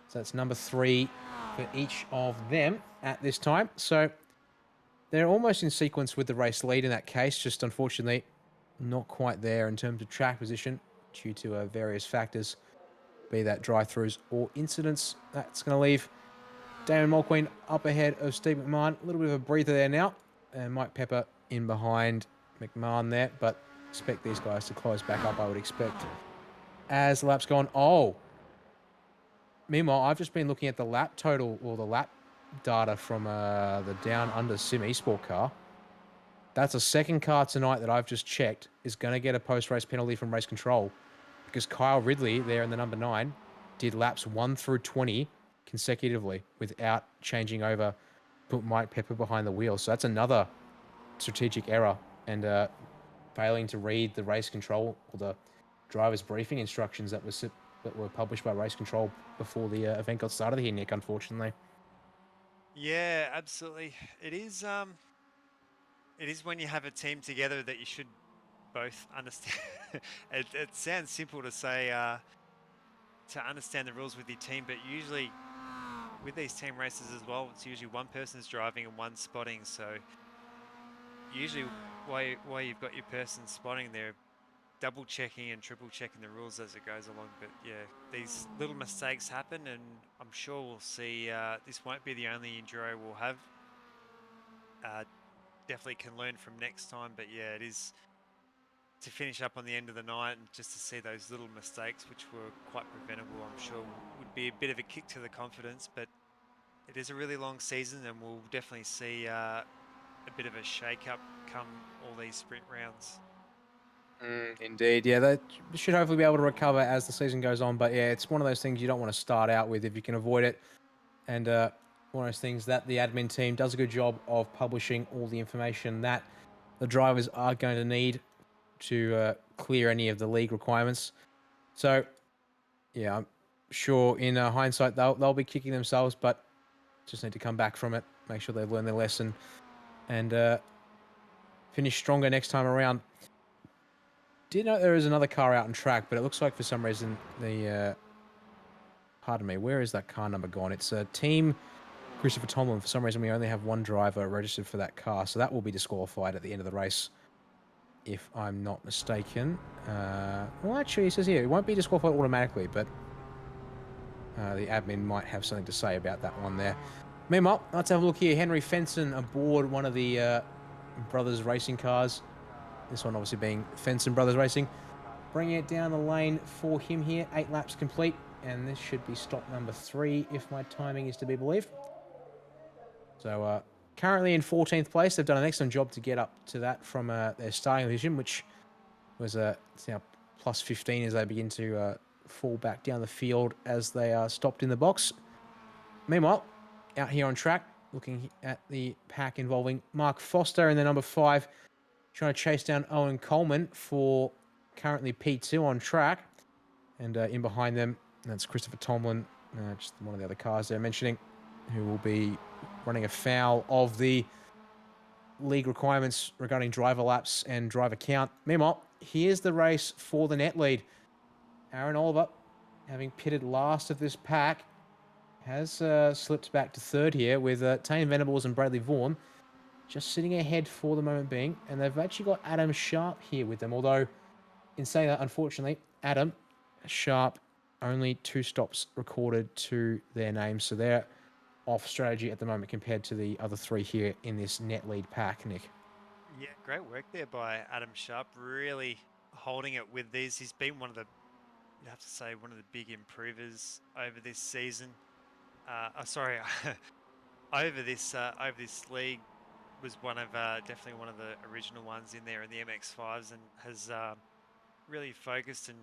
So that's number 3 for each of them at this time. So they're almost in sequence with the race lead in that case, just unfortunately not quite there in terms of track position due to various factors, be that drive-throughs or incidents. That's going to leave Damon Mulqueen up ahead of Steve McMahon. A little bit of a breather there now, and Mike Pepper in behind McMahon there, but expect these guys to close back up, I would expect, as the laps go on. Oh, meanwhile, I've just been looking at the lap total, or the lap data from the Down Under Sim Esport car. That's a second car tonight that I've just checked is going to get a post-race penalty from race control because Kyle Ridley there in the number 9 did laps 1 through 20 consecutively without changing over, put Mike Pepper behind the wheel. So that's another strategic error and failing to read the race control or the driver's briefing instructions that were published by race control before the event got started here, Nick, unfortunately. Yeah, absolutely. It is when you have a team together that you should both understand. It sounds simple to say to understand the rules with your team, but usually with these team races as well, it's usually one person's driving and one spotting. So usually while you've got your person spotting, they're double checking and triple checking the rules as it goes along. But yeah, these little mistakes happen, and I'm sure we'll see. This won't be the only enduro we'll have. Definitely can learn from next time, but yeah, it is to finish up on the end of the night and just to see those little mistakes, which were quite preventable, I'm sure would be a bit of a kick to the confidence. But it is a really long season, and we'll definitely see a bit of a shake-up come all these sprint rounds. Indeed, yeah, they should hopefully be able to recover as the season goes on. But yeah, it's one of those things you don't want to start out with if you can avoid it. And one of those things that the admin team does a good job of publishing all the information that the drivers are going to need to clear any of the league requirements. So yeah, I'm sure in hindsight they'll be kicking themselves, but just need to come back from it, make sure they've learned their lesson, and finish stronger next time around. Did know there is another car out on track, but it looks like for some reason the pardon me, where is that car number gone? It's a team Christopher Tomlin. For some reason, we only have one driver registered for that car, so that will be disqualified at the end of the race, if I'm not mistaken. Well, actually, it says here it won't be disqualified automatically, but the admin might have something to say about that one there. Meanwhile, let's have a look here. Henry Fenson aboard one of the brothers racing cars. This one obviously being Fenson Brothers Racing. Bringing it down the lane for him here. 8 laps complete. And this should be stop number 3, if my timing is to be believed. So currently in 14th place. They've done an excellent job to get up to that from their starting position, which was it's now plus 15 as they begin to fall back down the field as they are stopped in the box. Meanwhile, out here on track, looking at the pack involving Mark Foster in the number 5, trying to chase down Owen Coleman for currently P2 on track. And in behind them, that's Christopher Tomlin, just one of the other cars they're mentioning, who will be running afoul of the league requirements regarding driver laps and driver count. Meanwhile, here's the race for the net lead. Aaron Oliver, having pitted last of this pack, has slipped back to 3rd here with Tane Venables and Bradley Vaughan just sitting ahead for the moment being. And they've actually got Adam Sharp here with them, although in saying that, unfortunately, Adam Sharp, only 2 stops recorded to their names, so they're off strategy at the moment compared to the other 3 here in this net lead pack, Nick. Yeah, great work there by Adam Sharp, really holding it with these. He's been one of the, you have to say, one of the big improvers over this season. Over this league. Was one of definitely one of the original ones in there in the MX-5s, and has really focused and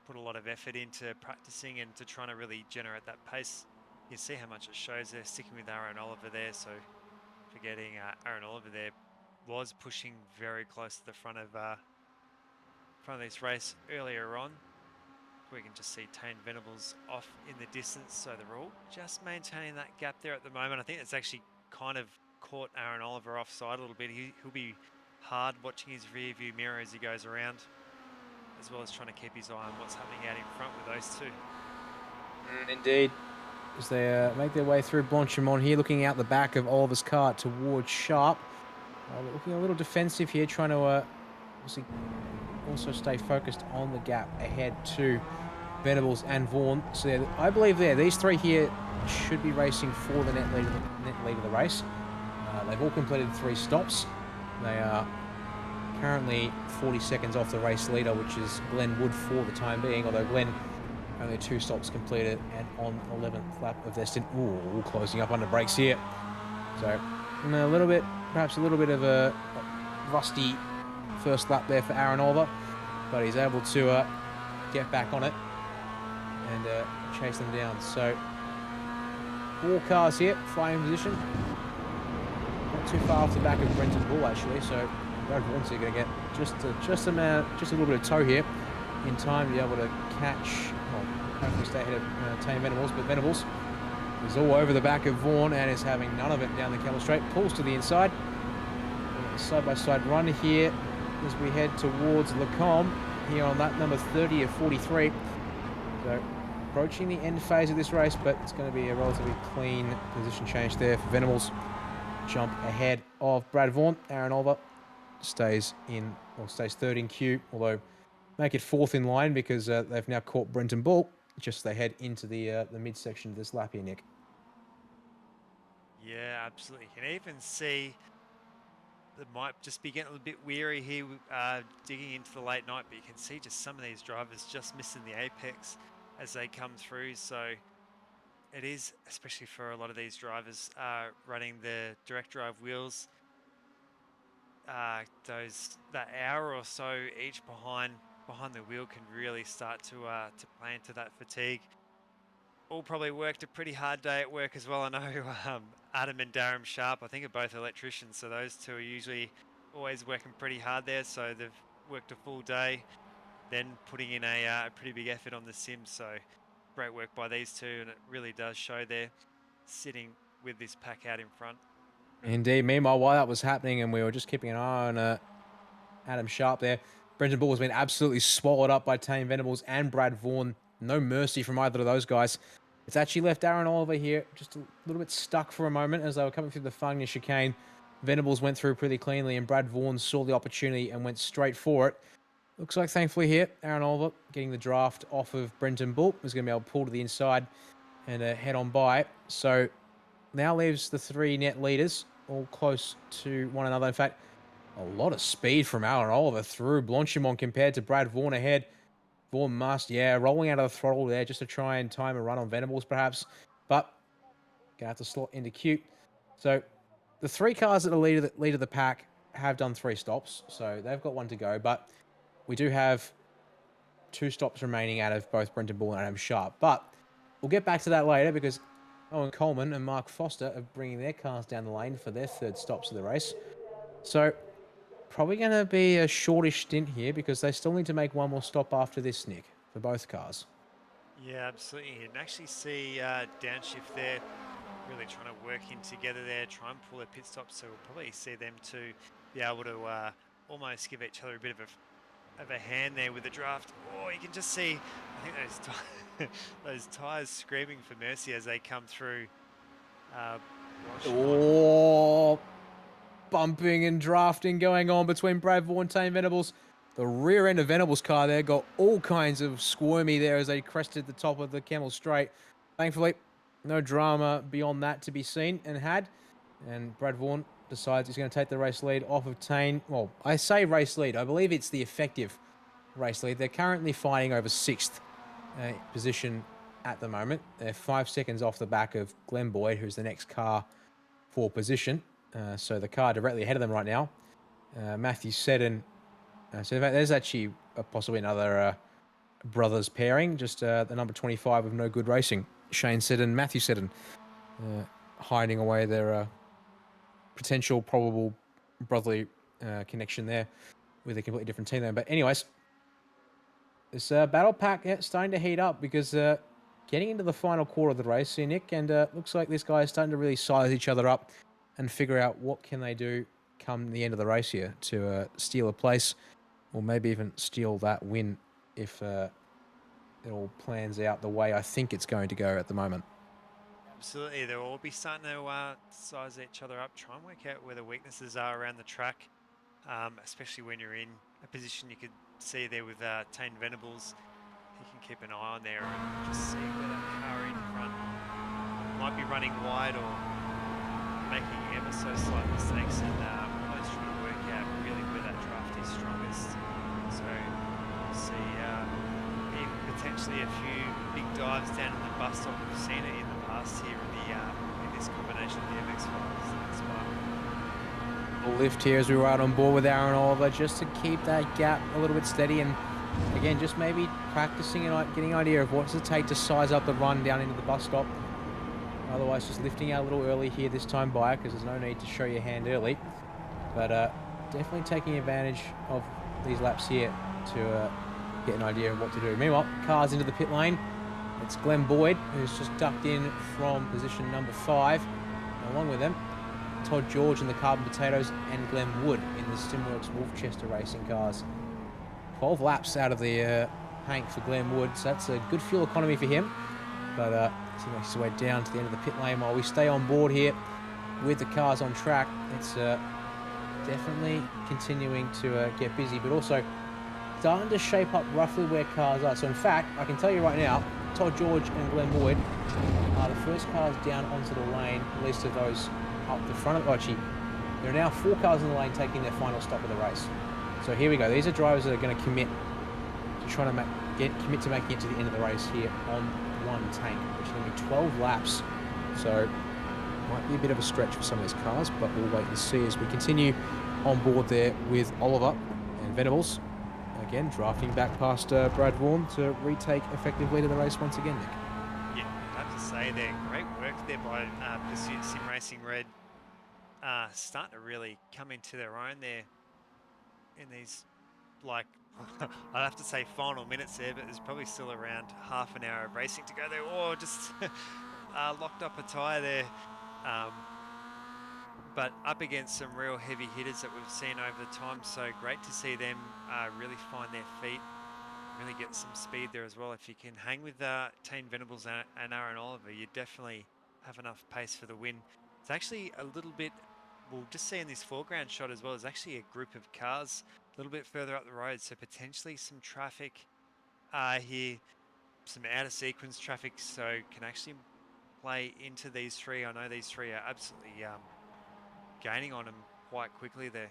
put a lot of effort into practicing and to trying to really generate that pace. You see how much it shows there, sticking with Aaron Oliver there. So forgetting Aaron Oliver there was pushing very close to the front of this race earlier on. We can just see Tane Venables off in the distance, so they're all just maintaining that gap there at the moment. I think it's actually kind of caught Aaron Oliver offside a little bit. He'll be hard watching his rear view mirror as he goes around, as well as trying to keep his eye on what's happening out in front with those two. Indeed. As they make their way through Blanchimont here, looking out the back of Oliver's car towards Sharp. Looking a little defensive here, trying to obviously also stay focused on the gap ahead to Venables and Vaughan. So I believe these 3 here should be racing for the net lead of the race. They've all completed 3 stops. They are currently 40 seconds off the race leader, which is Glenn Wood for the time being, although Glenn Only 2 stops completed and on 11th lap of their stint. Ooh, closing up under brakes here. So a little bit, perhaps a little bit of a rusty first lap there for Aaron Oliver, but he's able to get back on it and chase them down. So 4 cars here, flying position. Not too far off the back of Brenton Bull actually, so Brad Vaughan's going to get just a little bit of tow here in time to be able to catch, well, hopefully stay ahead of Tame Venables, but Venables is all over the back of Vaughan and is having none of it down the Camel Straight. Pulls to the inside. Side-by-side run here as we head towards Lacombe here on lap number 30 of 43. So approaching the end phase of this race, but it's going to be a relatively clean position change there for Venables. Jump ahead of Brad Vaughan. Aaron Oliver stays third in queue, although make it 4th in line because they've now caught Brenton Bull just as they head into the midsection of this lap here, Nick. Yeah, absolutely. You can even see that might just be getting a little bit weary here, digging into the late night, but you can see just some of these drivers just missing the apex as they come through. So it is, especially for a lot of these drivers running the direct drive wheels, that hour or so each behind the wheel can really start to play into that fatigue. All probably worked a pretty hard day at work as well. I know Adam and Darren Sharp, I think, are both electricians, so those two are usually always working pretty hard there. So they've worked a full day, then putting in a pretty big effort on the sim. So great work by these two, and it really does show there, sitting with this pack out in front. Indeed. Meanwhile, while that was happening and we were just keeping an eye on Adam Sharp there, Brenton Bull has been absolutely swallowed up by Tame Venables and Brad Vaughan. No mercy from either of those guys. It's actually left Aaron Oliver here just a little bit stuck for a moment as they were coming through the Fungner chicane. Venables went through pretty cleanly and Brad Vaughan saw the opportunity and went straight for it. Looks like, thankfully here, Aaron Oliver getting the draft off of Brenton Bull is going to be able to pull to the inside and head on by. So now leaves the 3 net leaders all close to one another. In fact, a lot of speed from Aaron Oliver through Blanchimont compared to Brad Vaughan ahead. Vaughan must, rolling out of the throttle there just to try and time a run on Venables perhaps, but gonna have to slot into queue. So the 3 cars that are lead of the pack have done 3 stops, so they've got 1 to go, but we do have 2 stops remaining out of both Brenton Bull and Adam Sharp. But we'll get back to that later because Owen Coleman and Mark Foster are bringing their cars down the lane for their 3rd stops of the race. So probably going to be a shortish stint here because they still need to make 1 more stop after this, Nick, for both cars. Yeah, absolutely. You can actually see downshift there, really trying to work in together there, try and pull their pit stops. So we'll probably see them two be able to almost give each other a bit of a hand there with the draft. Oh, you can just see, I think those tyres screaming for mercy as they come through. Oh, bumping and drafting going on between Brad Vaughan and Tame Venables. The rear end of Venables' car there got all kinds of squirmy there as they crested the top of the Camel Straight. Thankfully, no drama beyond that to be seen and had. And Brad Vaughan decides he's going to take the race lead off of Tame. Well, I say race lead. I believe it's the effective race lead. They're currently fighting over 6th position at the moment. They're 5 seconds off the back of Glenn Boyd, who's the next car for position. So the car directly ahead of them right now. Matthew Seddon. So in fact, there's actually possibly another brothers pairing. Just the number 25 of No Good Racing. Shane Seddon, Matthew Seddon. Hiding away their potential probable brotherly connection there with a completely different team there. But anyways, this battle pack starting to heat up because getting into the final quarter of the race here, Nick, and looks like this guy is starting to really size each other up and figure out what can they do come the end of the race here to steal a place or maybe even steal that win if it all plans out the way I think it's going to go at the moment. Absolutely, they'll all be starting to size each other up, try and work out where the weaknesses are around the track, especially when you're in a position you could see there with Tane Venables. You can keep an eye on there and just see where that car in front might be running wide or making ever so slight mistakes, and always trying to work out really where that draft is strongest. So we'll see even potentially a few big dives down in the bus stop. We've seen it in the past here in this combination of the MX-5s and Spa. We'll lift here as we ride on board with Aaron Oliver just to keep that gap a little bit steady, and again, just maybe practicing and getting an idea of what does it take to size up the run down into the bus stop. Otherwise, just lifting out a little early here this time by, because there's no need to show your hand early. But definitely taking advantage of these laps here to get an idea of what to do. Meanwhile, cars into the pit lane. It's Glenn Boyd, who's just ducked in from position number 5. And along with them, Todd George in the Carbon Potatoes and Glenn Wood in the Simworx Wolfchester Racing cars. 12 laps out of the Hank for Glenn Wood, so that's a good fuel economy for him. But as he makes his way down to the end of the pit lane while we stay on board here with the cars on track, it's definitely continuing to get busy, but also starting to shape up roughly where cars are. So in fact, I can tell you right now, Todd George and Glenn Boyd are the first cars down onto the lane, at least of those up the front of Archie. There are now 4 cars in the lane taking their final stop of the race. So here we go. These are drivers that are going to commit to trying to commit to making it to the end of the race here on one tank, which is going to be 12 laps. So might be a bit of a stretch for some of these cars, but we'll wait and see as we continue on board there with Oliver and Venables. Again, drafting back past Brad Vaughan to retake effective lead of the race once again, Nick. Yeah, I have to say there, great work there by Pursuit Sim Racing Red. Starting to really come into their own there in these, like, I'd have to say final minutes there, but there's probably still around half an hour of racing to go there. Oh, just locked up a tyre there. But up against some real heavy hitters that we've seen over the time, so great to see them really find their feet, really get some speed there as well. If you can hang with Team Venables and Aaron Oliver, you definitely have enough pace for the win. It's actually a little bit, we'll just see in this foreground shot as well, there's actually a group of cars a little bit further up the road, so potentially some traffic here, some out of sequence traffic, so can actually play into these 3. I know these 3 are absolutely gaining on them quite quickly there.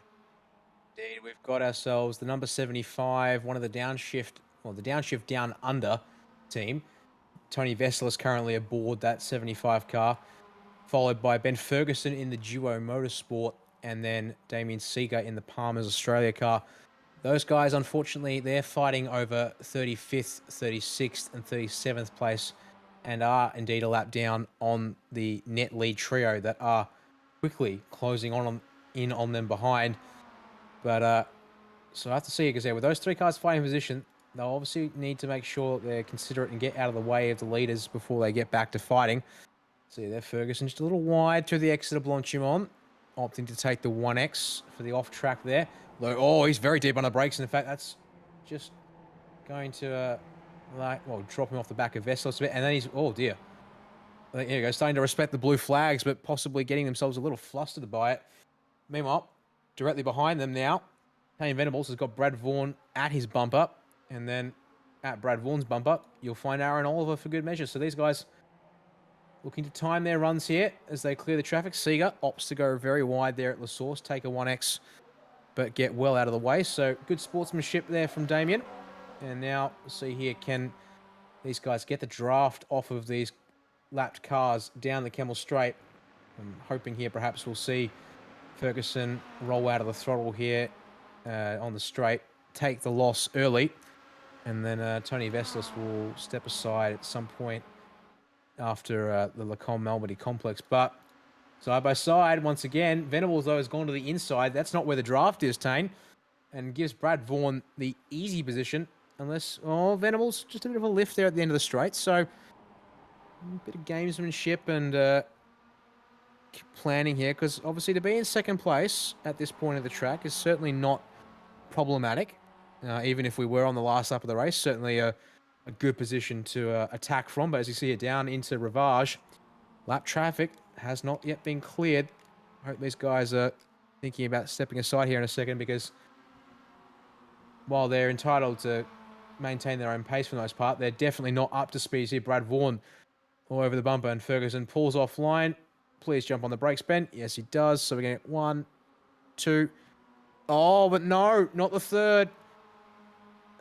Indeed, we've got ourselves the number 75, one of the downshift, well, the downshift down under team. Tony Vessel is currently aboard that 75 car, followed by Ben Ferguson in the Duo Motorsport, and then Damien Seeger in the Palmer's Australia car. Those guys, unfortunately, they're fighting over 35th, 36th, and 37th place, and are indeed a lap down on the net lead trio that are quickly closing in on them behind. But so I have to see, because with those 3 cars fighting position, they'll obviously need to make sure they're considerate and get out of the way of the leaders before they get back to fighting. See there, Ferguson just a little wide through the exit of Blanchimont, opting to take the 1X for the off track there. Oh, he's very deep on the brakes, and in fact, that's just going to drop him off the back of Vesselos a bit, and then he's, oh dear. Here you go, starting to respect the blue flags, but possibly getting themselves a little flustered by it. Meanwhile, directly behind them now, Tane Venables has got Brad Vaughan at his bumper, and then at Brad Vaughan's bumper, you'll find Aaron Oliver for good measure. So these guys looking to time their runs here as they clear the traffic. Seeger opts to go very wide there at La Source, take a 1X, but get well out of the way. So good sportsmanship there from Damien. And now, see here, can these guys get the draft off of these lapped cars down the Kemmel Straight? I'm hoping here perhaps we'll see Ferguson roll out of the throttle here on the straight, take the loss early, and then Tony Veslis will step aside at some point after the Lacombe Malmedy complex. But side by side, once again, Venables, though, has gone to the inside. That's not where the draft is, Tane, and gives Brad Vaughan the easy position, unless, oh, Venables, just a bit of a lift there at the end of the straight. So a bit of gamesmanship and planning here, because obviously to be in second place at this point of the track is certainly not problematic. Even if we were on the last lap of the race, certainly a good position to attack from. But as you see it down into Rivage, lap traffic has not yet been cleared. I hope these guys are thinking about stepping aside here in a second, because while they're entitled to maintain their own pace for the most part, they're definitely not up to speed. See Brad Vaughan all over the bumper, and Ferguson pulls offline. Please jump on the brakes, Ben. Yes, he does. So we're going to get 1, 2. Oh, but no, not the third.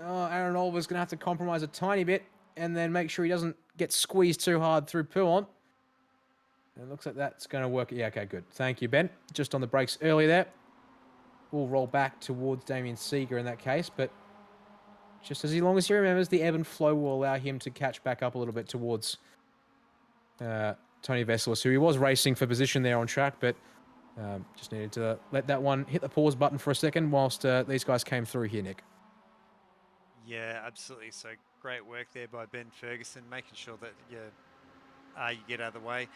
Oh, Aaron Oliver's going to have to compromise a tiny bit. and then make sure he doesn't get squeezed too hard through Puon. It looks like that's going to work. Yeah, okay, good. Thank you, Ben. Just on the brakes earlier there. We'll roll back towards Damien Seeger in that case, but just as long as he remembers, the ebb and flow will allow him to catch back up a little bit towards Tony Vesselis, who he was racing for position there on track, but just needed to let that one hit the pause button for a second whilst these guys came through here, Nick. Yeah, absolutely. So great work there by Ben Ferguson, making sure that you get out of the way.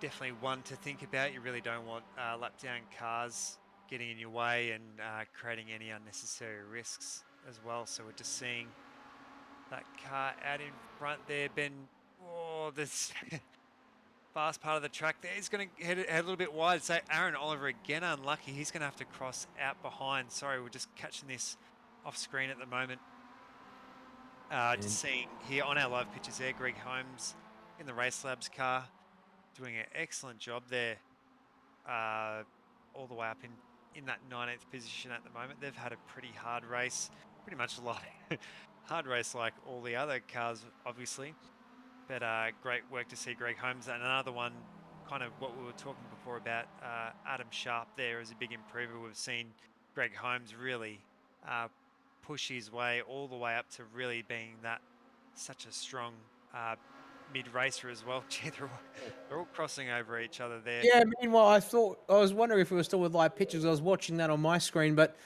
Definitely one to think about. You really don't want lap down cars getting in your way and creating any unnecessary risks as well. So we're just seeing that car out in front there. Ben, oh, this fast part of the track there. He's going to head a little bit wide. So Aaron Oliver again unlucky. He's going to have to cross out behind. Sorry, we're just catching this off screen at the moment. Just seeing here on our live pictures there, Greg Holmes in the Race Labs car doing an excellent job there, all the way up in that 19th position at the moment. They've had a pretty hard race, pretty much a lot hard race like all the other cars, obviously. But great work to see Greg Holmes. And another one, kind of what we were talking before about Adam Sharp there as a big improver. We've seen Greg Holmes really push his way all the way up to really being such a strong mid-racer as well. Gee, they're all crossing over each other there. Yeah, meanwhile, I was wondering if we were still with live pictures. I was watching that on my screen, but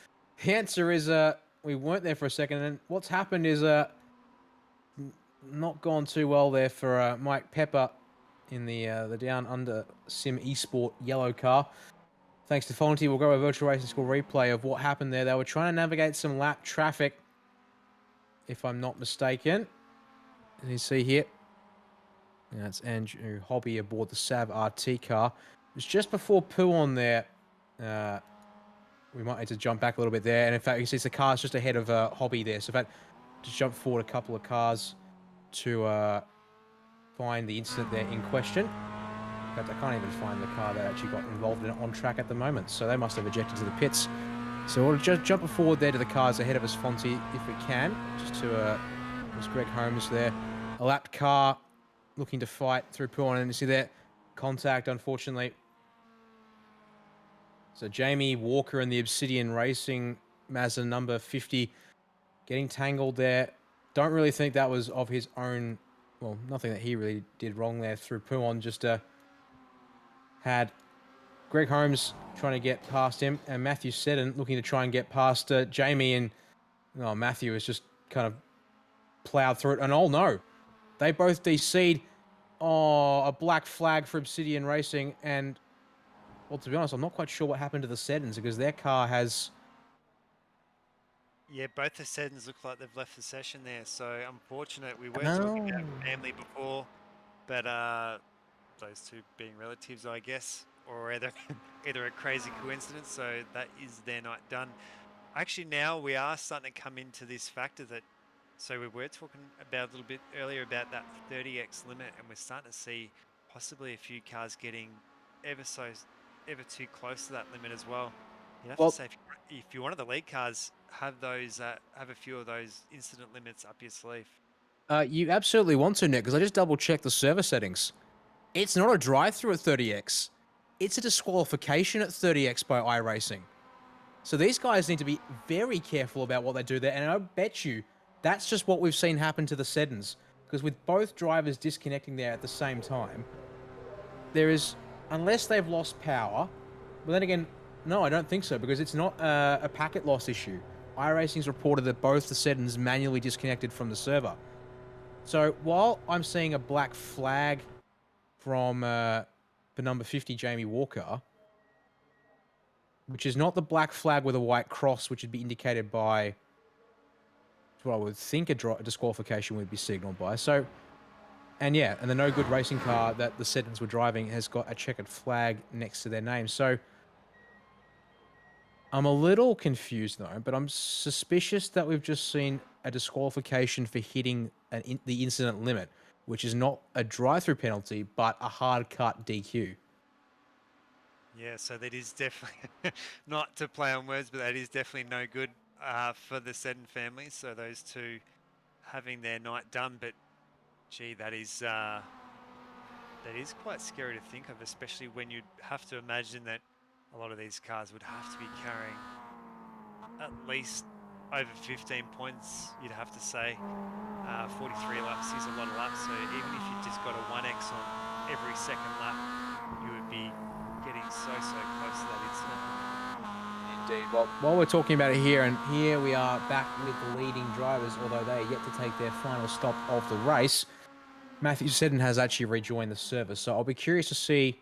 the answer is we weren't there for a second. And what's happened is not gone too well there for Mike Pepper in the Down Under Sim Esport yellow car. Thanks to Fonty, we'll go a virtual racing school replay of what happened there. They were trying to navigate some lap traffic, if I'm not mistaken. And you see here, that's Andrew Hobby aboard the Sav RT car. It was just before Puon there. We might need to jump back a little bit there. And in fact, you see the car's just ahead of Hobby there. So in fact, just jump forward a couple of cars to find the incident there in question. In fact, I can't even find the car that actually got involved in it on track at the moment. So they must have ejected to the pits. So we'll just jump forward there to the cars ahead of us, Fonty, if we can. Just to, there's Greg Holmes there. A lapped car looking to fight through Puon. And you see that contact, unfortunately. So Jamie Walker and the Obsidian Racing Mazda number 50 getting tangled there. Don't really think that was of his own, well, nothing that he really did wrong there through Puon. Just had Greg Holmes trying to get past him and Matthew Seddon looking to try and get past Jamie, and Matthew has just kind of plowed through it. And oh no, they both DC'd. Oh, a black flag for Obsidian Racing. And, well, to be honest, I'm not quite sure what happened to the Seddons because their car has... Yeah, both the Seddons look like they've left the session there. So unfortunate. We were talking about family before, but those two being relatives, I guess, or either a crazy coincidence. So that is their night done. Actually, now we are starting to come into this factor that, so we were talking about a little bit earlier about that 30x limit, and we're starting to see possibly a few cars getting ever too close to that limit as well. You have to say, if you're one of the lead cars, have a few of those incident limits up your sleeve. You absolutely want to, Nick, because I just double-checked the server settings. It's not a drive-through at 30x. It's a disqualification at 30x by iRacing. So these guys need to be very careful about what they do there, and I bet you that's just what we've seen happen to the Seddons. Because with both drivers disconnecting there at the same time, there is, unless they've lost power, but then again, no, I don't think so, because it's not a packet loss issue. iRacing's reported that both the Seddons manually disconnected from the server. So while I'm seeing a black flag from the number 50, Jamie Walker, which is not the black flag with a white cross, which would be indicated by what I would think a disqualification would be signaled by. So, and yeah, and the no good racing car that the Seddons were driving has got a checkered flag next to their name. So I'm a little confused though, but I'm suspicious that we've just seen a disqualification for hitting the incident limit, which is not a drive-through penalty, but a hard-cut DQ. Yeah, so that is definitely, not to play on words, but that is definitely no good for the Seddon family. So those two having their night done. But gee, that is quite scary to think of, especially when you have to imagine that a lot of these cars would have to be carrying at least over 15 points, you'd have to say. 43 laps is a lot of laps, so even if you just got a 1x on every second lap, you would be getting so close to that incident. Indeed. Well, while we're talking about it here, and here we are back with the leading drivers, although they are yet to take their final stop of the race. Matthew Seddon has actually rejoined the service, so I'll be curious to see.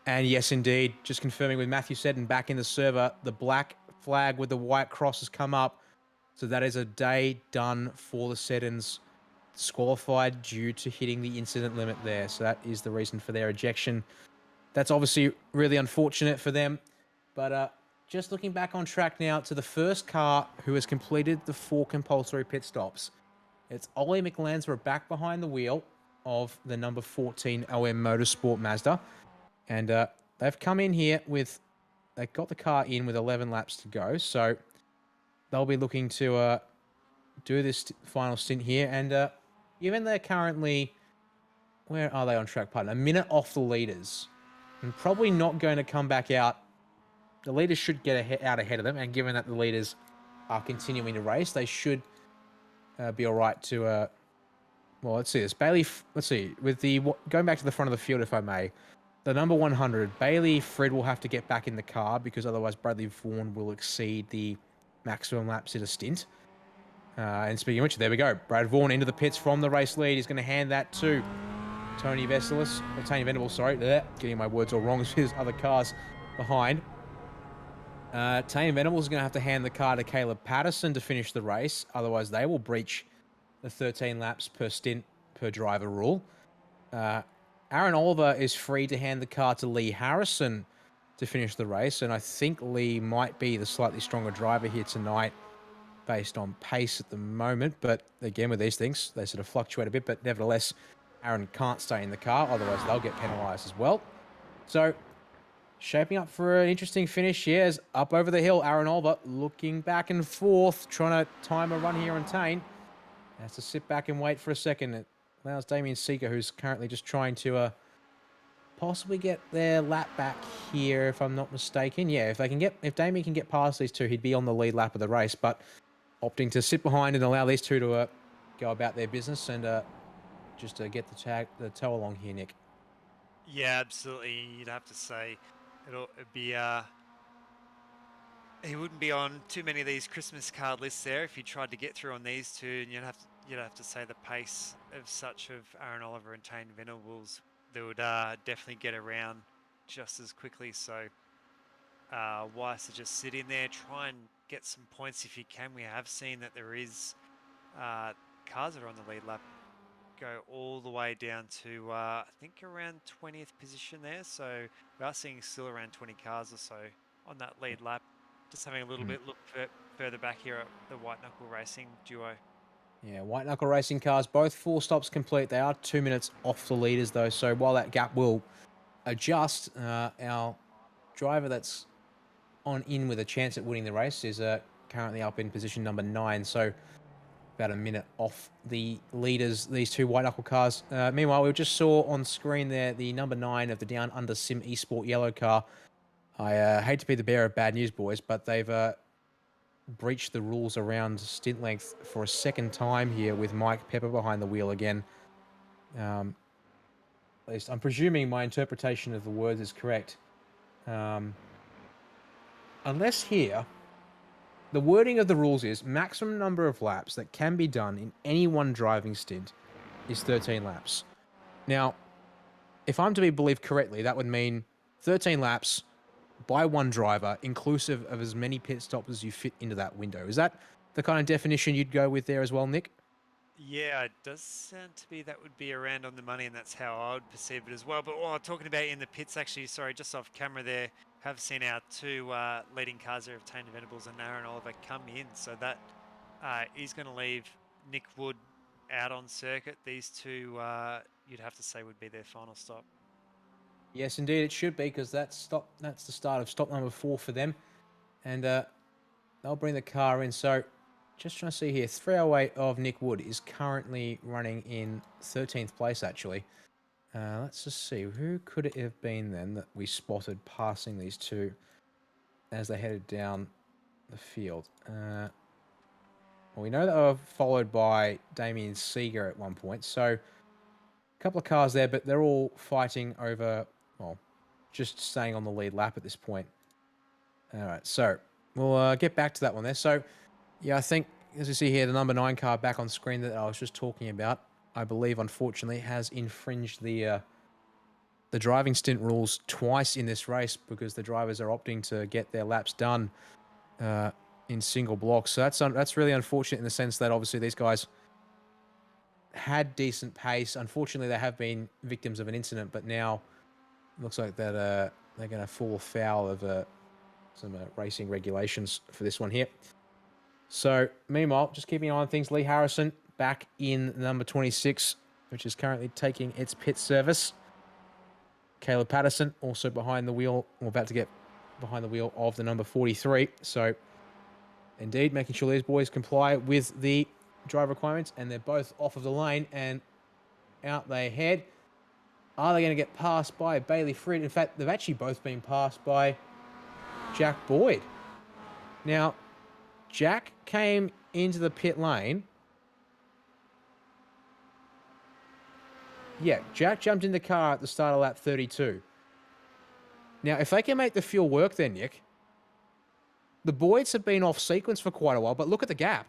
And yes, indeed, just confirming with Matthew Seddon back in the server, the black flag with the white cross has come up. So that is a day done for the Seddons, disqualified due to hitting the incident limit there. So that is the reason for their ejection. That's obviously really unfortunate for them. But just looking back on track now to the first car who has completed the 4 compulsory pit stops. It's Ollie McLansborough back behind the wheel of the number 14 OM Motorsport Mazda. And they've come in here with, they've got the car in with 11 laps to go. So they'll be looking to do this final stint here. And even they're currently, where are they on track, pardon? A minute off the leaders. And probably not going to come back out. The leaders should get out ahead of them. And given that the leaders are continuing to race, they should be all right to, well, let's see this. Bailey, let's see, with the, going back to the front of the field, if I may, the number 100, Bailey Fred will have to get back in the car because otherwise Bradley Vaughan will exceed the maximum laps in a stint. And speaking of which, there we go. Brad Vaughan into the pits from the race lead. He's going to hand that to Tony Venables, getting my words all wrong with his other cars behind. Tony Venables is going to have to hand the car to Caleb Patterson to finish the race. Otherwise, they will breach the 13 laps per stint per driver rule. Aaron Oliver is free to hand the car to Lee Harrison to finish the race. And I think Lee might be the slightly stronger driver here tonight based on pace at the moment. But again, with these things, they sort of fluctuate a bit. But nevertheless, Aaron can't stay in the car. Otherwise, they'll get penalised as well. So shaping up for an interesting finish. Yes, up over the hill, Aaron Oliver looking back and forth, trying to time a run here on Tane. Has to sit back and wait for a second. It allows Damien Seeker, who's currently just trying to possibly get their lap back here, if I'm not mistaken. Yeah, if Damien can get past these two, he'd be on the lead lap of the race. But opting to sit behind and allow these two to go about their business and just to get the tow along here, Nick. Yeah, absolutely. You'd have to say it'd be he wouldn't be on too many of these Christmas card lists there if he tried to get through on these two, and you'd have to say the pace of such of Aaron Oliver and Tane Venables, they would definitely get around just as quickly. So wise to just sit in there, try and get some points if you can. We have seen that there is cars that are on the lead lap go all the way down to I think around 20th position there. So we are seeing still around 20 cars or so on that lead lap. Just having a little bit look further back here at the White Knuckle Racing duo. Yeah, White Knuckle Racing cars, both 4 stops complete. They are 2 minutes off the leaders, though. So while that gap will adjust, our driver that's on in with a chance at winning the race is currently up in position number 9. So about a minute off the leaders, these 2 White Knuckle cars. Meanwhile, we just saw on screen there the number 9 of the Down Under Sim Esport yellow car. I hate to be the bearer of bad news, boys, but they've breached the rules around stint length for a second time here with Mike Pepper behind the wheel again. At least I'm presuming my interpretation of the words is correct. Unless here, the wording of the rules is maximum number of laps that can be done in any one driving stint is 13 laps. Now, if I'm to be believed correctly, that would mean 13 laps by one driver, inclusive of as many pit stops as you fit into that window. Is that the kind of definition you'd go with there as well, Nick? Yeah, it does sound to be that would be around on the money, and that's how I would perceive it as well. But while talking about in the pits, actually, sorry, just off camera there, have seen our 2 leading cars there of Tane Venables and Aaron Oliver come in. So that is going to leave Nick Wood out on circuit. These 2, you'd have to say, would be their final stop. Yes, indeed, it should be, because that's the start of stop number 4 for them. And they'll bring the car in. So just trying to see here. 308 of Nick Wood is currently running in 13th place, actually. Let's just see. Who could it have been then that we spotted passing these two as they headed down the field? Well, we know that they were followed by Damien Seeger at one point. So, a couple of cars there, but they're all fighting over, well, just staying on the lead lap at this point. All right, so we'll get back to that one there. So, yeah, I think, as you see here, the number 9 car back on screen that I was just talking about, I believe, unfortunately, has infringed the driving stint rules twice in this race because the drivers are opting to get their laps done in single blocks. So that's really unfortunate in the sense that obviously these guys had decent pace. Unfortunately, they have been victims of an incident, but now it looks like that they're going to fall foul of some racing regulations for this one here. So, meanwhile, just keeping an eye on things, Lee Harrison back in number 26, which is currently taking its pit service. Caleb Patterson also behind the wheel, or about to get behind the wheel of the number 43. So, indeed, making sure these boys comply with the drive requirements, and they're both off of the lane, and out they head. Are they going to get passed by Bailey Frid? In fact, they've actually both been passed by Jack Boyd. Now, Jack came into the pit lane. Yeah, Jack jumped in the car at the start of lap 32. Now, if they can make the fuel work then, Nick, the Boyds have been off sequence for quite a while, but look at the gap.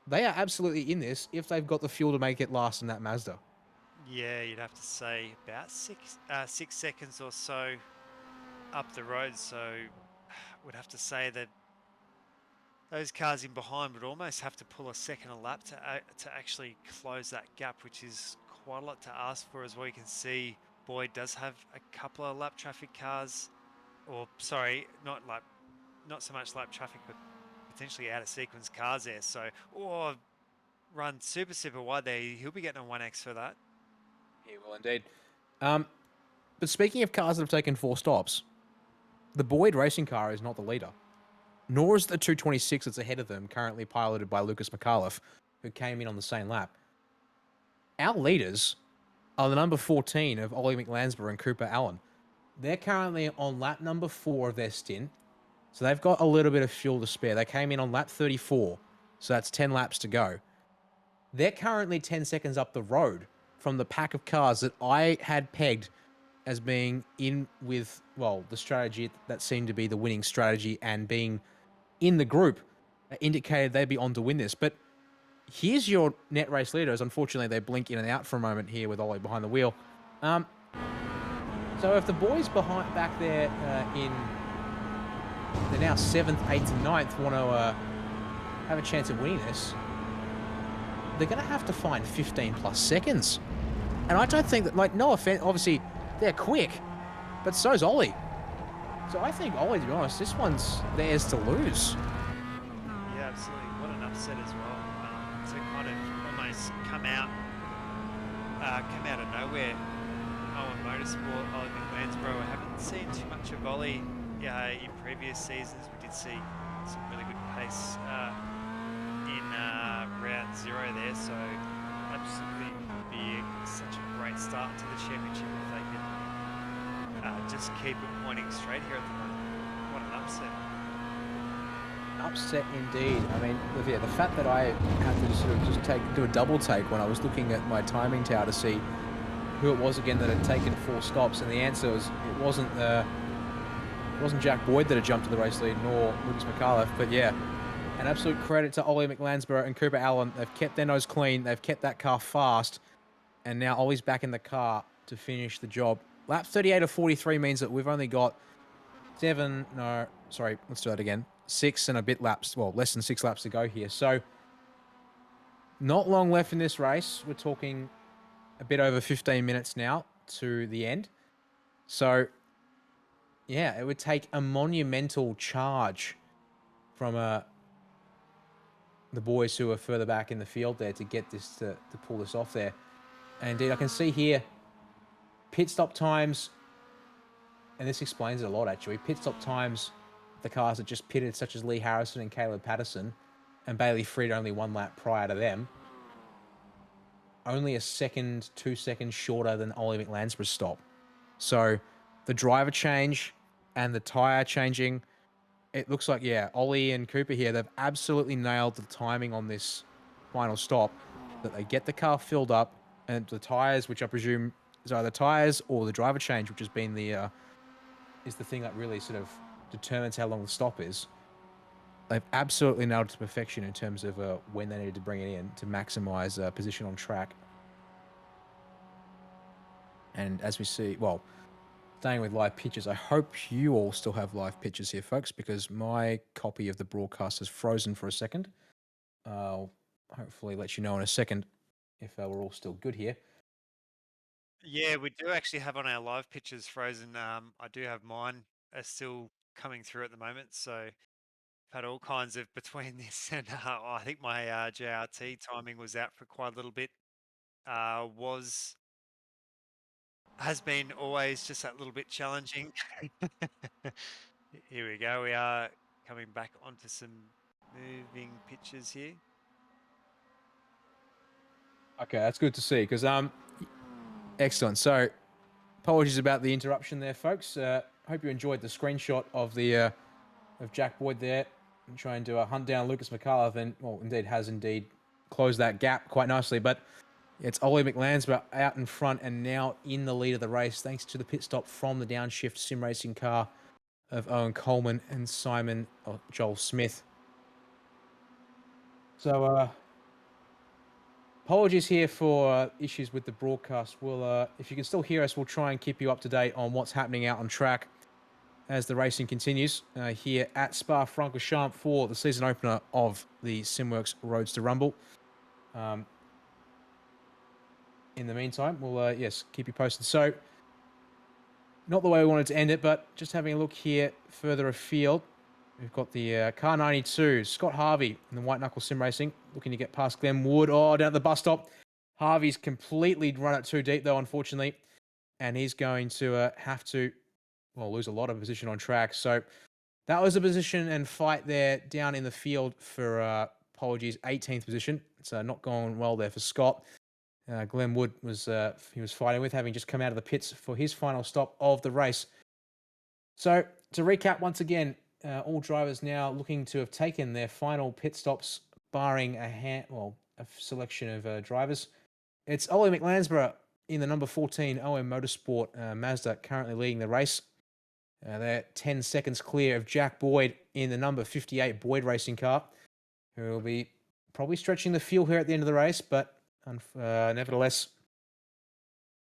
They are absolutely in this if they've got the fuel to make it last in that Mazda. Yeah, you'd have to say about 6 seconds or so up the road. So would have to say that those cars in behind would almost have to pull a second a lap to actually close that gap, which is quite a lot to ask for. As well, you can see Boyd does have a couple of lap traffic cars, or sorry, not so much lap traffic, but potentially out of sequence cars there. So, or run super wide there. He'll be getting a 1x for that. He will indeed. But speaking of cars that have taken 4 stops, the Boyd racing car is not the leader, nor is the 226 that's ahead of them, currently piloted by Lucas McAuliffe, who came in on the same lap. Our leaders are the number 14 of Ollie McLansborough and Cooper Allen. They're currently on lap number 4 of their stint, so they've got a little bit of fuel to spare. They came in on lap 34, so that's 10 laps to go. They're currently 10 seconds up the road from the pack of cars that I had pegged as being in with, well, the strategy that seemed to be the winning strategy, and being in the group indicated they'd be on to win this. But here's your net race leaders. Unfortunately, they blink in and out for a moment here with Ollie behind the wheel. So if the boys back there they're now 7th, 8th, and 9th, want to have a chance of winning this, they're going to have to find 15 plus seconds. And I don't think that, like, no offense, obviously they're quick, but so's Ollie. So I think Ollie, to be honest, this one's theirs to lose. Yeah, absolutely. What an upset as well. To kind of almost come out of nowhere. Motorsport, Ollie McLansborough. I haven't seen too much of Ollie in previous seasons. We did see some really good pace in round 0 there. So absolutely be such a great start to the championship if they can just keep it pointing straight here at the moment. What an upset. Upset indeed. I mean, yeah, the fact that I had to sort of do a double take when I was looking at my timing tower to see who it was again that had taken 4 stops, and the answer was it wasn't Jack Boyd that had jumped to the race lead, nor Lucas McAuliffe. But yeah, an absolute credit to Ollie McLansborough and Cooper Allen. They've kept their nose clean. They've kept that car fast, and now Ollie's back in the car to finish the job. Lap 38 of 43 means that we've only got 6 and a bit laps, well, less than 6 laps to go here. So not long left in this race. We're talking a bit over 15 minutes now to the end. So yeah, it would take a monumental charge from the boys who are further back in the field there to get this to pull this off there. And indeed, I can see here pit stop times, and this explains it a lot actually. Pit stop times, the cars that just pitted, such as Lee Harrison and Caleb Patterson, and Bailey Frid only 1 lap prior to them. Only a second, 2 seconds shorter than Ollie McLansbrough's stop. So the driver change and the tyre changing, it looks like, yeah, Ollie and Cooper here, they've absolutely nailed the timing on this final stop, that they get the car filled up, and the tyres, which I presume is either tyres or the driver change, which has been the is the thing that really sort of determines how long the stop is. They've absolutely nailed it to perfection in terms of when they needed to bring it in to maximize position on track. And as we see, well, staying with live pictures, I hope you all still have live pictures here, folks, because my copy of the broadcast has frozen for a second. I'll hopefully let you know in a second if we're all still good here. Yeah, we do actually have on our live pictures frozen. I do have mine are still coming through at the moment, so I've had all kinds of between this and I think my JRT timing was out for quite a little bit. Has been always just that little bit challenging. Here we go. We are coming back onto some moving pictures here. Okay, that's good to see, because excellent. So apologies about the interruption there, folks. Hope you enjoyed the screenshot of the of Jack Boyd there, and trying to hunt down Lucas McAuliffe, and well, indeed has closed that gap quite nicely. But it's Ollie McLansbrough out in front and now in the lead of the race, thanks to the pit stop from the downshift sim racing car of Owen Coleman and Joel Smith. So apologies here for issues with the broadcast. We'll, if you can still hear us, we'll try and keep you up to date on what's happening out on track as the racing continues here at Spa-Francorchamps for the season opener of the Simworx Roadster Rumble. In the meantime, we'll, yes, keep you posted. So, not the way we wanted to end it, but just having a look here further afield. We've got the car 92, Scott Harvey in the White Knuckle Sim Racing, looking to get past Glenn Wood. Oh, down at the bus stop. Harvey's completely run it too deep, though, unfortunately. And he's going to have to, well, lose a lot of position on track. So that was a position and fight there down in the field for, apologies, 18th position. It's not going well there for Scott. Glenn Wood was he was fighting with, having just come out of the pits for his final stop of the race. So to recap once again, all drivers now looking to have taken their final pit stops, barring a selection of drivers. It's Ollie McLansbrough in the number 14 OM Motorsport Mazda currently leading the race. They're 10 seconds clear of Jack Boyd in the number 58 Boyd Racing car, who will be probably stretching the field here at the end of the race, but nevertheless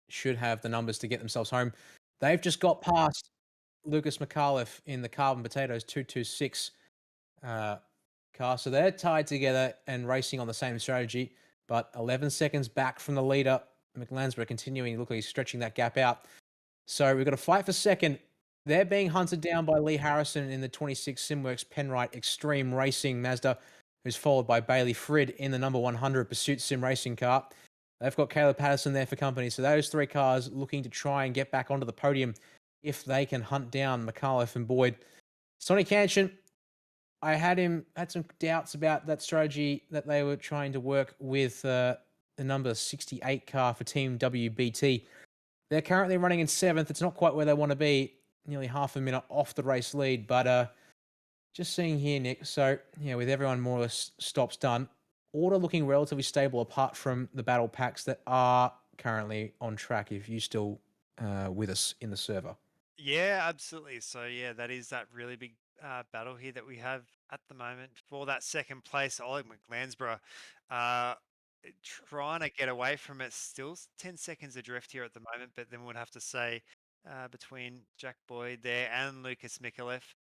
should have the numbers to get themselves home. They've just got past Lucas McAuliffe in the Carbon Potatoes 226 car, so they're tied together and racing on the same strategy, but 11 seconds back from the leader. McLansbrough continuing, look like he's stretching that gap out. So we've got a fight for second. They're being hunted down by Lee Harrison in the 26 Simworx Penrite Extreme Racing Mazda, who's followed by Bailey Frid in the number 100 Pursuit Sim Racing car. They've got Caleb Patterson there for company. So those three cars looking to try and get back onto the podium if they can hunt down McAuliffe and Boyd. Sonny Kanchan, I had some doubts about that strategy that they were trying to work with the number 68 car for Team WBT. They're currently running in 7th. It's not quite where they want to be, nearly half a minute off the race lead, but just seeing here, Nick, so yeah, with everyone more or less stops done, order looking relatively stable apart from the battle packs that are currently on track, if you still with us in the server. Yeah, absolutely. So yeah, that is that really big battle here that we have at the moment for that second place. Ollie McLansbrough trying to get away from it. Still 10 seconds adrift here at the moment, but then we'd have to say between Jack Boyd there and Lucas McAuliffe,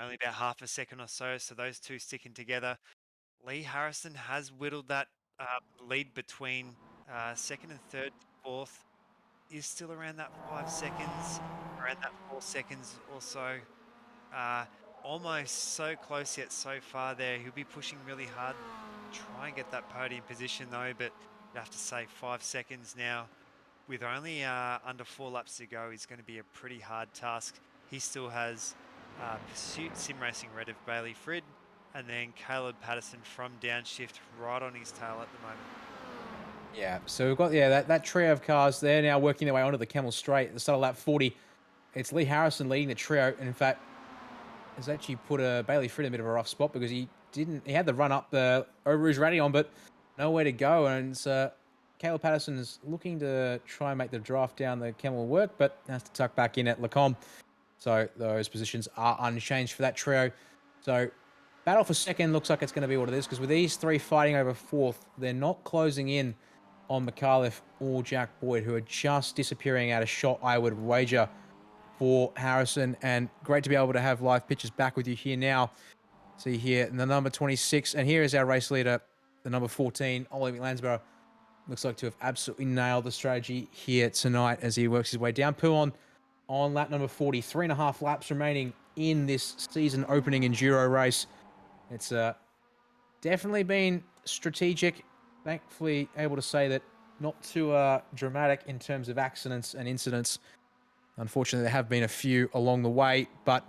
only about half a second or so. So those two sticking together. Lee Harrison has whittled that lead between second and third, fourth. Is still around that 5 seconds, around that 4 seconds or so. Almost so close yet so far there. He'll be pushing really hard. Try and get that podium position though, but you'd have to say 5 seconds now. With only under 4 laps to go, is going to be a pretty hard task. He still has Pursuit Sim Racing Red of Bailey Frid, and then Caleb Patterson from downshift right on his tail at the moment. Yeah, so we've got that trio of cars. They're now working their way onto the Camel Straight at the start of lap 40. It's Lee Harrison leading the trio, and in fact, has actually put Bailey Fried in a bit of a rough spot because he had the run up the Eau Rouge Radion, but nowhere to go. And Caleb Patterson is looking to try and make the draft down the Camel work, but has to tuck back in at Lacombe. So those positions are unchanged for that trio. So battle for second looks like it's going to be what it is, because with these three fighting over fourth, they're not closing in on McAuliffe or Jack Boyd, who are just disappearing out of shot, I would wager, for Harrison. And great to be able to have live pictures back with you here now. See here, the number 26, and here is our race leader, the number 14, Ollie McLansborough. Looks like to have absolutely nailed the strategy here tonight as he works his way down. Pouon on lap number 40, 3.5 laps remaining in this season opening enduro race. It's definitely been strategic. Thankfully, able to say that not too dramatic in terms of accidents and incidents. Unfortunately, there have been a few along the way, but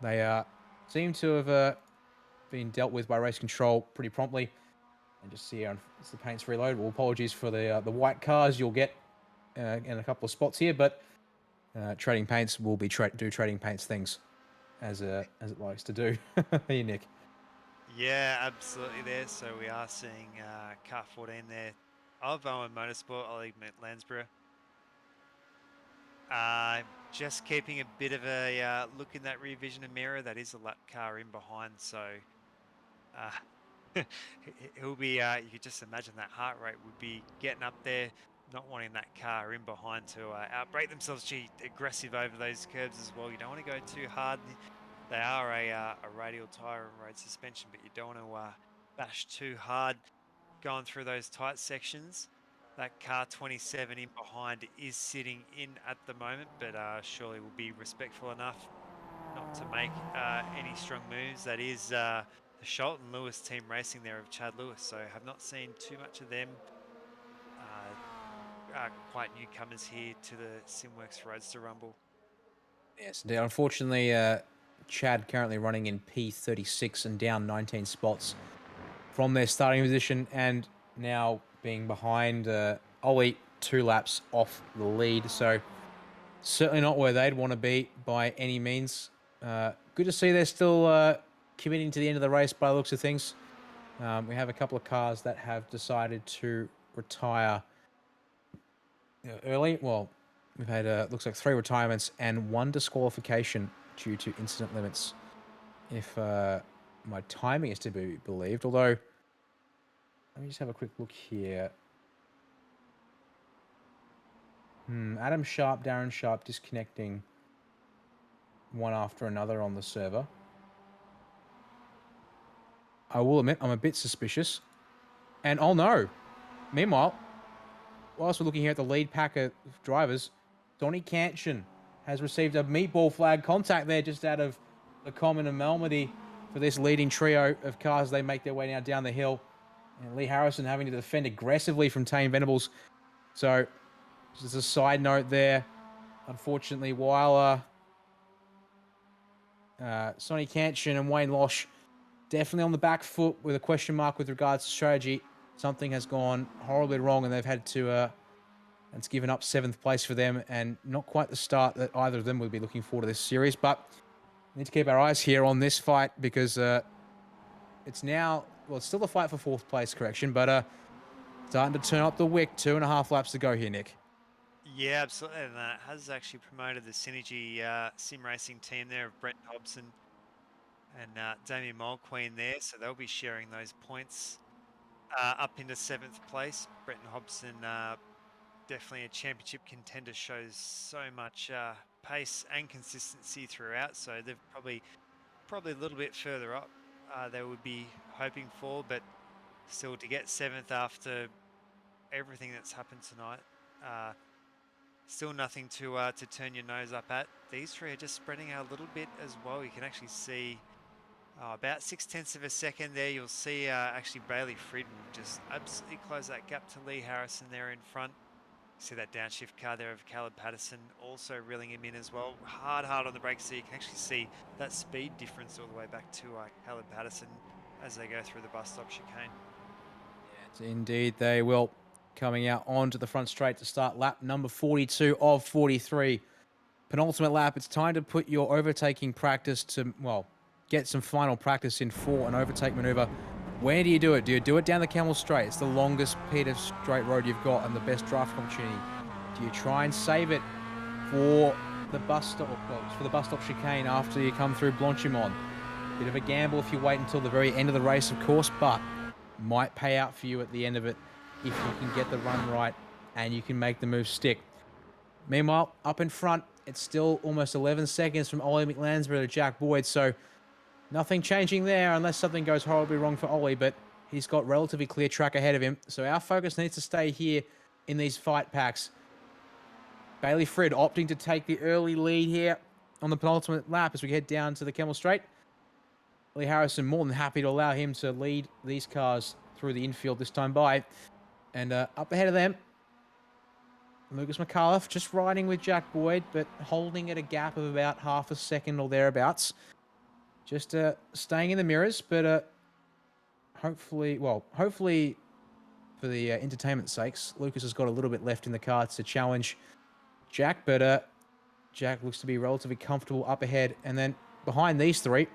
they seem to have been dealt with by race control pretty promptly. And just see as the paint's reloaded. Well, apologies for the white cars you'll get in a couple of spots here, but trading paints will be do trading paints things as it likes to do. Hey, Nick. Yeah, absolutely there. So we are seeing car 14 there of Owen Motorsport, Ollie Lansborough. Just keeping a bit of a look in that rear vision mirror. That is a lap car in behind, so he'll be, you could just imagine that heart rate would be getting up there, not wanting that car in behind to outbrake themselves. Gee, aggressive over those curbs as well. You don't want to go too hard. They are a radial tyre and road suspension, but you don't want to bash too hard going through those tight sections. That car 27 in behind is sitting in at the moment, but surely will be respectful enough not to make any strong moves. That is the Sholton Lewis team racing there of Chad Lewis, so have not seen too much of them. Quite newcomers here to the Simworx Roadster Rumble. Yes, indeed. Unfortunately, Chad currently running in P36 and down 19 spots from their starting position, and now being behind Ollie 2 laps off the lead. So certainly not where they'd want to be by any means. Good to see they're still committing to the end of the race by the looks of things. We have a couple of cars that have decided to retire early. Well, we've had looks like 3 retirements and 1 disqualification due to incident limits, if my timing is to be believed. Although, let me just have a quick look here. Adam Sharp, Darren Sharp disconnecting one after another on the server. I will admit, I'm a bit suspicious. And oh no! Meanwhile, whilst we're looking here at the lead pack of drivers, Donny Canchin has received a meatball flag contact there just out of the common and Malmedy for this leading trio of cars. They make their way now down the hill. And Lee Harrison having to defend aggressively from Tane Venables. So, just a side note there. Unfortunately, while Sonny Canchin and Wayne Losh definitely on the back foot with a question mark with regards to strategy, something has gone horribly wrong and they've had to... it's given up 7th place for them, and not quite the start that either of them would be looking forward to this series. But we need to keep our eyes here on this fight because it's now... Well, it's still a fight for 4th place, correction, but starting to turn up the wick. 2.5 laps to go here, Nick. Yeah, absolutely. And that has actually promoted the Synergy sim racing team there of Brett Hobson and Damien Mulqueen there. So they'll be sharing those points up into 7th place. Brett Hobson, definitely a championship contender, shows so much pace and consistency throughout. So they've probably a little bit further up they would be hoping for, but still to get 7th after everything that's happened tonight, still nothing to turn your nose up at. These 3 are just spreading out a little bit as well. You can actually see about 0.6 of a second there. You'll see actually Bailey Fried will just absolutely close that gap to Lee Harrison there in front. See that downshift car there of Caleb Patterson also reeling him in as well. Hard on the brakes, so you can actually see that speed difference all the way back to Caleb Patterson as they go through the bus stop chicane. Yes, indeed, they will. Coming out onto the front straight to start lap number 42 of 43. Penultimate lap. It's time to put your overtaking practice to, well, get some final practice in for an overtake maneuver. Where do you do it? Do you do it down the Camel Straight? It's the longest Peter straight road you've got and the best draft opportunity. Do you try and save it for the bus stop, chicane after you come through Blanchimont? Bit of a gamble if you wait until the very end of the race, of course, but might pay out for you at the end of it if you can get the run right and you can make the move stick. Meanwhile, up in front, it's still almost 11 seconds from Ollie McLansbury to Jack Boyd, so nothing changing there unless something goes horribly wrong for Ollie, but he's got relatively clear track ahead of him. So our focus needs to stay here in these fight packs. Bailey Frid opting to take the early lead here on the penultimate lap as we head down to the Camel Straight. Lee Harrison more than happy to allow him to lead these cars through the infield this time by. And up ahead of them, Lucas McAuliffe just riding with Jack Boyd, but holding at a gap of about half a second or thereabouts. Just staying in the mirrors, but hopefully for the entertainment's sakes, Lucas has got a little bit left in the cards to challenge Jack, but Jack looks to be relatively comfortable up ahead. And then behind these three,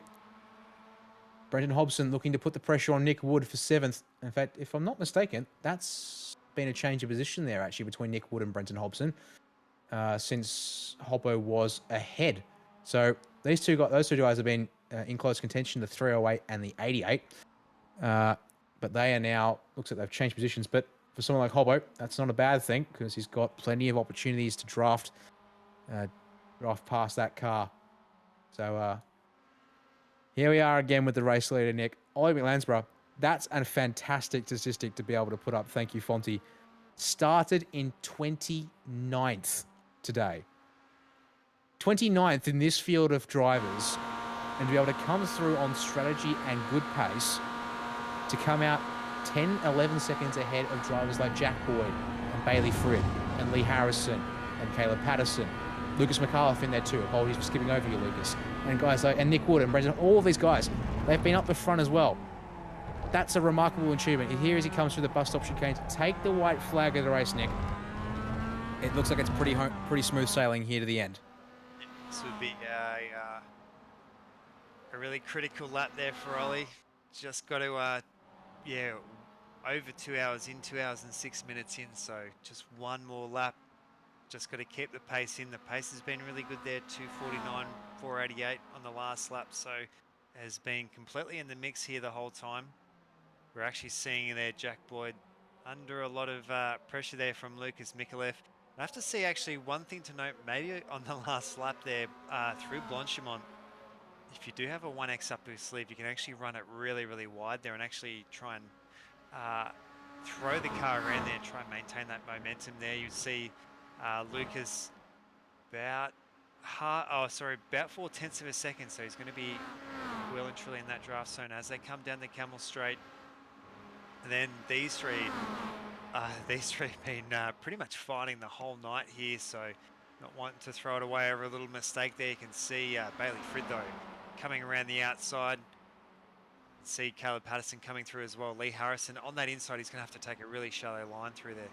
Brenton Hobson looking to put the pressure on Nick Wood for 7th. In fact, if I'm not mistaken, that's been a change of position there actually between Nick Wood and Brenton Hobson since Hobbo was ahead. So those two guys have been in close contention, the 308 and the 88. But they are now, looks like they've changed positions. But for someone like Hobbo, that's not a bad thing because he's got plenty of opportunities to draft past that car. So here we are again with the race leader, Nick. Ollie McLansborough, that's a fantastic statistic to be able to put up. Thank you, Fonty. Started in 29th today. 29th in this field of drivers, and to be able to come through on strategy and good pace, to come out 10, 11 seconds ahead of drivers like Jack Boyd and Bailey Frid and Lee Harrison and Caleb Patterson. Lucas McAuliffe in there too. Apologies for skipping over you, Lucas. And guys like, and Nick Wood and Brendan, all of these guys, they've been up the front as well. That's a remarkable achievement. Here as he comes through the bus stop chicane to take the white flag of the race, Nick. It looks like it's pretty smooth sailing here to the end. This would be a really critical lap there for Ollie. Just got to, over 2 hours in, 2 hours and 6 minutes in, so just one more lap. Just got to keep the pace in. The pace has been really good there, 249, 488 on the last lap, so has been completely in the mix here the whole time. We're actually seeing there Jack Boyd under a lot of pressure there from Lucas McAuliffe. I have to see actually one thing to note, maybe on the last lap there through Blanchimont, if you do have a 1X up your sleeve, you can actually run it really, really wide there and actually try and throw the car around there and try and maintain that momentum there. You see Lucas about 4/10 of a second, so he's going to be well and truly in that draft zone as they come down the Camel Straight. And then these three have been pretty much fighting the whole night here, so not wanting to throw it away over a little mistake there. You can see Bailey Frid though coming around the outside. See Caleb Patterson coming through as well. Lee Harrison on that inside, he's going to have to take a really shallow line through there.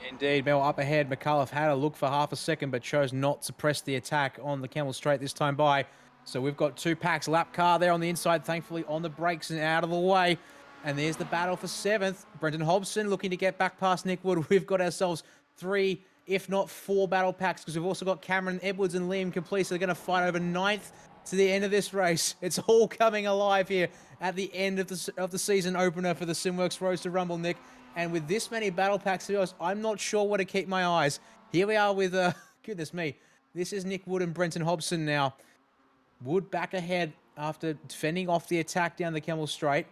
Indeed, Mel up ahead. McAuliffe had a look for half a second, but chose not to press the attack on the Camel Straight this time by. So we've got two packs. Lap car there on the inside, thankfully on the brakes and out of the way. And there's the battle for 7th. Brendan Hobson looking to get back past Nick Wood. We've got ourselves 3, if not 4 battle packs, because we've also got Cameron Edwards and Liam Complete. So they're going to fight over 9th to the end of this race. It's all coming alive here at the end of the season opener for the Simworx Roadster Rumble, Nick. And with this many battle packs, to be honest, I'm not sure where to keep my eyes. Here we are with, goodness me, this is Nick Wood and Brenton Hobson now. Wood back ahead after fending off the attack down the Camel Straight.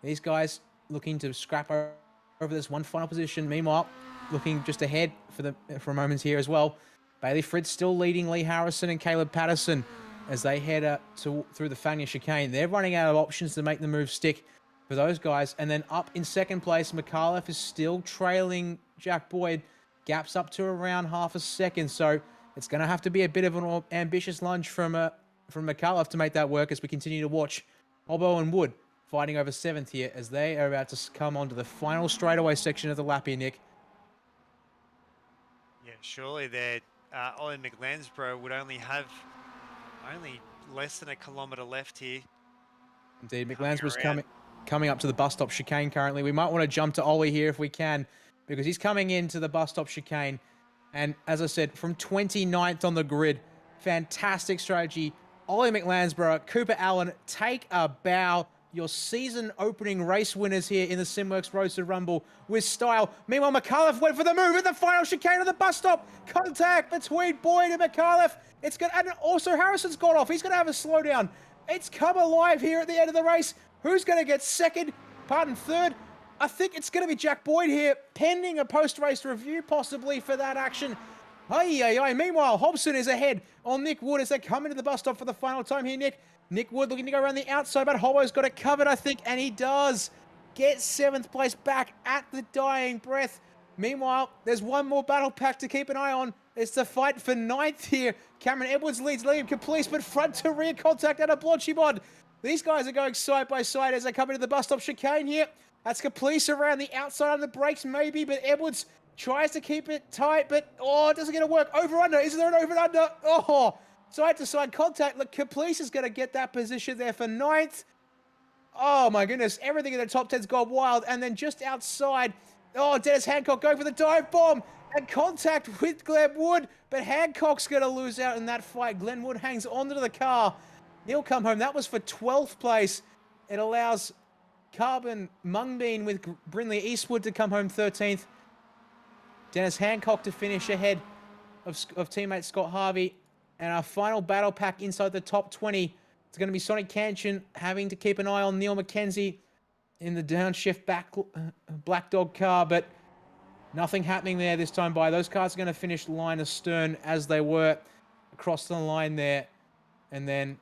These guys looking to scrap over this one final position. Meanwhile, looking just ahead for a moment here as well. Bailey Frid still leading Lee Harrison and Caleb Patterson as they head through the Fania chicane. They're running out of options to make the move stick for those guys. And then up in second place, McAuliffe is still trailing Jack Boyd gaps up to around half a second. So it's going to have to be a bit of an ambitious lunge from McAuliffe to make that work as we continue to watch Hobbo and Wood fighting over 7th here as they are about to come onto the final straightaway section of the lap here, Nick. Yeah, surely there, Ollie McLansborough would only have less than a kilometre left here. Indeed, McLansborough's coming up to the bus stop chicane currently. We might want to jump to Ollie here if we can, because he's coming into the bus stop chicane. And as I said, from 29th on the grid, fantastic strategy. Ollie McLansborough, Cooper Allen, take a bow. Your season opening race winners here in the Simworx Roadster Rumble with style. Meanwhile, McAuliffe went for the move at the final chicane of the bus stop. Contact between Boyd and McAuliffe. And also Harrison's got off. He's going to have a slowdown. It's come alive here at the end of the race. Who's going to get third? I think it's going to be Jack Boyd here, pending a post-race review possibly for that action. Meanwhile, Hobson is ahead on Nick Wood as they come into the bus stop for the final time here, Nick. Nick Wood looking to go around the outside, but Hobbo's got it covered, I think, and he does get 7th place back at the dying breath. Meanwhile, there's one more battle pack to keep an eye on. It's the fight for 9th here. Cameron Edwards leads Liam Caplice, but front to rear contact and a Blotchymod. These guys are going side by side as they come into the bus stop chicane here. That's Caplice around the outside on the brakes, maybe, but Edwards tries to keep it tight, but, it doesn't get to work. Over-under. Is there an over-under? Side-to-side contact. Look, Caplice is going to get that position there for 9th. Oh, my goodness. Everything in the top 10's gone wild. And then just outside, Dennis Hancock going for the dive bomb and contact with Glenn Wood. But Hancock's going to lose out in that fight. Glenn Wood hangs onto the car. He'll come home. That was for 12th place. It allows Carbon Mungbean with Brindley Eastwood to come home 13th. Dennis Hancock to finish ahead of teammate Scott Harvey. And our final battle pack inside the top 20. It's going to be Sonic Canchin having to keep an eye on Neil McKenzie in the downshift Black Dog car. But nothing happening there this time by. Those cars are going to finish line astern as they were across the line there. And then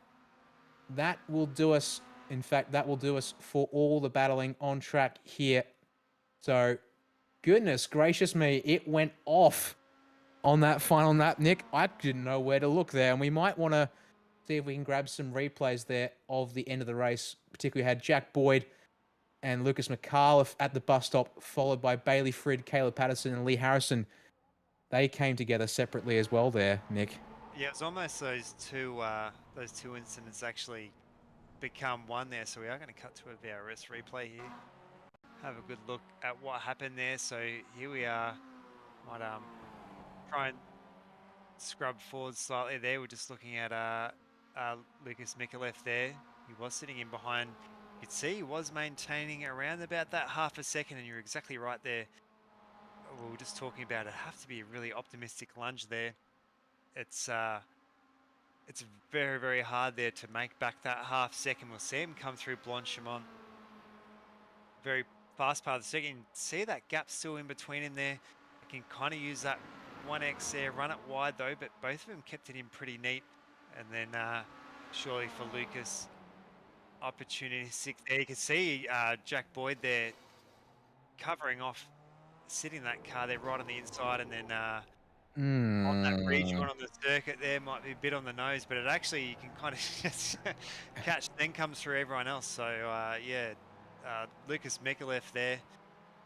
that will do us. In fact, that will do us for all the battling on track here. So, goodness gracious me, it went off on that final lap, Nick. I didn't know where to look there, and we might want to see if we can grab some replays there of the end of the race. Particularly had Jack Boyd and Lucas McAuliffe at the bus stop, followed by Bailey Frid, Caleb Patterson, and Lee Harrison. They came together separately as well there, Nick. Yeah, it was almost those two incidents actually become one there. So we are going to cut to a VRS replay here. Have a good look at what happened there. So here we are. Might try and scrub forward slightly there. We're just looking at Lucas McAuliffe there. He was sitting in behind. You could see he was maintaining around about that half a second, and you're exactly right there. We were just talking about it. Have to be a really optimistic lunge there. It's very, very hard there to make back that half second. We'll see him come through Blanchimont. Very fast part of the second. See that gap still in between him there. You can kind of use that 1X there, run it wide though, but both of them kept it in pretty neat. And then surely for Lucas, opportunity 6 there. You can see Jack Boyd there covering off, sitting in that car there right on the inside, and then on that rejoin on the circuit there might be a bit on the nose, but it actually, you can kind of just catch, then comes through everyone else. So yeah, Lucas McAuliffe there,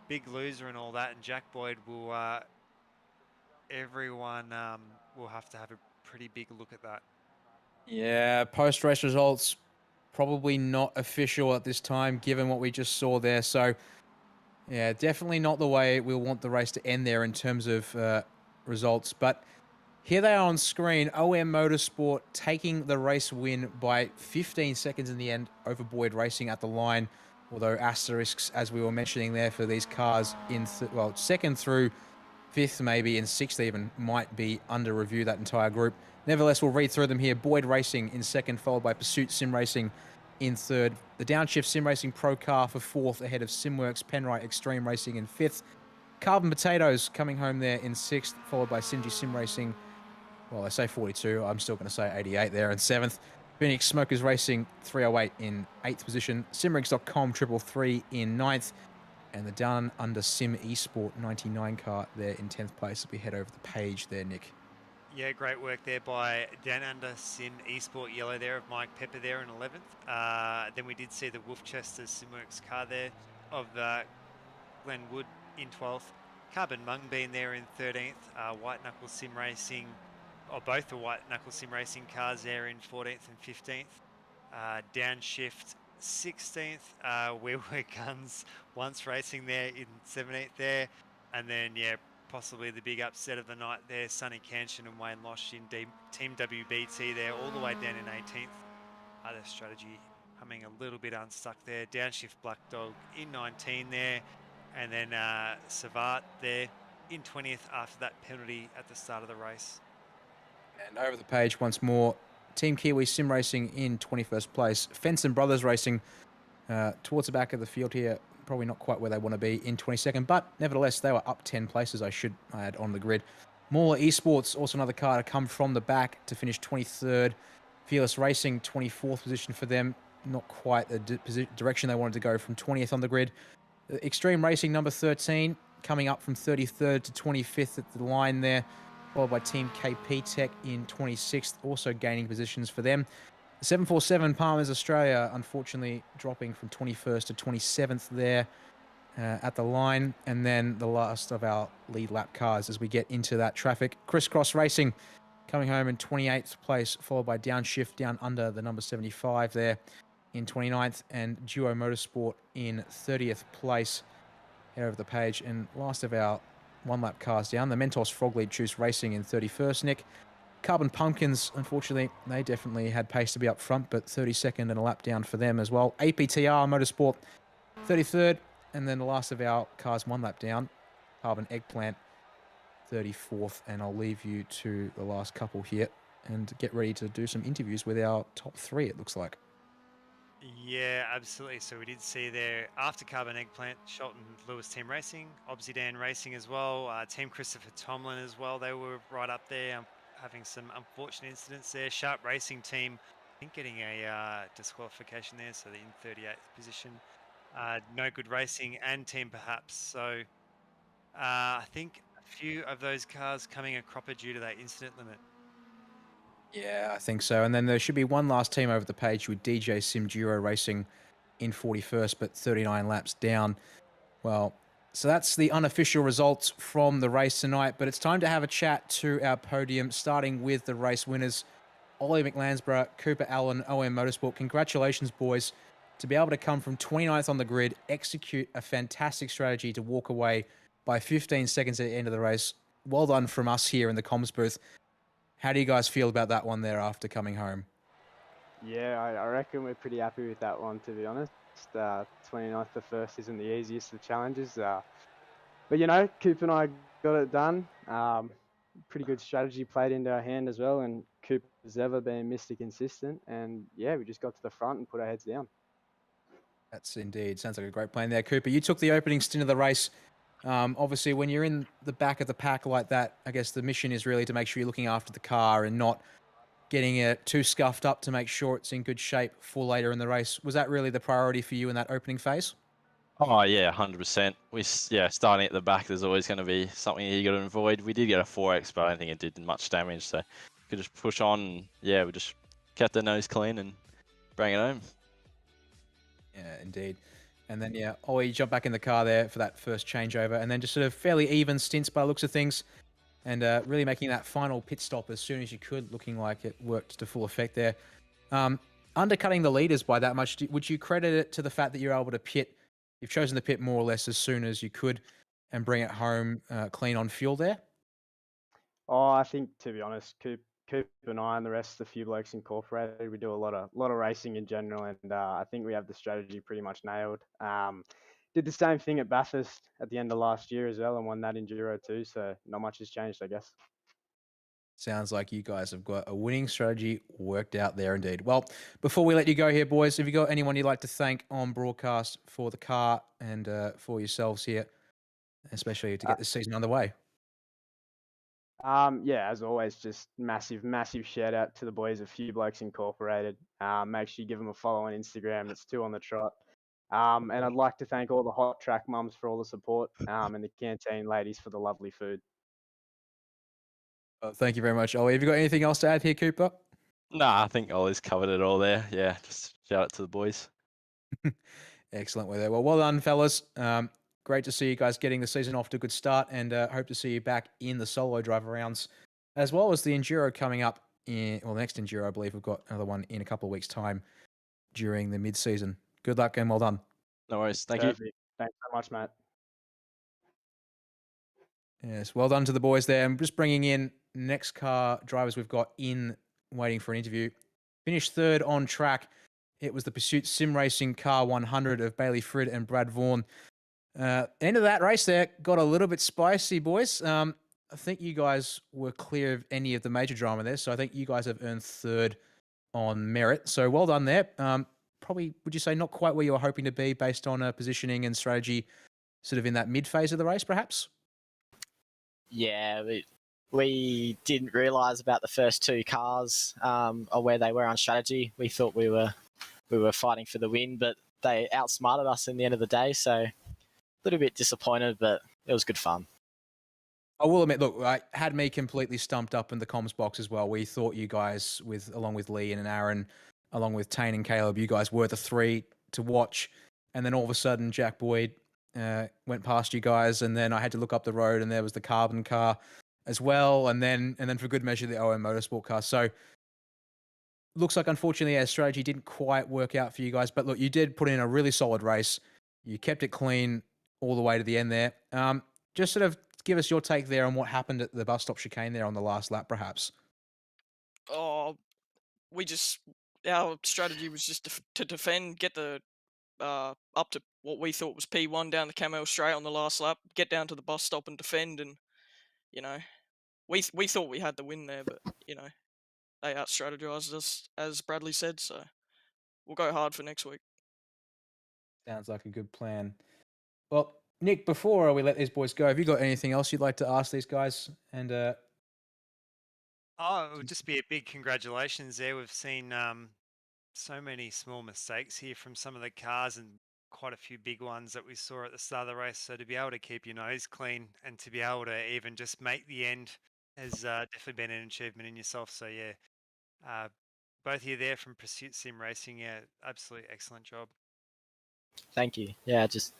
big loser and all that, and Jack Boyd will, everyone will have to have a pretty big look at that. Yeah, post-race results probably not official at this time, given what we just saw there. So, yeah, definitely not the way we'll want the race to end there in terms of results. But here they are on screen. OM Motorsport taking the race win by 15 seconds in the end over Boyd Racing at the line. Although asterisks, as we were mentioning there, for these cars in, second through fifth, maybe, and sixth even, might be under review, that entire group. Nevertheless, we'll read through them here. Boyd Racing in second, followed by Pursuit Sim Racing in third. The Downshift Sim Racing Pro Car for fourth, ahead of Simworx Penrite Extreme Racing in fifth. Carbon Potatoes coming home there in sixth, followed by Singy Sim Racing. Well, I say 42. I'm still going to say 88 there in seventh. Phoenix Smokers Racing 308 in eighth position. Simrigs.com 333 in ninth. And the Down Under Sim Esport 99 car there in 10th place as we head over the page there, Nick. Yeah, great work there by Down Under Sim Esport Yellow there of Mike Pepper there in 11th. Then we did see the Wolfchester Simworx car there of Glenn Wood in 12th. Carbon Mung being there in 13th. White Knuckle Sim Racing, or both the White Knuckle Sim Racing cars there in 14th and 15th. Downshift 16th. We Were Guns once racing there in 17th there. And then, yeah, possibly the big upset of the night there, Sonny Canshin and Wayne Losh in Team WBT there, all the way down in 18th. Their strategy coming a little bit unstuck there. Downshift Black Dog in 19 there. And then Savart there in 20th after that penalty at the start of the race. And over the page once more, Team Kiwi Sim Racing in 21st place. Fenton Brothers Racing towards the back of the field here, probably not quite where they want to be in 22nd, but nevertheless, they were up 10 places, I should add, on the grid. Mauler Esports, also another car to come from the back to finish 23rd. Fearless Racing, 24th position for them. Not quite the direction they wanted to go, from 20th on the grid. Extreme Racing, number 13, coming up from 33rd to 25th at the line there, followed by Team KP Tech in 26th, also gaining positions for them. 747 Palmers Australia, unfortunately dropping from 21st to 27th there at the line. And then the last of our lead lap cars as we get into that traffic. Crisscross Racing coming home in 28th place, followed by Downshift down under the number 75 there in 29th, and Duo Motorsport in 30th place. Head over the page, and last of our one-lap cars down, the Mentos Frog Lead Juice Racing in 31st, Nick. Carbon Pumpkins, unfortunately, they definitely had pace to be up front, but 32nd and a lap down for them as well. APTR Motorsport, 33rd, and then the last of our cars one lap down, Carbon Eggplant, 34th, and I'll leave you to the last couple here and get ready to do some interviews with our top three, it looks like. Yeah, absolutely. So we did see there after Carbon Eggplant, Shelton Lewis Team Racing, Obsidian Racing as well, Team Christopher Tomlin as well. They were right up there, having some unfortunate incidents there. Sharp Racing Team, I think, getting a disqualification there, so they're in 38th position. No Good Racing and Team Perhaps. So I think a few of those cars coming a cropper due to that incident limit. Yeah, I think so. And then there should be one last team over the page with DJ Sim Duro Racing in 41st, but 39 laps down. Well, so that's the unofficial results from the race tonight, but it's time to have a chat to our podium, starting with the race winners, Ollie McLansborough, Cooper Allen, OM Motorsport. Congratulations, boys, to be able to come from 29th on the grid, execute a fantastic strategy to walk away by 15 seconds at the end of the race. Well done from us here in the comms booth. How do you guys feel about that one there after coming home? Yeah, I reckon we're pretty happy with that one, to be honest. 29th to first isn't the easiest of challenges. But, you know, Coop and I got it done. Pretty good strategy played into our hand as well. And Coop has ever been Mr. Consistent. And, yeah, we just got to the front and put our heads down. That's indeed. Sounds like a great plan there, Cooper. You took the opening stint of the race. Obviously, when you're in the back of the pack like that, I guess the mission is really to make sure you're looking after the car and not getting it too scuffed up to make sure it's in good shape for later in the race. Was that really the priority for you in that opening phase? Oh yeah, 100%. Starting at the back, there's always going to be something you got to avoid. We did get a 4X, but I don't think it did much damage, so we could just push on. And, yeah, we just kept the nose clean and bring it home. Yeah, indeed. And then, yeah, Ollie, you jump back in the car there for that first changeover, and then just sort of fairly even stints by the looks of things, and really making that final pit stop as soon as you could, looking like it worked to full effect there. Undercutting the leaders by that much, would you credit it to the fact that you're able to pit, you've chosen to pit more or less as soon as you could and bring it home clean on fuel there? Oh, I think, to be honest, Coop and I and the rest of the Few Blokes Incorporated, we do a lot of racing in general, and I think we have the strategy pretty much nailed. Did the same thing at Bathurst at the end of last year as well, and won that Enduro too, so not much has changed, I guess. Sounds like you guys have got a winning strategy worked out there indeed. Well, before we let you go here, boys, have you got anyone you'd like to thank on broadcast for the car and for yourselves here, especially to get this season underway? Yeah, as always, just massive shout out to the boys of Few Blokes Incorporated. Make sure you give them a follow on Instagram. It's 2 on the trot. And I'd like to thank all the hot track mums for all the support, and the canteen ladies for the lovely food. Thank you very much, Ollie. Have you got anything else to add here, Cooper? Nah, I think Ollie's covered it all there. Yeah, just shout out to the boys. Excellent way there. Well done, fellas. Great to see you guys getting the season off to a good start, and hope to see you back in the solo driver rounds, as well as the Enduro coming up the next Enduro, I believe we've got another one in a couple of weeks' time during the mid-season. Good luck and well done. No worries. Thank you. Thanks so much, mate. Yes, well done to the boys there. I'm just bringing in next car drivers we've got in waiting for an interview. Finished third on track. It was the Pursuit Sim Racing Car 100 of Bailey Frid and Brad Vaughan. End of that race there got a little bit spicy, boys. I think you guys were clear of any of the major drama there, so I think you guys have earned third on merit. So well done there. Probably, would you say, not quite where you were hoping to be based on positioning and strategy, sort of in that mid phase of the race, perhaps? Yeah, we didn't realise about the first two cars or where they were on strategy. We thought we were fighting for the win, but they outsmarted us in the end of the day. So a little bit disappointed, but it was good fun. I will admit, look, I had me completely stumped up in the comms box as well. We thought you guys, along with Lee and Aaron, along with Tane and Caleb, you guys were the three to watch. And then all of a sudden, Jack Boyd went past you guys, and then I had to look up the road, and there was the Carbon car as well, and then for good measure, the OM Motorsport car. So looks like, unfortunately, our strategy didn't quite work out for you guys. But look, you did put in a really solid race. You kept it clean all the way to the end there. Just sort of give us your take there on what happened at the bus stop chicane there on the last lap, perhaps. Oh, our strategy was just to defend, get the up to what we thought was P1 down the Camel straight on the last lap, get down to the bus stop and defend, and we thought we had the win there, but they out-strategized us, as Bradley said, so we'll go hard for next week. Sounds like a good plan. Well, Nick, before we let these boys go, have you got anything else you'd like to ask these guys? And it would just be a big congratulations there. We've seen so many small mistakes here from some of the cars and quite a few big ones that we saw at the start of the race. So to be able to keep your nose clean and to be able to even just make the end has definitely been an achievement in yourself. So yeah, both of you there from Pursuit Sim Racing, yeah, absolutely excellent job. Thank you. Yeah, just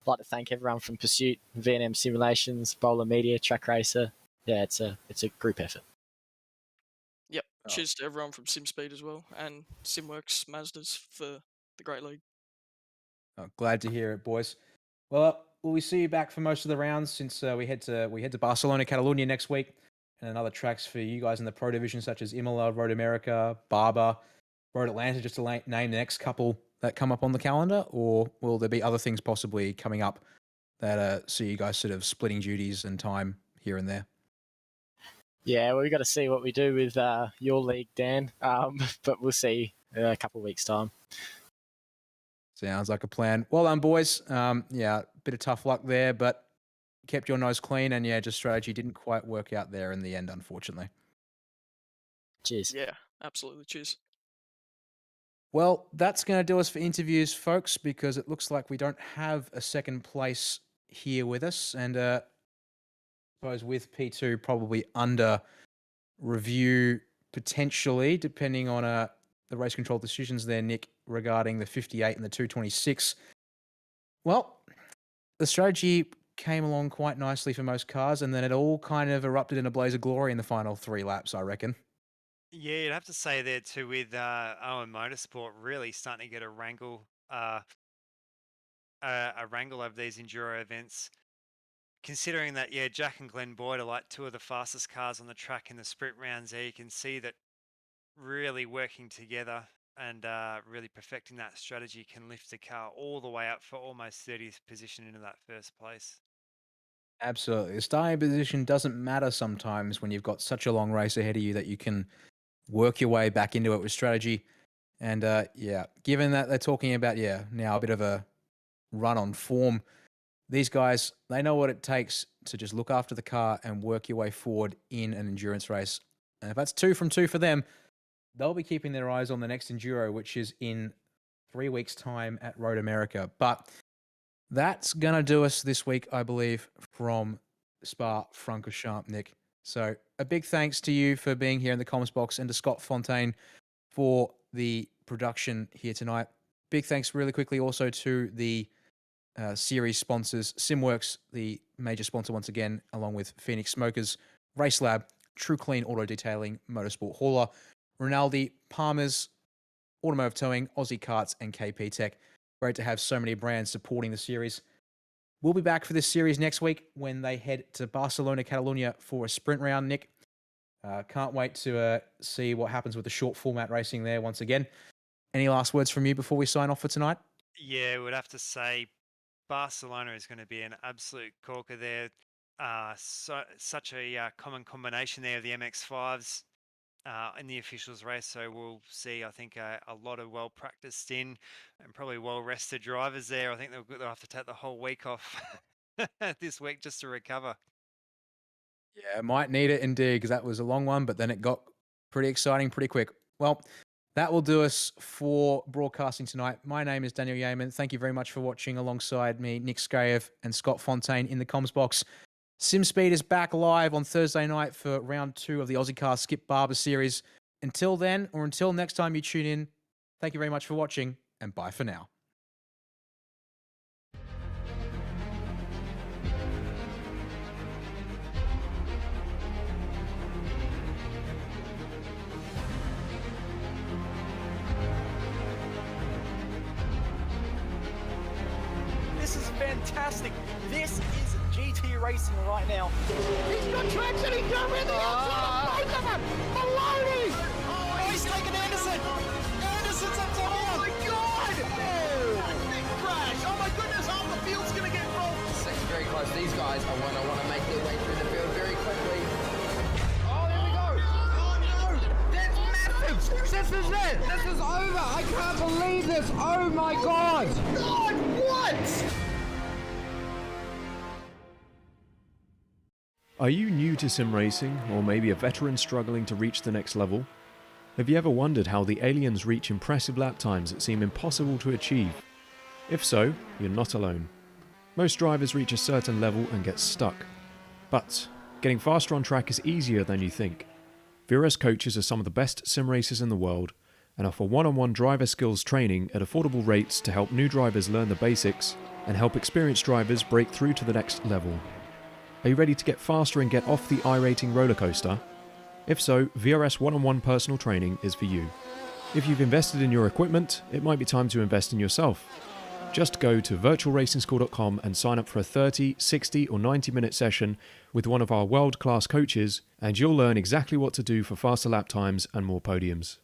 like to thank everyone from Pursuit, V&M Simulations, Bowler Media, Track Racer. Yeah, it's a group effort. Yep. Cheers to everyone from SimSpeed as well, and Simworx Mazdas for the great league. Oh, glad to hear it, boys. Well, will we see you back for most of the rounds since we head to Barcelona, Catalunya next week, and other tracks for you guys in the Pro Division such as Imola, Road America, Barber, Road Atlanta, just to name the next couple that come up on the calendar, or will there be other things possibly coming up that see you guys sort of splitting duties and time here and there? Yeah, well, we've got to see what we do with your league, Dan, but we'll see in a couple of weeks' time. Sounds like a plan. Well done, boys. Yeah, bit of tough luck there, but kept your nose clean, and yeah, just strategy didn't quite work out there in the end, unfortunately. Cheers. Yeah, absolutely. Cheers. Well, that's going to do us for interviews, folks, because it looks like we don't have a second place here with us, and I suppose with P2 probably under review potentially, depending on the race control decisions there, Nick, regarding the 58 and the 226. Well, the strategy came along quite nicely for most cars, and then it all kind of erupted in a blaze of glory in the final 3 laps, I reckon. Yeah, you'd have to say there too with Owen Motorsport really starting to get a wrangle of these enduro events. Considering that, yeah, Jack and Glenn Boyd are like 2 of the fastest cars on the track in the sprint rounds there, you can see that really working together and really perfecting that strategy can lift the car all the way up for almost 30th position into that first place. Absolutely. The starting position doesn't matter sometimes when you've got such a long race ahead of you that you can work your way back into it with strategy. And yeah, given that they're talking about, now a bit of a run on form, these guys, they know what it takes to just look after the car and work your way forward in an endurance race. And if that's 2 from 2 for them, they'll be keeping their eyes on the next Enduro, which is in 3 weeks' time at Road America. But that's going to do us this week, I believe, from Spa-Francorchamps, Nick. So a big thanks to you for being here in the comments box and to Scott Fontaine for the production here tonight. Big thanks really quickly also to the series sponsors, Simworx, the major sponsor once again, along with Phoenix Smokers, Race Lab, True Clean Auto Detailing, Motorsport Hauler, Rinaldi, Palmer's, Automotive Towing, Aussie Carts, and KP Tech. Great to have so many brands supporting the series. We'll be back for this series next week when they head to Barcelona, Catalunya for a sprint round, Nick. Can't wait to see what happens with the short format racing there once again. Any last words from you before we sign off for tonight? Yeah, we'd have to say Barcelona is going to be an absolute corker there. Such a common combination there of the MX-5s in the officials race. So we'll see, I think, a lot of well-practiced in and probably well-rested drivers there. I think they'll have to take the whole week off this week just to recover. Yeah, might need it indeed, because that was a long one, but then it got pretty exciting pretty quick. Well, that will do us for broadcasting tonight. My name is Daniel Yeaman. Thank you very much for watching alongside me, Nick Skayev and Scott Fontaine in the comms box. SimSpeed is back live on Thursday night for round 2 of the Aussie Car Skip Barber series. Until then, or until next time you tune in, thank you very much for watching, and bye for now. This is fantastic. This is GT racing right now. He's got traction. He's got really outside both of them. Maloney. Oh, he's taken Anderson. Anderson's up top. Oh my God. Oh, big crash. Oh my goodness. Half the field's going to get rolled. Section's very close. These guys are want to make their way through the field very quickly. Oh, there we go. Oh, no. That's massive. This is it. This is over. I can't believe this. Oh, my God. God, what? Are you new to sim racing, or maybe a veteran struggling to reach the next level? Have you ever wondered how the aliens reach impressive lap times that seem impossible to achieve? If so, you're not alone. Most drivers reach a certain level and get stuck. But getting faster on track is easier than you think. VRS coaches are some of the best sim racers in the world and offer one-on-one driver skills training at affordable rates to help new drivers learn the basics and help experienced drivers break through to the next level. Are you ready to get faster and get off the iRacing roller coaster? If so, VRS one-on-one personal training is for you. If you've invested in your equipment, it might be time to invest in yourself. Just go to virtualracingschool.com and sign up for a 30, 60 or 90-minute session with one of our world-class coaches, and you'll learn exactly what to do for faster lap times and more podiums.